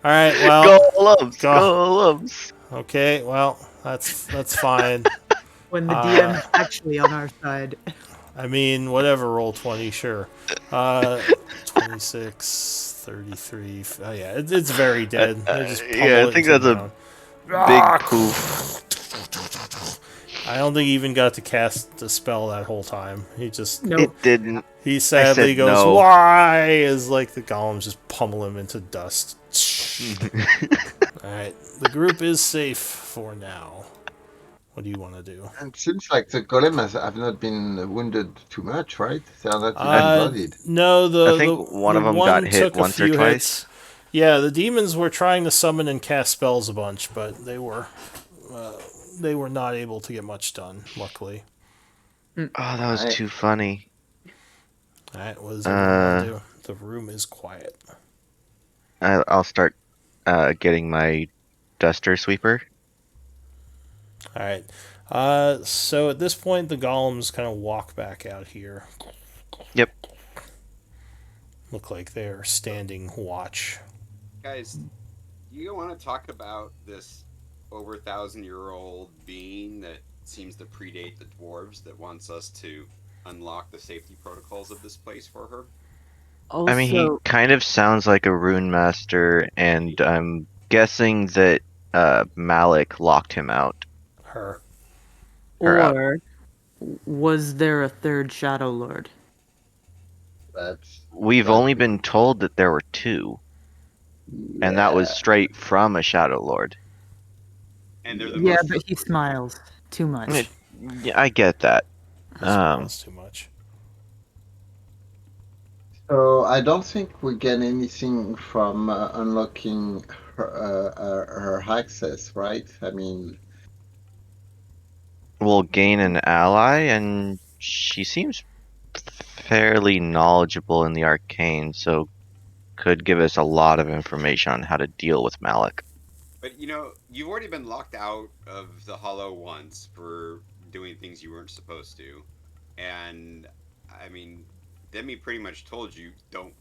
All right, well. Golems, Go. golems. Okay, well, that's fine. When the DM is actually on our side. I mean, whatever, roll 20, sure. 26, 33. Oh, yeah, it's very dead. They just pummel Yeah, I it think into that's the a ground. big poof. I don't think he even got to cast the spell that whole time. He just, Nope. It didn't. he sadly said goes, no. why? As like the golems just pummel him into dust. Alright, the group is safe for now. What do you want to do? And it seems like the golem have not been wounded too much, right? They are not even bloodied. No, I think one the of them one got hit took a once or few twice. hits. Yeah, the demons were trying to summon and cast spells a bunch, but they were not able to get much done. Luckily. Oh, that was Right. too funny. All right, what does everyone want to do? The room is quiet. I'll start getting my duster sweeper. All right. So at this point, the golems kind of walk back out here. Yep. Look like they're standing watch. Guys, you want to talk about this over 1,000-year-old being that seems to predate the dwarves that wants us to unlock the safety protocols of this place for her? I mean, he Also, kind of sounds like a rune master, and I'm guessing that Malik locked him out. Her. Her out. or was there a third Shadow Lord? That's We've that only could been told that there were 2, and that was yeah. straight from a Shadow Lord. And they're the Yeah, most but he trustworthy. smiles too much. Yeah, I get that. He smiles too much. So I don't think we get anything from unlocking her access, right? I mean, We'll gain an ally, and she seems fairly knowledgeable in the arcane, so could give us a lot of information on how to deal with Malik. But you've already been locked out of the Hollow once for doing things you weren't supposed to. And I mean, Demi pretty much told you don't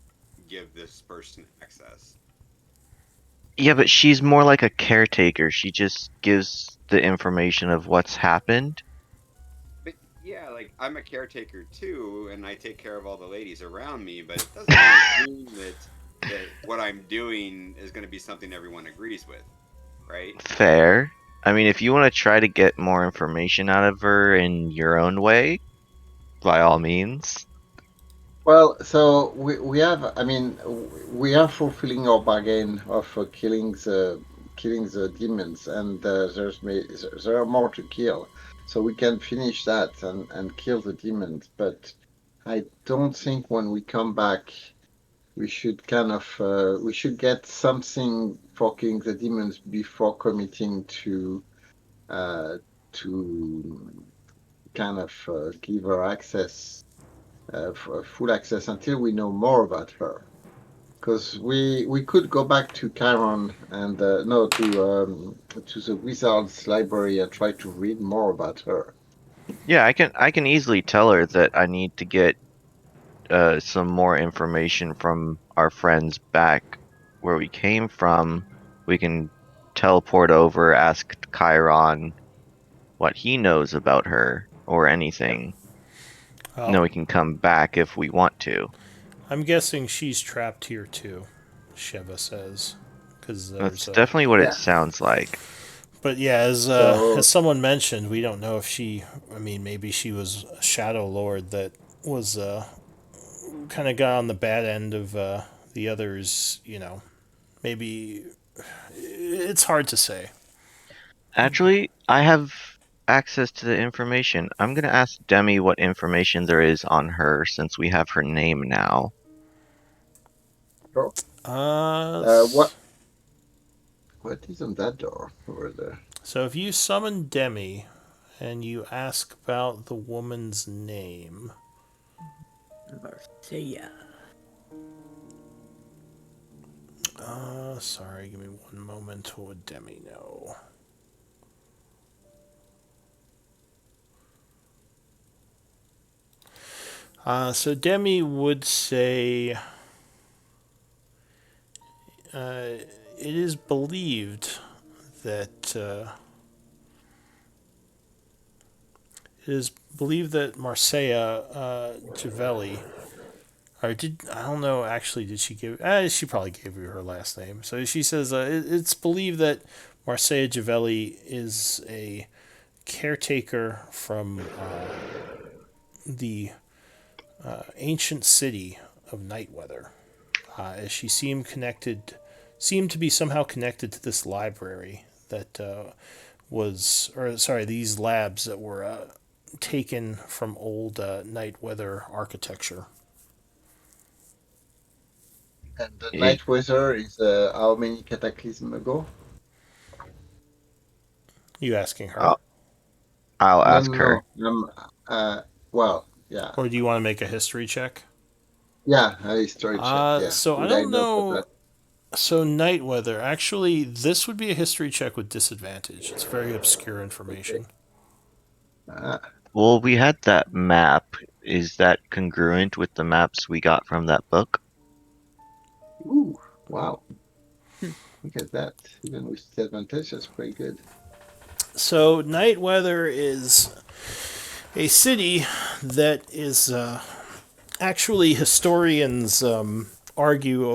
give this person access. Yeah, but she's more like a caretaker. She just gives the information of what's happened. But yeah, like I'm a caretaker too, and I take care of all the ladies around me, but it doesn't always mean that what I'm doing is going to be something everyone agrees with, right? Fair. I mean, if you want to try to get more information out of her in your own way, by all means. well, so we have. I mean, we are fulfilling our bargain of killing the demons, and there are more to kill, so we can finish that and kill the demons. But I don't think when we come back, we should we should get something for killing the demons before committing uh, to kind of give her access, full access until we know more about her. Because we could go back to Chiron and no to the wizard's library and try to read more about her. Yeah, I can easily tell her that I need to get some more information from our friends back where we came from. We can teleport over, ask Chiron what he knows about her or anything. And then Oh, we can come back if we want to. I'm guessing she's trapped here too, Sheva says. Because That's there's a. definitely what it Yeah. sounds like. But yeah, as So someone mentioned, we don't know if she. I mean, maybe she was a Shadow Lord that was kind of got on the bad end of the others. Maybe it's hard to say. Actually, I have access to the information. I'm gonna ask Demi what information there is on her since we have her name now. Sure. Uh, What is on that door over there? so if you summon Demi and you ask about the woman's name, Marcia. sorry, give me one moment. What would Demi know? So Demi would say it is believed that Marcia Givelli, or I don't know actually, did she give? She probably gave you her last name. So she says it's believed that Marcia Givelli is a caretaker from the ancient city of Nightweather. As she seemed to be somehow connected to this library that these labs that were taken from old Nightweather architecture. And the It, Night Wizard is how many cataclysm ago? You asking her, I'll, I'll No, ask no, her. no. Well, yeah, or do you want to make a history check? yeah, a history check. Yeah, So I would I don't know for that? know. So Nightweather, actually, this would be a history check with disadvantage. It's very obscure Okay. information. Well, we had that map. Is that congruent with the maps we got from that book? Ooh, wow! Hmm. Look at that. Even with disadvantage, that's pretty good. So Nightweather is a city that is actually historians argue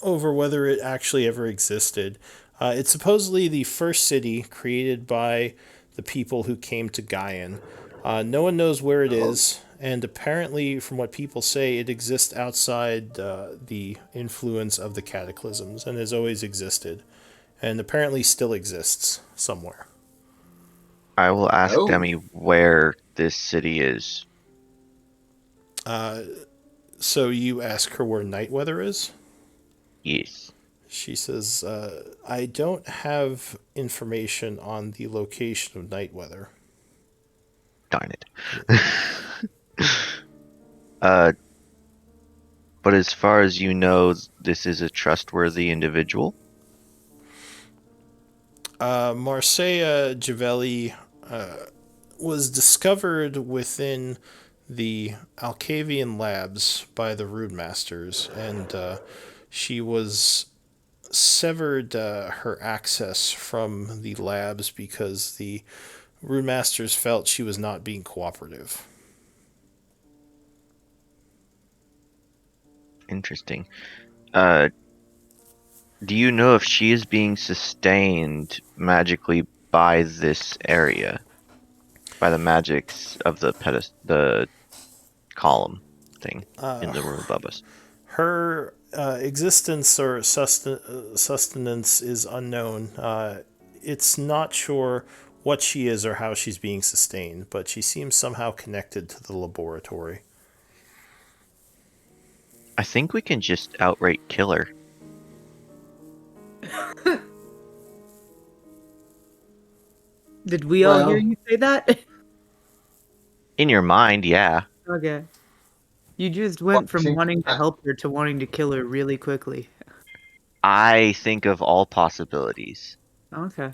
over whether it actually ever existed. It's supposedly the first city created by the people who came to Gaian. No one knows where it Oh, is, and apparently, from what people say, it exists outside the influence of the cataclysms and has always existed, and apparently still exists somewhere. I will ask oh, Demi where this city is. So you ask her where Nightweather is? Yes. She says, I don't have information on the location of Nightweather. Darn it. uh, but as far as you know, this is a trustworthy individual. Marcia Givelli was discovered within the Alcavian labs by the Rune Masters, and she was severed her access from the labs because the Rune Masters felt she was not being cooperative. Interesting. Uh, do you know if she is being sustained magically by this area? By the magics of the column thing in the room above us? Her existence or sustenance is unknown. It's not sure what she is or how she's being sustained, but she seems somehow connected to the laboratory. I think we can just outright kill her. Did we all hear well, you say that? In your mind, yeah. Okay. You just well, went I from think wanting to help her to wanting to kill her really quickly. I think of all possibilities. Okay.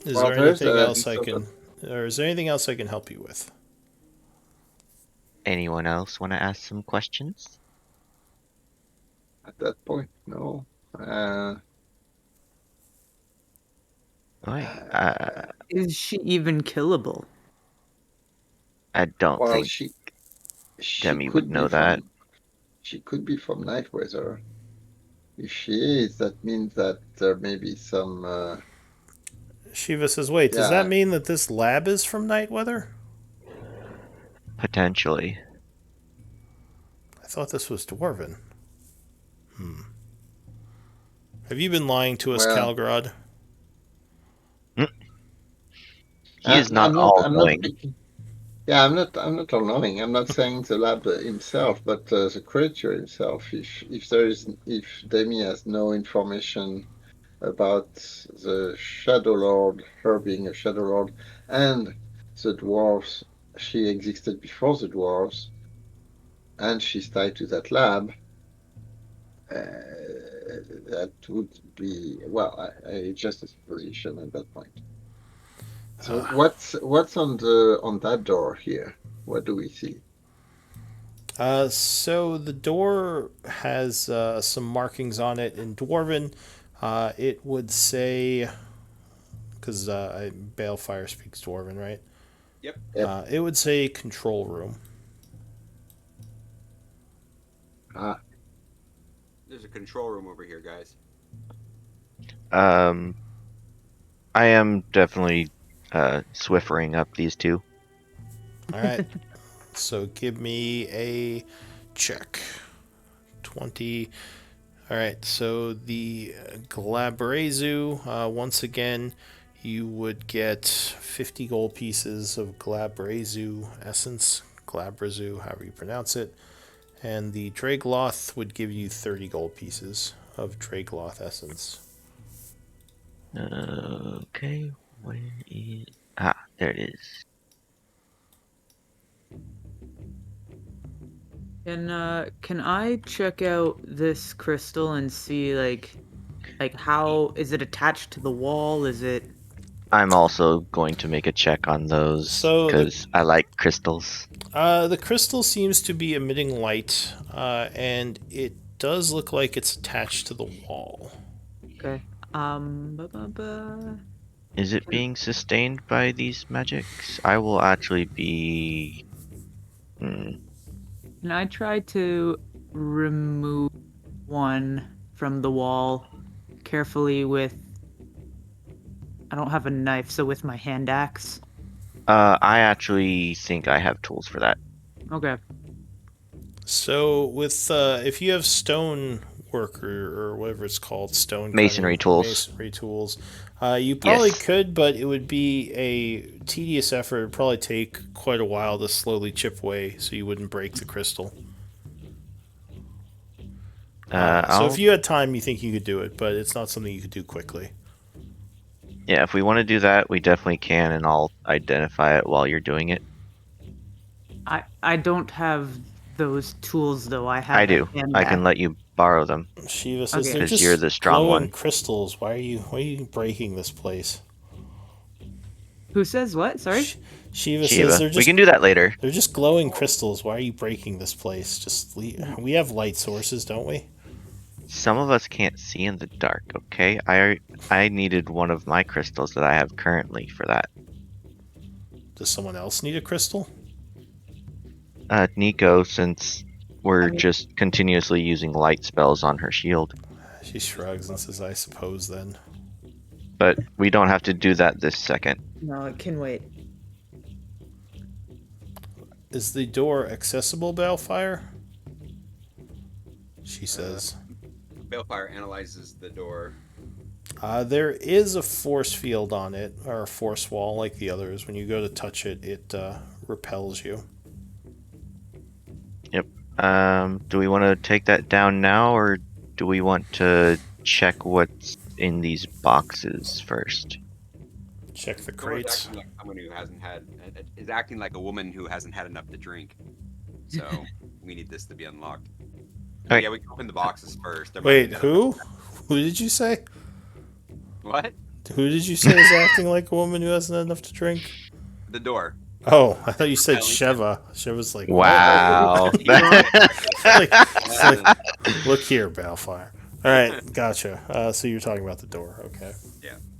Is well, there there's anything else this I sort of can, or is there anything else I can help you with? Anyone else want to ask some questions? at that point. No, uh, Right. Is she even killable? I don't well, think she Demi would could be know that. from Nightweather. If she is, that means that there may be some Shiva says, wait, does that Yeah. mean that this lab is from Nightweather? Potentially. I thought this was Dwarven. Have you been lying to us, Well, Calgrod? Mm, He is not I'm not. all I'm not knowing. picking. Yeah, I'm not. I'm not all-knowing. I'm not saying the lab himself, but the creature himself. If Demi has no information about the Shadow Lord, her being a Shadow Lord, and the dwarves, she existed before the dwarves, and she's tied to that lab. That would be well, just a supposition at that point. So what's on that door here? What do we see? So the door has some markings on it in Dwarven. It would say, because Balefire speaks Dwarven, right? Yep. Yep. It would say control room. Ah, There's a control room over here, guys. Um, I am definitely swiffering up these two. All right. So give me a check. 20. All right. So the Glabrezu, once again, you would get 50 gold pieces of Glabrezu essence. Glabrezu, however you pronounce it. And the Dragloth would give you 30 gold pieces of Dragloth essence. Okay, where is... Ah, there it is. Can I check out this crystal and see like how is it attached to the wall? Is it I'm also going to make a check on those So because I like crystals. the crystal seems to be emitting light, and it does look like it's attached to the wall. okay? Ba, ba, ba. Is it being sustained by these magics? I will actually be... Hmm. Can I try to remove one from the wall carefully with I don't have a knife, so with my hand axe. I actually think I have tools for that. Okay. So with if you have stone work or whatever it's called, stone Masonry cutting tools. masonry tools, you probably could, but it would be a tedious effort. It'd probably take quite a while to slowly chip away, so you wouldn't break the crystal. So if I'll... you had time, you think you could do it, but it's not something you could do quickly. Yeah, if we want to do that, we definitely can, and I'll identify it while you're doing it. I don't have those tools though. I I have a do. hand I can axe. let you borrow them Shiva says Okay. they're because you're just the strong glowing one. crystals. Why are you breaking this place? Who says what? Sorry? Shiva says Shiva. We can do that later. they're just glowing crystals. Why are you breaking this place? Just leave. We have light sources, don't we? Some of us can't see in the dark, okay? I needed one of my crystals that I have currently for that. Does someone else need a crystal? Nico, since we're I mean, just continuously using light spells on her shield. She shrugs and says, I suppose then. But we don't have to do that this second. no, it can wait. Is the door accessible, Balefire? She says. Balefire analyzes the door. There is a force field on it, or a force wall like the others. When you go to touch it, it repels you. Yep. Do we want to take that down now, or do we want to check what's in these boxes first? Check the Door's crates. acting like someone who hasn't had is acting like a woman who hasn't had enough to drink. So we need this to be unlocked. Alright. Yeah, we can open the boxes first. There might Wait, be another- who? Who did you say? What? Who did you say is acting like a woman who hasn't had enough to drink? The door. Oh, I thought you said Ellie. Sheva. Sheva's like, Wow. It's like, look here, Balefire. All right, gotcha. So you're talking about the door, okay?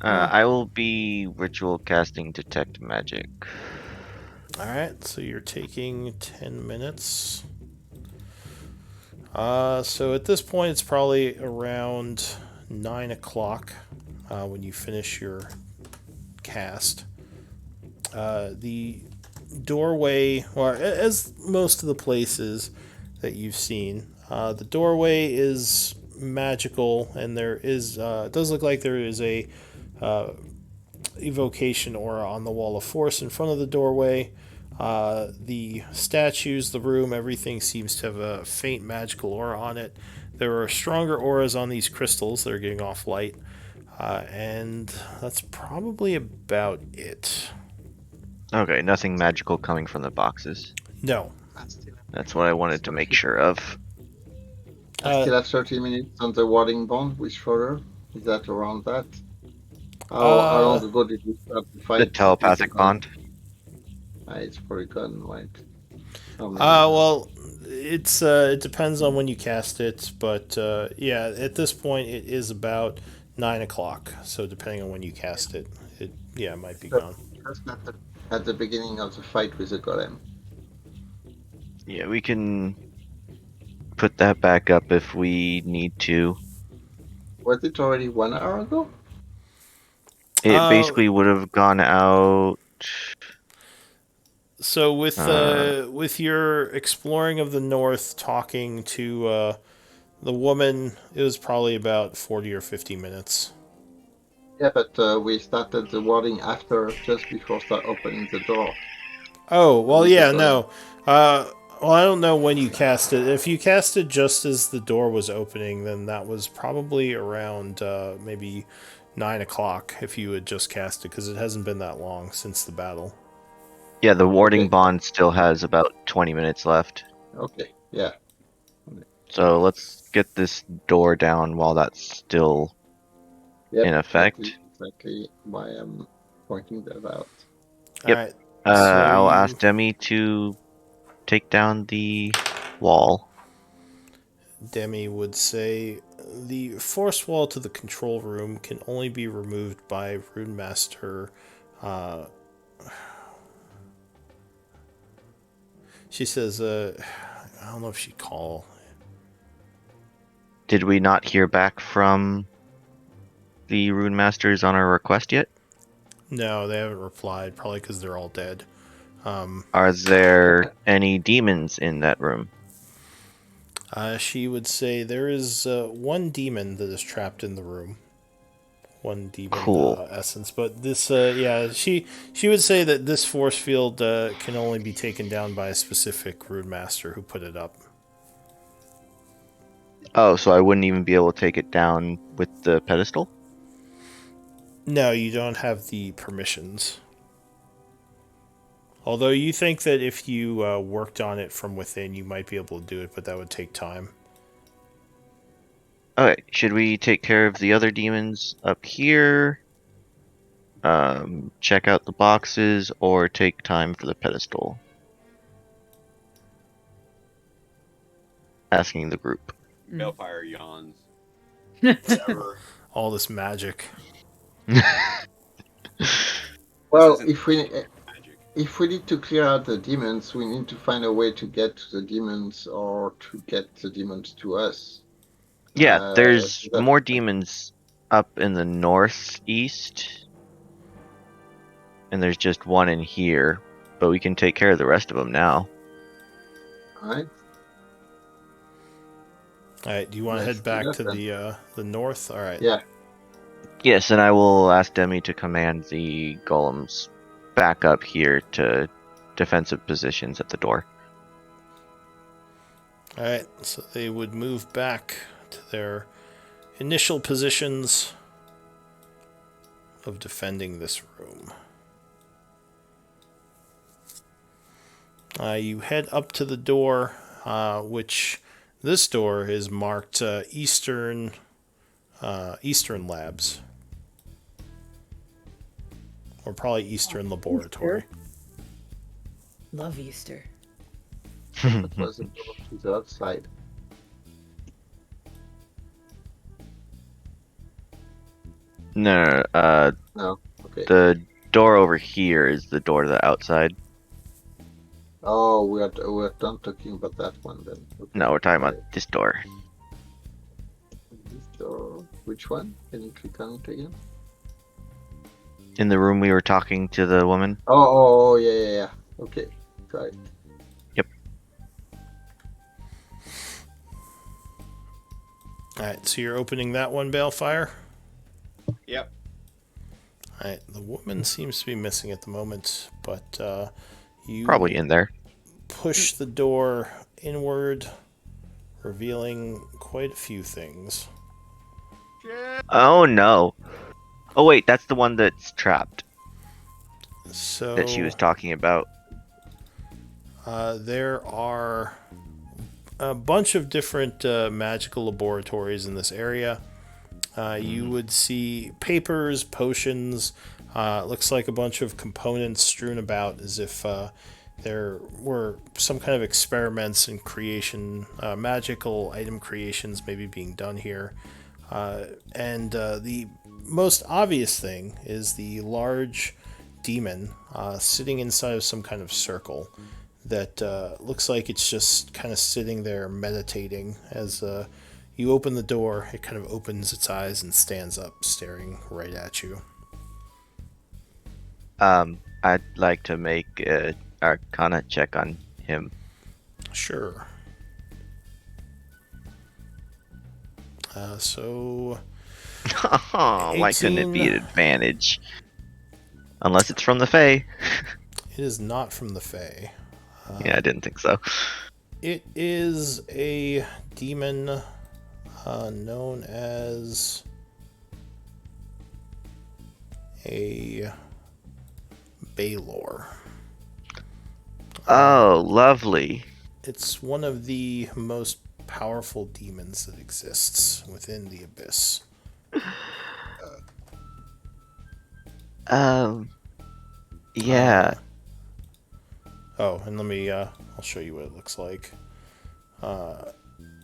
I will be ritual casting detect magic. All right, so you're taking 10 minutes. So at this point, it's probably around 9 o'clock when you finish your cast. The doorway, or as most of the places that you've seen, the doorway is magical, and there is it does look like there is a evocation aura on the wall of force in front of the doorway. The statues, the room, everything seems to have a faint magical aura on it. There are stronger auras on these crystals that are getting off light, and that's probably about it. Okay, nothing magical coming from the boxes. No. That's what I wanted to make sure of. I still have 30 minutes on the warding bond with Schroeder. Is that around that? How long ago did we start the fight? The telepathic bond. It's probably gone, right? Well, it depends on when you cast it, but yeah, at this point it is about 9 o'clock. So depending on when you cast it, it might be gone. Just at the beginning of the fight with the golem. Yeah, we can put that back up if we need to. Was it already 1 hour ago? It basically would have gone out. So with your exploring of the north, talking to the woman, it was probably about 40 or 50 minutes. Yeah, but we started the warding after, just before start opening the door. Oh, well, yeah, no. Well, I don't know when you cast it. If you cast it just as the door was opening, then that was probably around maybe 9 o'clock if you had just cast it, because it hasn't been that long since the battle. Yeah, the warding bond still has about 20 minutes left. Okay, yeah. So let's get this door down while that's still in effect. Exactly why I'm pointing that out. Yep. All right. I'll ask Demi to take down the wall. Demi would say the force wall to the control room can only be removed by Rune Master. She says, I don't know if she'd call. Did we not hear back from the Rune Masters on our request yet? No, they haven't replied, probably because they're all dead. Are there any demons in that room? She would say there is one demon that is trapped in the room. One demon essence. But this, she would say that this force field can only be taken down by a specific Rune Master who put it up. Oh, so I wouldn't even be able to take it down with the pedestal? No, you don't have the permissions. Although you think that if you worked on it from within, you might be able to do it, but that would take time. Okay, should we take care of the other demons up here? Check out the boxes, or take time for the pedestal? Asking the group. Balefire yawns. Whatever. All this magic. Well, if we need to clear out the demons, we need to find a way to get to the demons, or to get the demons to us. Yeah, there's more demons up in the northeast, and there's just one in here, but we can take care of the rest of them now. Alright. Alright, do you want to head back to the north? Alright. Yeah. Yes, and I will ask Demi to command the golems back up here to defensive positions at the door. Alright, so they would move back to their initial positions of defending this room. You head up to the door, which this door is marked Eastern Labs. Or probably Eastern Laboratory. Love Easter. That was the door to the outside. No, No. Okay. the door over here is the door to the outside. Oh, we're done talking about that one then. Okay. No, we're talking about this door. This door. Which one? Can you click on it again? In the room we were talking to the woman? Oh, yeah. Okay, got it. Yep. Alright, so you're opening that one, Balefire? Yep. Alright, the woman seems to be missing at the moment, but you Probably in there. push the door inward, revealing quite a few things. Oh no. Oh wait, that's the one that's trapped So that she was talking about. there are a bunch of different magical laboratories in this area. You would see papers, potions. Looks like a bunch of components strewn about as if there were some kind of experiments and creation, magical item creations maybe being done here. And the most obvious thing is the large demon sitting inside of some kind of circle that looks like it's just kind of sitting there meditating. As you open the door, it kind of opens its eyes and stands up, staring right at you. I'd like to make a Arcana check on him. Sure. So Oh, why couldn't it be 18. an advantage? Unless it's from the Fae. It is not from the Fae. Yeah, I didn't think so. It is a demon known as a Baylor. Oh, lovely. It's one of the most powerful demons that exists within the Abyss. Yeah. Oh, and let me, I'll show you what it looks like.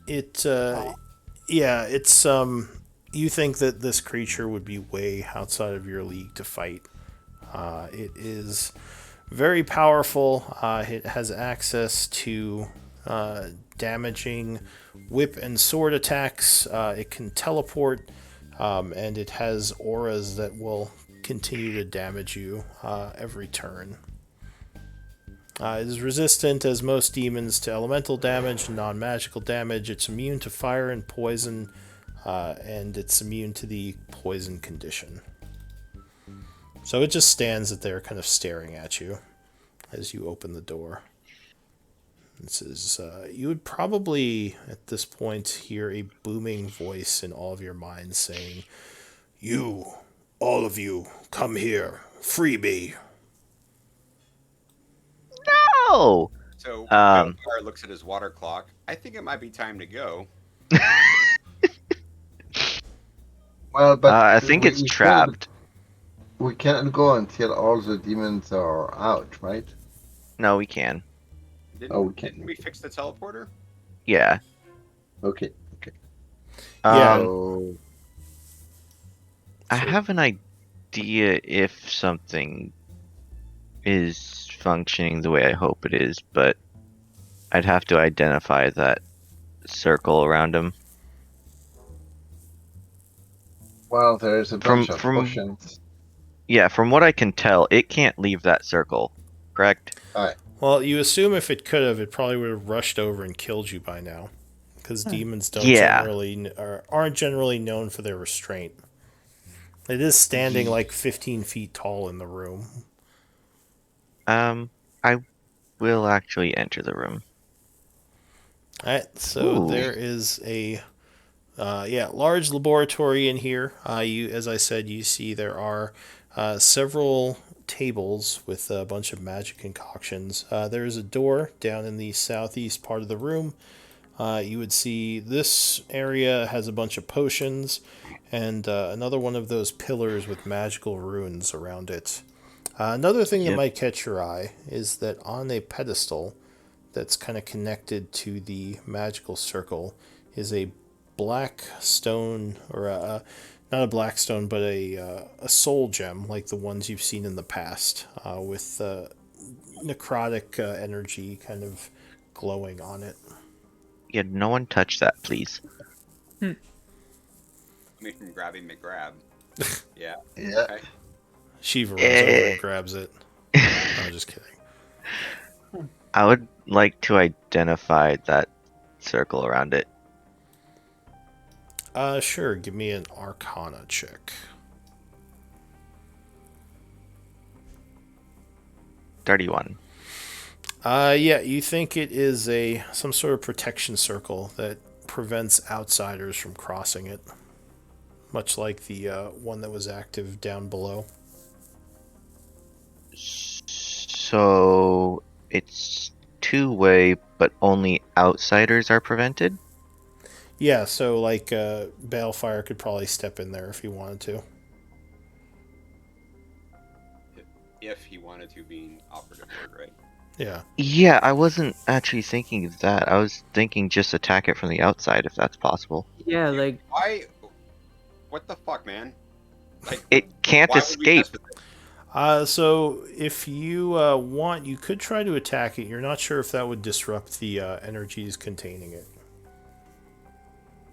It's, you think that this creature would be way outside of your league to fight. It is very powerful. It has access to damaging whip and sword attacks. It can teleport, and it has auras that will continue to damage you every turn. It is resistant, as most demons, to elemental damage and non-magical damage. It's immune to fire and poison, and it's immune to the poison condition. So it just stands there kind of staring at you as you open the door. This is, you would probably, at this point, hear a booming voice in all of your minds saying, "You, all of you, come here. Free me." Oh! So Um. Belfire looks at his water clock. I think it might be time to go. Well, but I think it's we trapped. we cannot go until all the demons are out, right? No, we can. Didn't we fix the teleporter? Yeah. Okay. Yeah. So I have an idea if something is functioning the way I hope it is, but I'd have to identify that circle around him. well, there's a bunch of potions. Yeah, from what I can tell, it can't leave that circle, correct? Well, you assume if it could have, it probably would have rushed over and killed you by now, because demons don't aren't generally known for their restraint. It is standing like 15 feet tall in the room. I will actually enter the room. Alright, so there is a large laboratory in here. As I said, you see there are several tables with a bunch of magic concoctions. There is a door down in the southeast part of the room. You would see this area has a bunch of potions and another one of those pillars with magical runes around it. Another thing that might catch your eye is that on a pedestal that's kind of connected to the magical circle is a black stone, or not a black stone, but a soul gem like the ones you've seen in the past, with necrotic energy kind of glowing on it. Yeah, no one touch that, please. Me from grabbing McGrab. Yeah. Yeah. Okay. Shiva runs over and grabs it. No, I'm just kidding. I would like to identify that circle around it. Sure. Give me an Arcana check. 31. Yeah, you think it is some sort of protection circle that prevents outsiders from crossing it, much like the one that was active down below. So it's two-way, but only outsiders are prevented? Yeah, so like Balefire could probably step in there if he wanted to. If he wanted to, being operative word, right? Yeah. Yeah, I wasn't actually thinking of that. I was thinking just attack it from the outside if that's possible. Yeah, like Why? What the fuck, man? Like, It can't why would we escape. mess with it? So if you want, you could try to attack it. You're not sure if that would disrupt the energies containing it.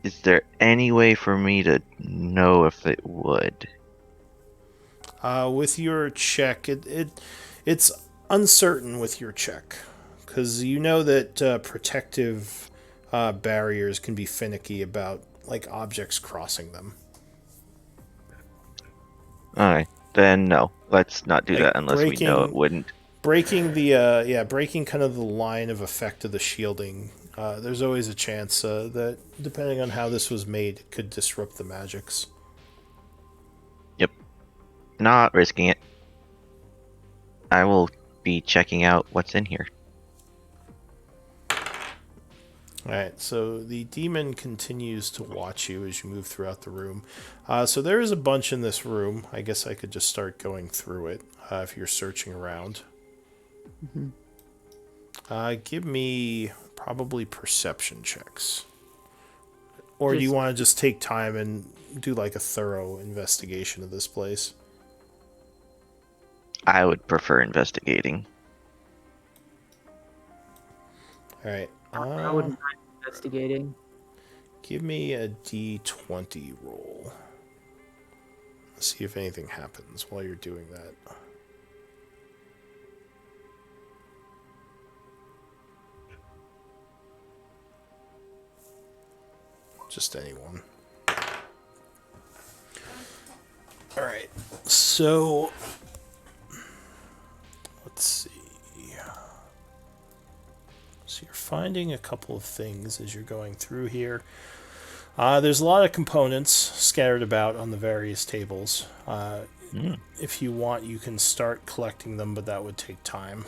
Is there any way for me to know if it would? With your check, it's uncertain with your check because you know that protective barriers can be finicky about like objects crossing them. Alright, then no. Let's not do Like that unless we know it wouldn't. Breaking breaking kind of the line of effect of the shielding. There's always a chance that depending on how this was made, it could disrupt the magics. Yep. Not risking it. I will be checking out what's in here. Alright, so the demon continues to watch you as you move throughout the room. So there is a bunch in this room. I guess I could just start going through it if you're searching around. Give me probably perception checks. Or do you want to just take time and do like a thorough investigation of this place? I would prefer investigating. Alright. I wouldn't mind investigating. Give me a d20 roll. See if anything happens while you're doing that. Just anyone. Alright, so let's see. So you're finding a couple of things as you're going through here. There's a lot of components scattered about on the various tables. If you want, you can start collecting them, but that would take time.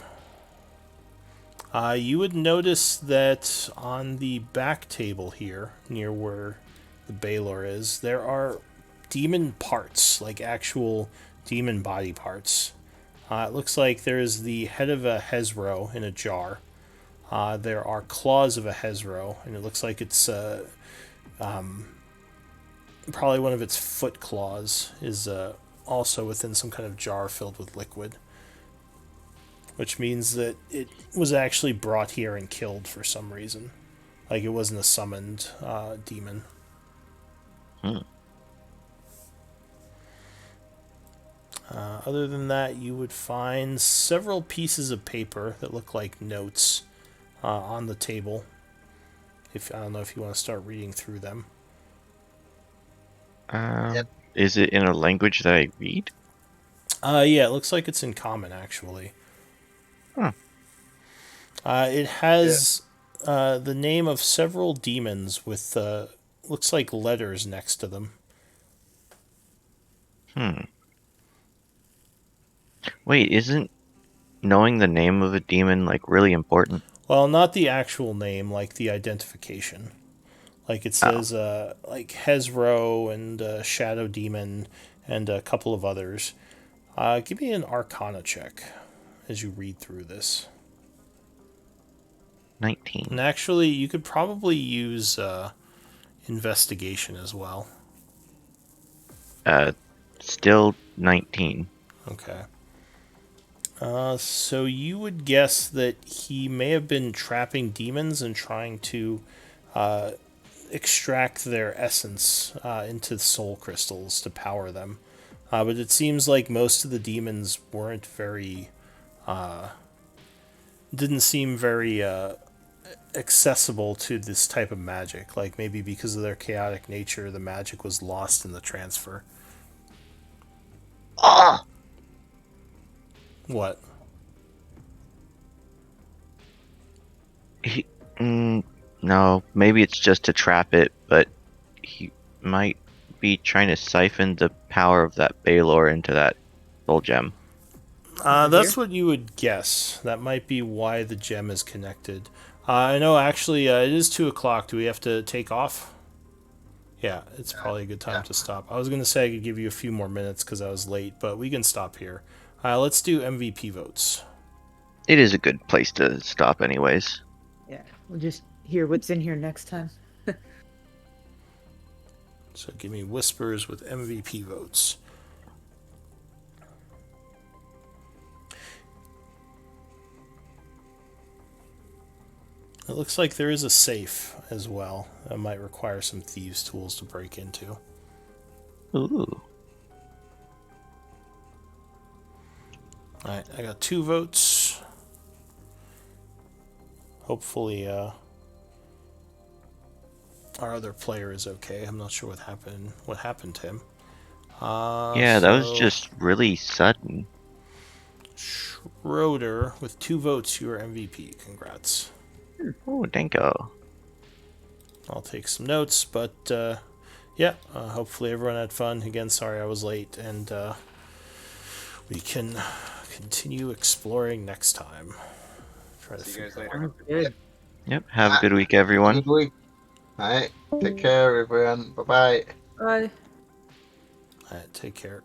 You would notice that on the back table here, near where the Baylor is, there are demon parts, like actual demon body parts. It looks like there's the head of a Hezro in a jar. There are claws of a Hezro, and it looks like it's probably one of its foot claws is also within some kind of jar filled with liquid. Which means that it was actually brought here and killed for some reason. Like it wasn't a summoned demon. Other than that, you would find several pieces of paper that look like notes on the table. I don't know if you want to start reading through them. Is it in a language that I read? Yeah, it looks like it's in common, actually. Huh. It has the name of several demons with, looks like letters next to them. Wait, isn't knowing the name of a demon, like, really important? Well, not the actual name, like the identification. Like it says, like Hezro and Shadow Demon and a couple of others. Give me an Arcana check as you read through this. 19. And actually, you could probably use investigation as well. Still 19. Okay. So you would guess that he may have been trapping demons and trying to extract their essence into soul crystals to power them. But it seems like most of the demons weren't very, didn't seem very accessible to this type of magic. Like maybe because of their chaotic nature, the magic was lost in the transfer. Ah! What? He, mm, no, maybe it's just to trap it, but he might be trying to siphon the power of that Baylor into that soul gem. Over That's here? what you would guess. That might be why the gem is connected. I know, actually, it is 2 o'clock. Do we have to take off? Yeah, it's probably a good time Yeah. to stop. I was going to say I could give you a few more minutes because I was late, but we can stop here. Let's do MVP votes. It is a good place to stop, anyways. Yeah. We'll just hear what's in here next time. So give me whispers with MVP votes. It looks like there is a safe as well. That might require some thieves' tools to break into. Ooh. Alright, I got 2 votes. Hopefully, our other player is okay. I'm not sure what happened. What happened to him? Yeah, that was just really sudden. Schroeder with 2 votes. You are MVP. Congrats. Oh, Danko. I'll take some notes, but yeah, hopefully everyone had fun. Again, sorry I was late, and we can continue exploring next time. Try to See you guys figure later. out. Good. Yep, have a good week, everyone. Good week. All right. Take care, everyone. Bye bye. Bye. Alright, take care.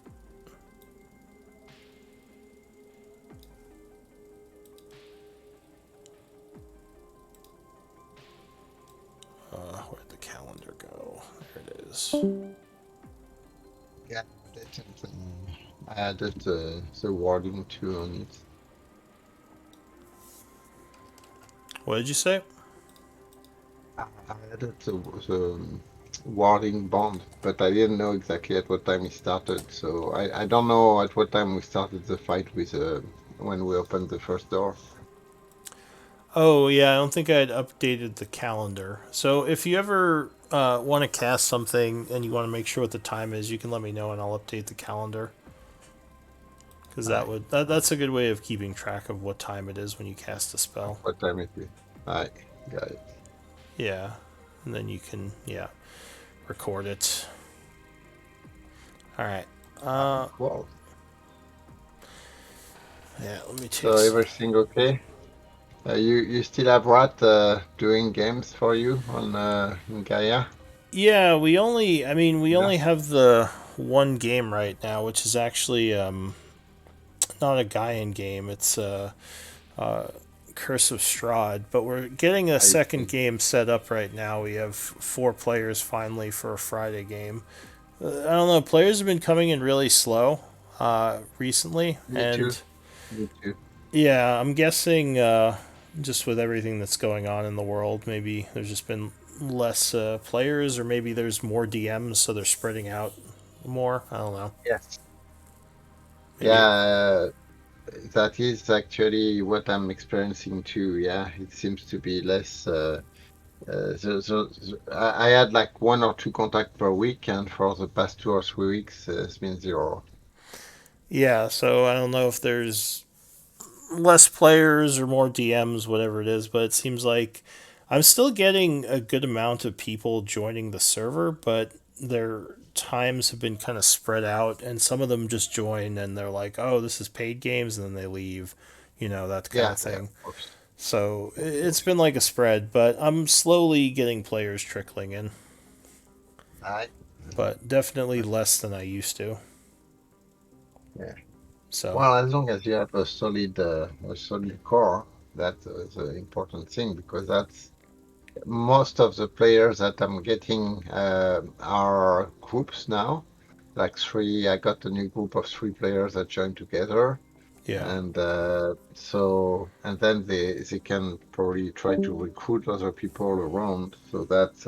Where'd the calendar go? There it is. Yeah, that's I added the wording too on it. What did you say? I added the warding bond, but I didn't know exactly at what time it started. So I don't know at what time we started the fight with when we opened the first door. Oh, yeah, I don't think I'd updated the calendar. So if you ever want to cast something and you want to make sure what the time is, you can let me know and I'll update the calendar. Because that's a good way of keeping track of what time it is when you cast a spell. What time it is? I got it. Yeah, and then you can record it. All right. Cool. Yeah, let me take. So everything okay? You still have Rat doing games for you on in Gaia? Yeah, we only Yeah. have the one game right now, which is actually not a Gaian game. It's Curse of Strahd, but we're getting a I second see. game set up right now. We have 4 players finally for a Friday game. I don't know. Players have been coming in really slow recently, Me too. and Me too. yeah, I'm guessing just with everything that's going on in the world, maybe there's just been less players, or maybe there's more DMs, so they're spreading out more. I don't know. Yes. Maybe. Yeah, that is actually what I'm experiencing too. Yeah, it seems to be less. I had like 1 or 2 contacts per week, and for the past 2 or 3 weeks, it's been 0. Yeah, so I don't know if there's less players or more DMs, whatever it is, but it seems like I'm still getting a good amount of people joining the server, but their times have been kind of spread out, and some of them just join and they're like, "Oh, this is paid games," and then they leave, that kind Yeah, of yeah, thing. of course, So of it's course. been like a spread, but I'm slowly getting players trickling in, I, but definitely less than I used to. yeah. So Well, as long as you have a solid core, that's the important thing because that's most of the players that I'm getting are groups now. Like 3, I got a new group of 3 players that joined together, yeah, and and then they can probably try to recruit other people around. So that's